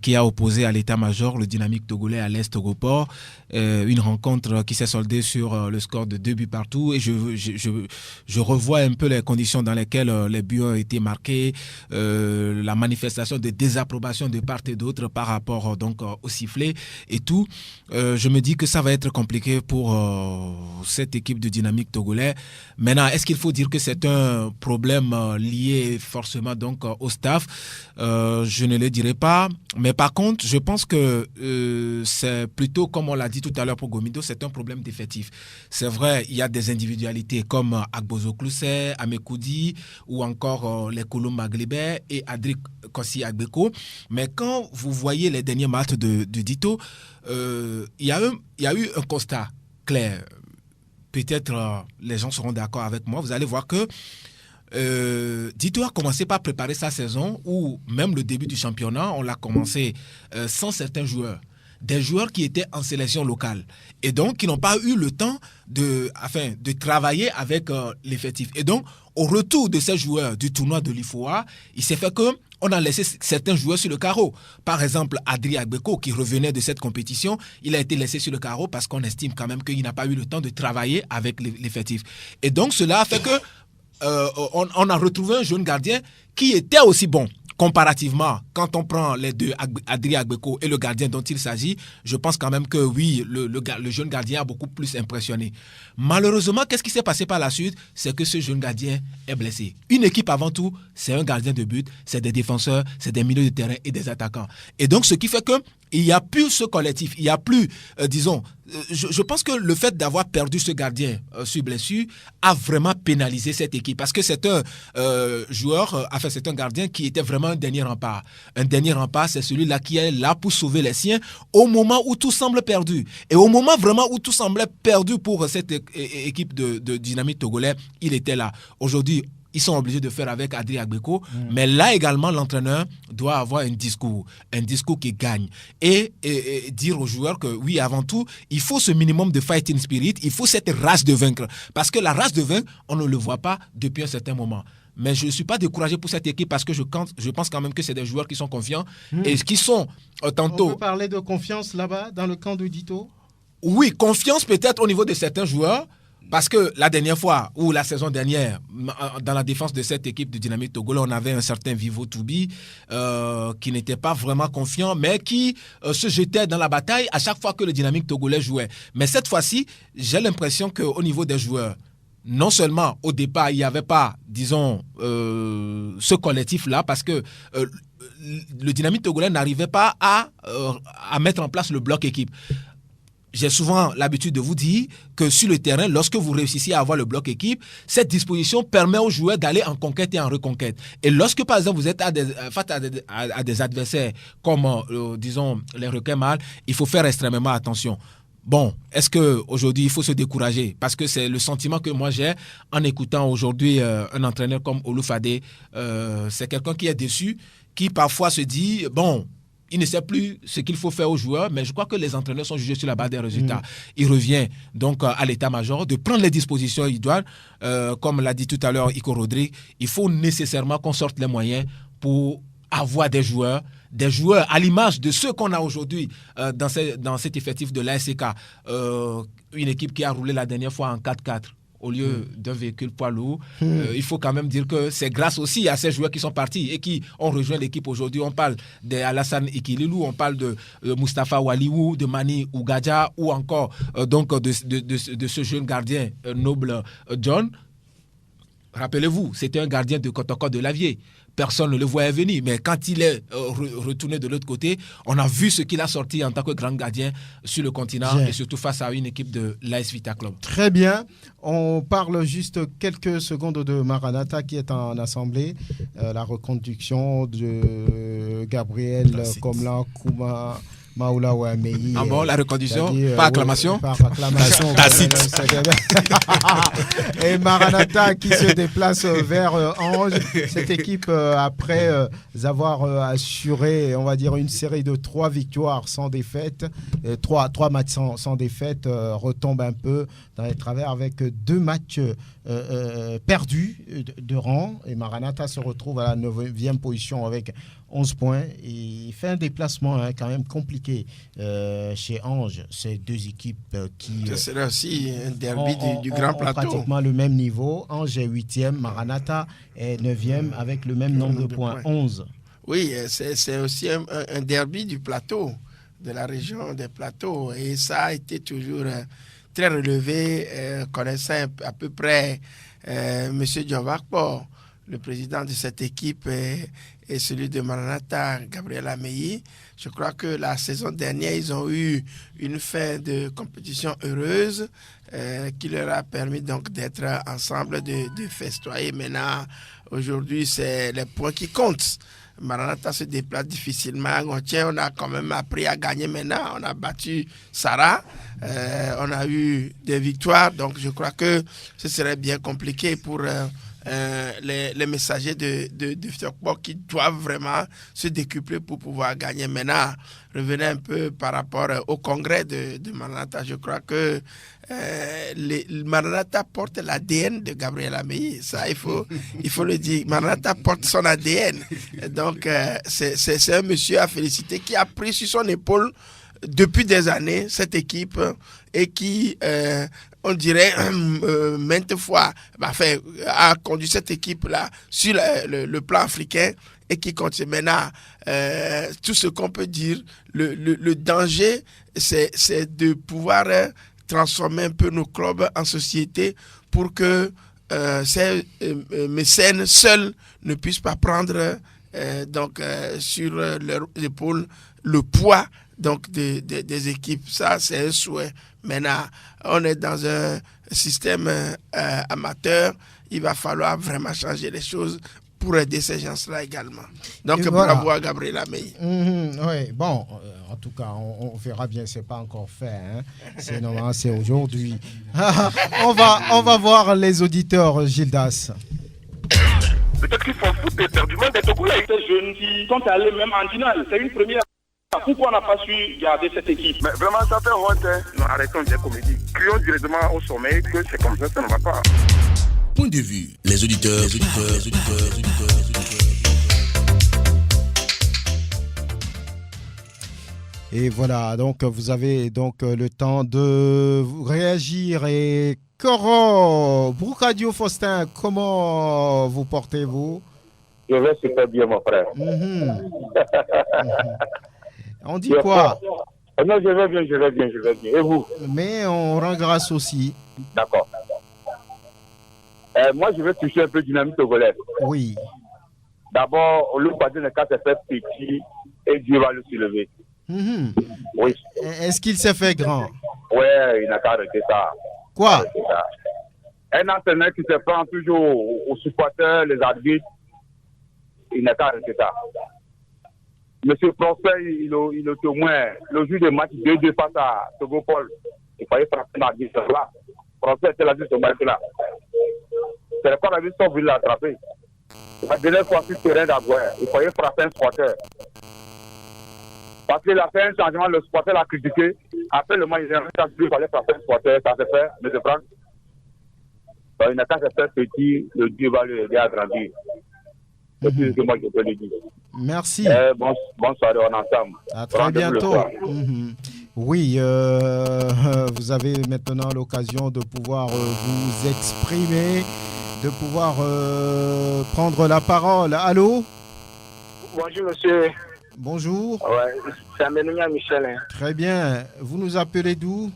qui a opposé à l'état-major le Dynamique togolais à l'Est Europort, une rencontre qui s'est soldée sur le score de 2 buts partout, et je revois un peu les conditions dans lesquelles les buts ont été marqués, la manifestation de désapprobation de part et d'autre par rapport donc au sifflet et tout. Je me dis que ça va être compliqué pour cette équipe de Dynamique togolais. Maintenant, est-ce qu'il faut dire que c'est un problème lié forcément donc au staff? Je ne le dirai pas, mais par contre je pense que c'est plutôt, comme on l'a dit tout à l'heure pour Gomido, c'est un problème d'effectif. C'est vrai, il y a des individualités comme Agbozo Clousset, Amekoudi ou encore les Koulou Maglébé et Adrik Kossi Agbeko, mais quand vous voyez les derniers matchs de Dito, il y a eu un constat clair. Peut-être les gens seront d'accord avec moi. Vous allez voir que Dito a commencé par préparer sa saison, ou même le début du championnat, on l'a commencé sans certains joueurs. Des joueurs qui étaient en sélection locale et donc qui n'ont pas eu le temps de travailler avec l'effectif. Et donc, au retour de ces joueurs du tournoi de l'IFOA, il s'est fait que on a laissé certains joueurs sur le carreau. Par exemple, Adri Agbeko, qui revenait de cette compétition, il a été laissé sur le carreau parce qu'on estime quand même qu'il n'a pas eu le temps de travailler avec l'effectif. Et donc, cela a fait que on a retrouvé un jeune gardien qui était aussi bon. Comparativement, quand on prend les deux, Adri Agbeko et le gardien dont il s'agit, je pense quand même que oui, le jeune gardien a beaucoup plus impressionné. Malheureusement, qu'est-ce qui s'est passé par la suite? C'est que ce jeune gardien est blessé. Une équipe, avant tout, c'est un gardien de but, c'est des défenseurs, c'est des milieux de terrain et des attaquants. Et donc, ce qui fait que il n'y a plus ce collectif, il n'y a plus, je pense que le fait d'avoir perdu ce gardien sur blessure a vraiment pénalisé cette équipe, parce que c'est un c'est un gardien qui était vraiment un dernier rempart. Un dernier rempart, c'est celui-là qui est là pour sauver les siens au moment où tout semble perdu. Et au moment vraiment où tout semblait perdu pour cette équipe de Dynamique togolais, il était là. Aujourd'hui, ils sont obligés de faire avec Adri Agbeko, mais là également l'entraîneur doit avoir un discours qui gagne et dire aux joueurs que oui, avant tout, il faut ce minimum de fighting spirit, il faut cette rage de vaincre, parce que la rage de vaincre, on ne le voit pas depuis un certain moment. Mais je ne suis pas découragé pour cette équipe, parce que je pense quand même que c'est des joueurs qui sont confiants et qui sont tantôt... On peut parler de confiance là-bas, dans le camp de Dito? Oui, confiance peut-être au niveau de certains joueurs, Parce que la dernière fois, ou la saison dernière, dans la défense de cette équipe du Dynamique Togolais, on avait un certain Vivo Toubi qui n'était pas vraiment confiant, mais qui se jetait dans la bataille à chaque fois que le Dynamique Togolais jouait. Mais cette fois-ci, j'ai l'impression qu'au niveau des joueurs, non seulement au départ, il n'y avait pas, disons, ce collectif-là, parce que le Dynamique Togolais n'arrivait pas à mettre en place le bloc équipe. J'ai souvent l'habitude de vous dire que sur le terrain, lorsque vous réussissez à avoir le bloc équipe, cette disposition permet aux joueurs d'aller en conquête et en reconquête. Et lorsque, par exemple, vous êtes face à des adversaires comme, disons, les requins mâles, il faut faire extrêmement attention. Bon, est-ce qu'aujourd'hui, il faut se décourager? Parce que c'est le sentiment que moi j'ai en écoutant aujourd'hui un entraîneur comme Olufade. C'est quelqu'un qui est déçu, qui parfois se dit, bon, il ne sait plus ce qu'il faut faire aux joueurs, mais je crois que les entraîneurs sont jugés sur la base des résultats. Il revient donc à l'état-major de prendre les dispositions idoines. Comme l'a dit tout à l'heure Iko Rodrigue, il faut nécessairement qu'on sorte les moyens pour avoir des joueurs à l'image de ceux qu'on a aujourd'hui dans cet effectif de l'ASK. Une équipe qui a roulé la dernière fois en 4-4. Au lieu d'un véhicule poids lourd, il faut quand même dire que c'est grâce aussi à ces joueurs qui sont partis et qui ont rejoint l'équipe aujourd'hui. On parle d'Alassane Ikililou, on parle de Mustapha Waliou, de Mani Ougadja ou encore donc de ce jeune gardien noble John. Rappelez-vous, c'était un gardien de Kotoko de Lavier. Personne ne le voyait venir, mais quand il est retourné de l'autre côté, on a vu ce qu'il a sorti en tant que grand gardien sur le continent et surtout face à une équipe de l'AS Vita Club. Très bien. On parle juste quelques secondes de Maranatha qui est en assemblée. La reconduction de Gabriel Komla Kouma Maoula Ouamei. Ah bon, la reconduction par acclamation? Par acclamation. Tacite. Et Maranatha qui se déplace vers Ange. Cette équipe, après avoir assuré, on va dire, une série de 3 victoires sans défaite, 3 matchs sans défaite, retombe un peu dans les travers avec 2 matchs perdus de rang. Et Maranatha se retrouve à la 9e position avec 11 points. Et il fait un déplacement quand même compliqué chez Ange. Ces 2 équipes qui... Ce serait aussi un derby du Grand Plateau. Pratiquement le même niveau. Ange est 8e, Maranatha est 9e avec le même nombre de points, 11. Oui, c'est aussi un derby du plateau, de la région des plateaux. Et ça a été toujours très relevé, connaissant à peu près M. Diovakpo, le président de cette équipe, et celui de Maranatha, Gabriel Amei. Je crois que la saison dernière, ils ont eu une fin de compétition heureuse qui leur a permis donc d'être ensemble, de festoyer. Maintenant, aujourd'hui, c'est les points qui comptent. Maranatha se déplace difficilement. On a quand même appris à gagner maintenant. On a battu Sarah. On a eu des victoires. Donc, je crois que ce serait bien compliqué pour les messagers de Fiokpo qui doivent vraiment se décupler pour pouvoir gagner. Maintenant, revenez un peu par rapport au congrès de Maranatha. Je crois que Maranatha porte l'ADN de Gabriel Amei. Ça, il faut le dire. Maranatha porte son ADN. Donc, c'est un monsieur à féliciter qui a pris sur son épaule depuis des années cette équipe et qui... on dirait maintes fois, a conduit cette équipe-là sur le plan africain et qui continue. Maintenant, tout ce qu'on peut dire, le danger, c'est de pouvoir transformer un peu nos clubs en société pour que ces mécènes seuls ne puissent pas prendre sur leurs épaules le poids donc des équipes. Ça, c'est un souhait. Maintenant, on est dans un système amateur. Il va falloir vraiment changer les choses pour aider ces gens-là également. Donc, bravo à Gabriel Amei. Oui, bon, en tout cas, on verra bien, c'est pas encore fait. Hein. C'est normal, c'est aujourd'hui. on va voir les auditeurs, Gildas. Peut-être qu'ils font foot éperdument des Togolais. Ces jeunes qui sont allés même en finale. C'est une première. Pourquoi on n'a pas su garder cette équipe? Mais vraiment, ça fait honte. Hein. Non, arrêtons des comédies. Crions directement au sommet que c'est comme ça ne va pas. Point de vue. Les auditeurs. Et voilà, donc vous avez donc le temps de réagir. Et Koro, Broukadio Faustin, comment vous portez-vous? Je vais super bien, mon frère. On dit quoi? Non, je vais bien. Et vous? Mais on rend grâce aussi. D'accord. Moi, je vais toucher un peu dynamique togolaise. Oui. D'abord, le parti de cas s'est fait petit et Dieu va le soulever. Oui. Est-ce qu'il s'est fait grand? Ouais, il n'a qu'à arrêter ça. Quoi? Un entraîneur qui se prend toujours aux supporters, les arbitres, il n'a qu'à arrêter ça. Monsieur Prosper, il est au moins le jour de match 2-2 face à Togopol. Il fallait frapper l'arbitre là. Prosper était là juste au match là. C'est le corps d'arbitre qui sont venus l'attraper. La dernière fois sur le terrain d'Agoué, il fallait frapper un supporter. Parce qu'il a fait un changement, le supporter l'a critiqué. Après le match, il fallait frapper un supporter, ça s'est fait, M. Franck. Donc, il n'a qu'à se faire petit, le Dieu va lui aider à grandir. C'est tout ce que moi je peux lui dire. Merci. Bonsoir, on est ensemble. À très bientôt. Oui, vous avez maintenant l'occasion de pouvoir vous exprimer, de pouvoir prendre la parole. Allô? Bonjour, monsieur. Bonjour. Ouais, c'est Amélia Michel. Hein. Très bien. Vous nous appelez d'où?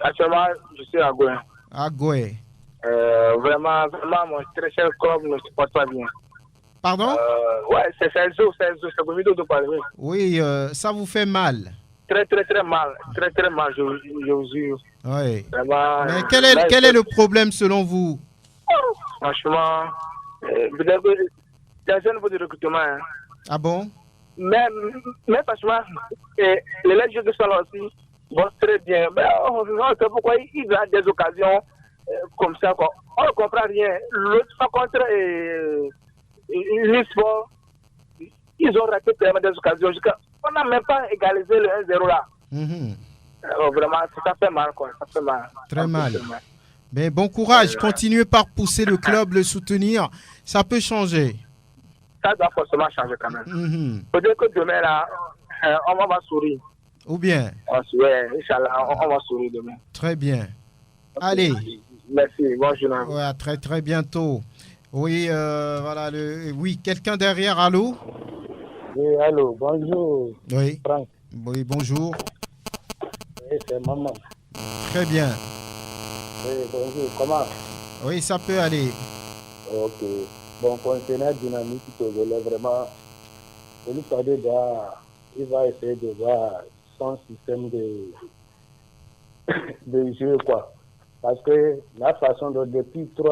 Actuellement, je suis à Goué. À Goué. Vraiment, mon très cher club ne se porte pas bien. Pardon? Ouais, c'est le Gomido de parler. Oui, ça vous fait mal. Très mal. Très mal, je vous jure. Oui. Vraiment, mais quel est le problème selon vous? Franchement, c'est un niveau de recrutement. Hein. Ah bon? Mais franchement, les jeux de sont là aussi vont très bien. Mais on sait pourquoi il a des occasions comme ça. Quoi. On ne comprend rien. L'autre fois contre l'e-sport, ils ont raté tellement des occasions. On n'a même pas égalisé le 1-0 là. Vraiment, ça fait mal. Quoi. Ça fait mal. Très mal. Mais bon courage. Continuez par pousser le club, le soutenir. Ça peut changer. Ça doit forcément changer quand même. Peut-être que demain, là, on va sourire. Ou bien? Oui, Inch'Allah, on va sourire demain. Très bien. Allez. Merci, bonjour. Ouais, à très bientôt. Oui, voilà. Oui, quelqu'un derrière, allô? Oui, allô, bonjour. Oui. Franck. Oui, bonjour. Oui, c'est maman. Très bien. Oui, bonjour, comment? Oui, ça peut aller. Ok. Bon, concernant Dynamique Togolais, vraiment, il va essayer de voir son système de jeu, quoi. Parce que la façon dont depuis 2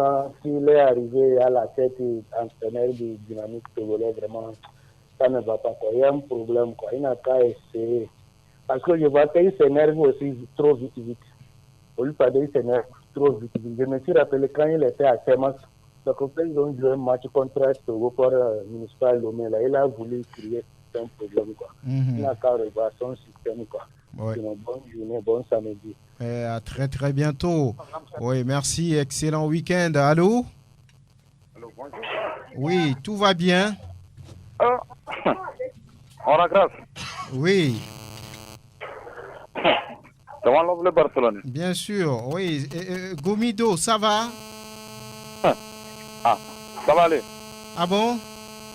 ans qu'il est arrivé à la tête entraîneur du Dynamique Togolais, vraiment, ça ne va pas, quoi. Il y a un problème, quoi. Il n'a qu'à essayer. Parce que je vois qu'il s'énerve aussi trop vite. Au lieu de il s'énerve trop vite. Je me suis rappelé quand il était à Temas. Donc, ils ont joué un match contre Togo pour municipal Lomé. Là, il a voulu créer un problème. Quoi. Il n'a qu'à revoir son système. Quoi. Ouais. Bonne journée, bon samedi. À très bientôt. Oui, merci. Excellent week-end. Allô? Allô, bonjour. Oui, tout va bien? On a grâce. Oui. Comment l'ouvre Barcelone? Bien sûr, oui. Gomido, ça va? Ah, ça va aller. Ah bon?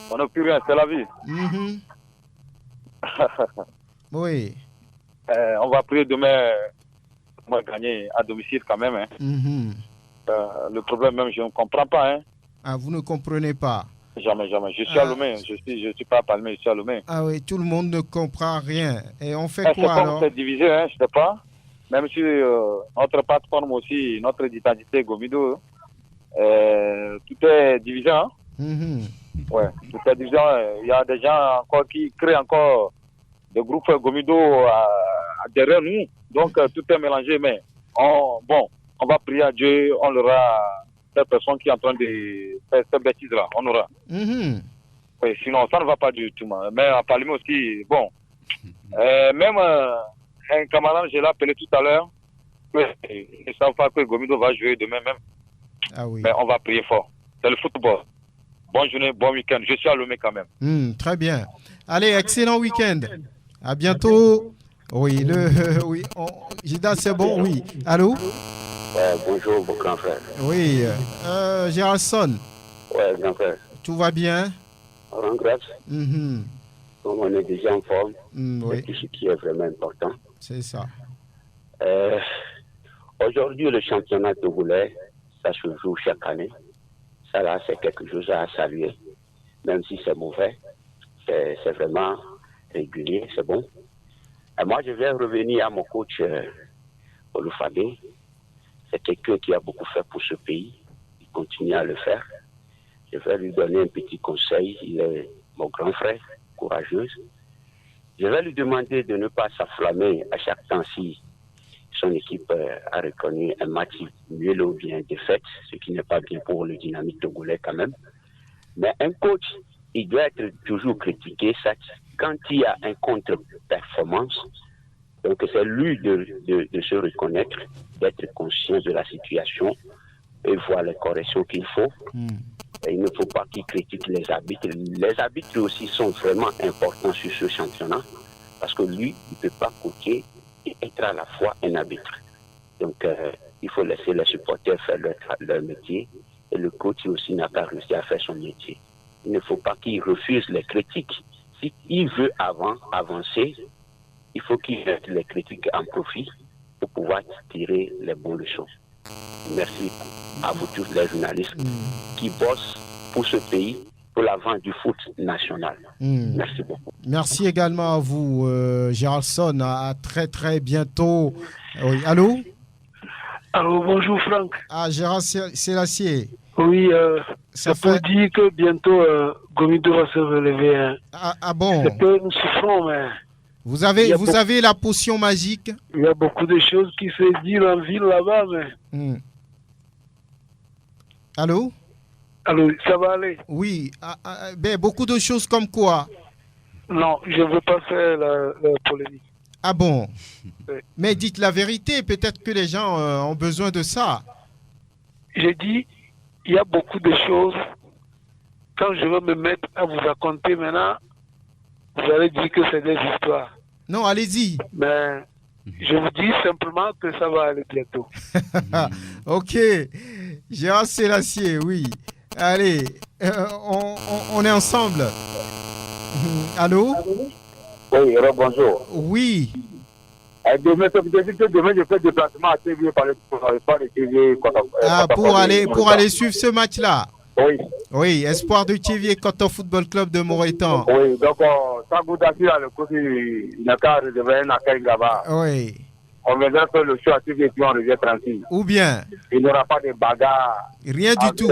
On n'a plus rien, c'est la vie. Oui. On va prier demain. On va gagner à domicile quand même. Hein. Le problème même, je ne comprends pas. Hein. Ah, vous ne comprenez pas? Jamais. Je suis à Lomé. Je suis pas à Palmé, je suis à Lomé. Ah oui, tout le monde ne comprend rien. Et on fait quoi alors? C'est divisé, hein, je ne sais pas. Même si notre plateforme aussi, notre identité Gomido, tout est divisé. Hein? Ouais, tout est divisé. Il y a des gens encore qui créent encore des groupes Gomido derrière nous. Donc tout est mélangé. Mais on va prier à Dieu. On aura cette personne qui est en train de faire cette bêtise-là. On aura. Oui, sinon, ça ne va pas du tout. Mais à Palmé aussi, bon. Même un camarade, je l'ai appelé tout à l'heure. Ils ne savent pas que Gomido va jouer demain même. Ah oui. Mais on va prier fort. C'est le football. Bonne journée, bon week-end. Je suis à Lomé quand même. Très bien. Allez, excellent week-end. À bientôt. Oui, Gida, c'est bon, oui. Allô? Bonjour, mon grand frère. Oui, Géraldson. Ouais, grand frère. Tout va bien? On rend grâce. Donc on est déjà en forme. Oui. C'est ce qui est vraiment important. C'est ça. Aujourd'hui, le championnat togolais, ça se joue chaque année. Ça là, c'est quelque chose à saluer. Même si c'est mauvais, c'est vraiment régulier, c'est bon. Et moi, je vais revenir à mon coach Olufade. C'est quelqu'un qui a beaucoup fait pour ce pays. Il continue à le faire. Je vais lui donner un petit conseil. Il est mon grand frère, courageux. Je vais lui demander de ne pas s'afflammer à chaque temps si son équipe a reconnu un match nul ou bien défaite, ce qui n'est pas bien pour le dynamique togolais quand même. Mais un coach, il doit être toujours critiqué quand il y a un contre-performance. Donc c'est lui de se reconnaître, d'être conscient de la situation et voir les corrections qu'il faut. Et il ne faut pas qu'il critique les arbitres. Les arbitres aussi sont vraiment importants sur ce championnat parce que lui, il ne peut pas coacher et être à la fois un arbitre. Donc il faut laisser les supporters faire leur métier et le coach aussi n'a pas réussi à faire son métier. Il ne faut pas qu'il refuse les critiques. S'il veut avancer, il faut qu'il mette les critiques en profit pour pouvoir tirer les bonnes leçons. Merci à vous tous les journalistes qui bossent pour ce pays, pour l'avant du foot national. Merci beaucoup. Merci également à vous, Géraldson. À très très bientôt. Oui, allô? Allô, bonjour Franck. Ah, Gérard Sélassié. Oui, ça peut dire que bientôt Gomido va se relever. Hein. Ah bon? C'est que nous souffrons, mais... Vous avez la potion magique? Il y a beaucoup de choses qui se disent en ville là-bas, mais... Allô? Allô, ça va aller? Oui, beaucoup de choses comme quoi? Non, je ne veux pas faire la polémique. Ah bon? Oui. Mais dites la vérité, peut-être que les gens ont besoin de ça. J'ai dit, il y a beaucoup de choses. Quand je vais me mettre à vous raconter maintenant, vous allez dire que c'est des histoires. Non, allez-y. Mais je vous dis simplement que ça va aller bientôt. Ok. Gérard Sélassié, oui. Allez, on est ensemble. Allô? Oui, bonjour. Oui. Demain, je fais déplacement à TV par le TV. Pour aller suivre ce match-là? Oui. Oui, espoir de Thiévié Koto Football Club de Moreton. Oui, donc, ça vous assure à le côté du Nakar de Véna Kaingaba. Oui. On viendra faire le show à TV et puis on revient tranquille. Ou bien? Il n'y aura pas de bagarre. Rien du tout.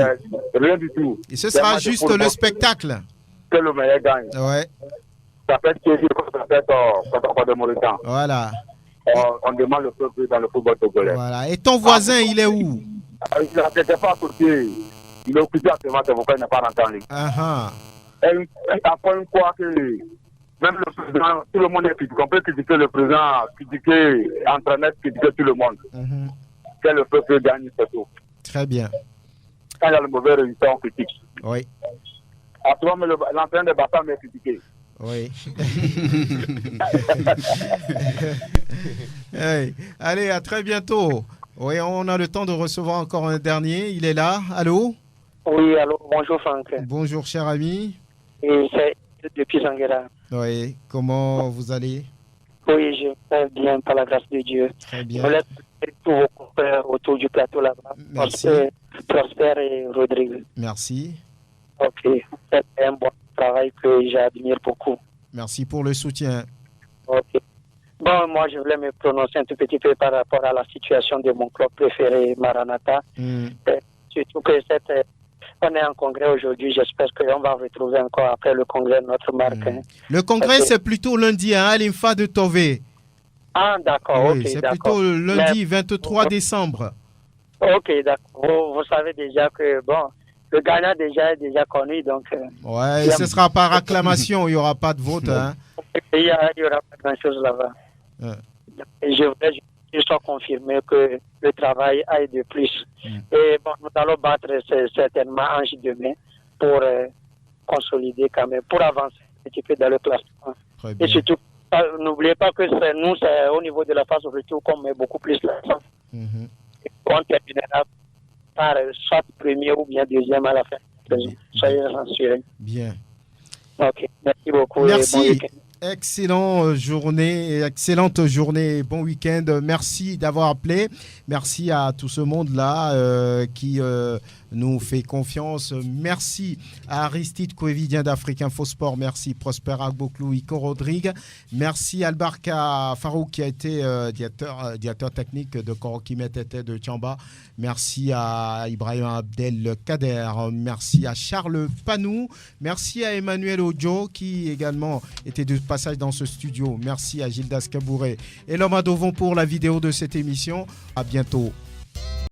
Rien du tout. Et ce sera juste le spectacle. Que le meilleur gagne. Ouais. Ça peut être Thiévié, ça peut être de Moreton. Voilà. On demande le peuple dans le football togolais. Voilà. Et ton voisin, il est où? Il n'était pas à côté. Il est occupé actuellement, c'est pourquoi il n'est pas rentré en ligne. Après une fois que même le président, tout le monde est critiqué. On peut critiquer le président, critiquer l'entraîneur, critiquer tout le monde. Que le peuple gagne, c'est tout. Très bien. Quand il y a le mauvais résultat, on critique. Oui. Actuellement, l'entraîneur de Bata m'est critiqué. Oui. Hey. Allez, à très bientôt. Oui, on a le temps de recevoir encore un dernier. Il est là. Allô? Oui, allô. Bonjour Franck. Bonjour, cher ami. Et c'est depuis Sanguera. Oui. Comment vous allez? Oui, je vais bien par la grâce de Dieu. Très bien. Je voulais saluer tous vos confrères autour du plateau là-bas. Merci. Prosper et Rodrigue. Merci. Ok. C'est un bon travail que j'admire beaucoup. Merci pour le soutien. Ok. Bon, moi, je voulais me prononcer un tout petit peu par rapport à la situation de mon club préféré, Maranatha. Surtout que on est en congrès aujourd'hui. J'espère qu'on va retrouver encore après le congrès notre marque. Le congrès, c'est plutôt lundi à Alimfa de Tové. Ah, d'accord. Oui, ok, c'est d'accord. plutôt lundi 23 décembre. Ok, d'accord. Vous savez déjà que, bon, le gagnant déjà est déjà connu. Donc, ouais, ce sera par acclamation. Il n'y aura pas de vote. Hein. Il n'y aura pas grand-chose là-bas. Et je voudrais qu'il soit confirmé que le travail aille de plus. Et bon, nous allons battre certainement Ange demain pour consolider quand même, pour avancer petit peu dans le classement. Et surtout, n'oubliez pas que nous, c'est au niveau de la phase retour qu'on met beaucoup plus l'accent. On terminera par soit premier ou bien deuxième à la fin. Soyez rassurés. Bien. Ok, merci beaucoup. Merci. Et bon week-end. Excellente journée, bon week-end. Merci d'avoir appelé. Merci à tout ce monde-là qui nous fait confiance. Merci à Aristide Kouevidien d'Afrique Info Sport. Merci Prosper Agboklou, Iko Rodrigue. Merci Albarka Farouk qui a été directeur technique de Korokimet Tete de Tchamba. Merci à Ibrahim Abdel Kader. Merci à Charles Panou. Merci à Emmanuel Ojo qui également était de passage dans ce studio. Merci à Gildas Kabouré et l'homme à Dovon pour la vidéo de cette émission. À bientôt.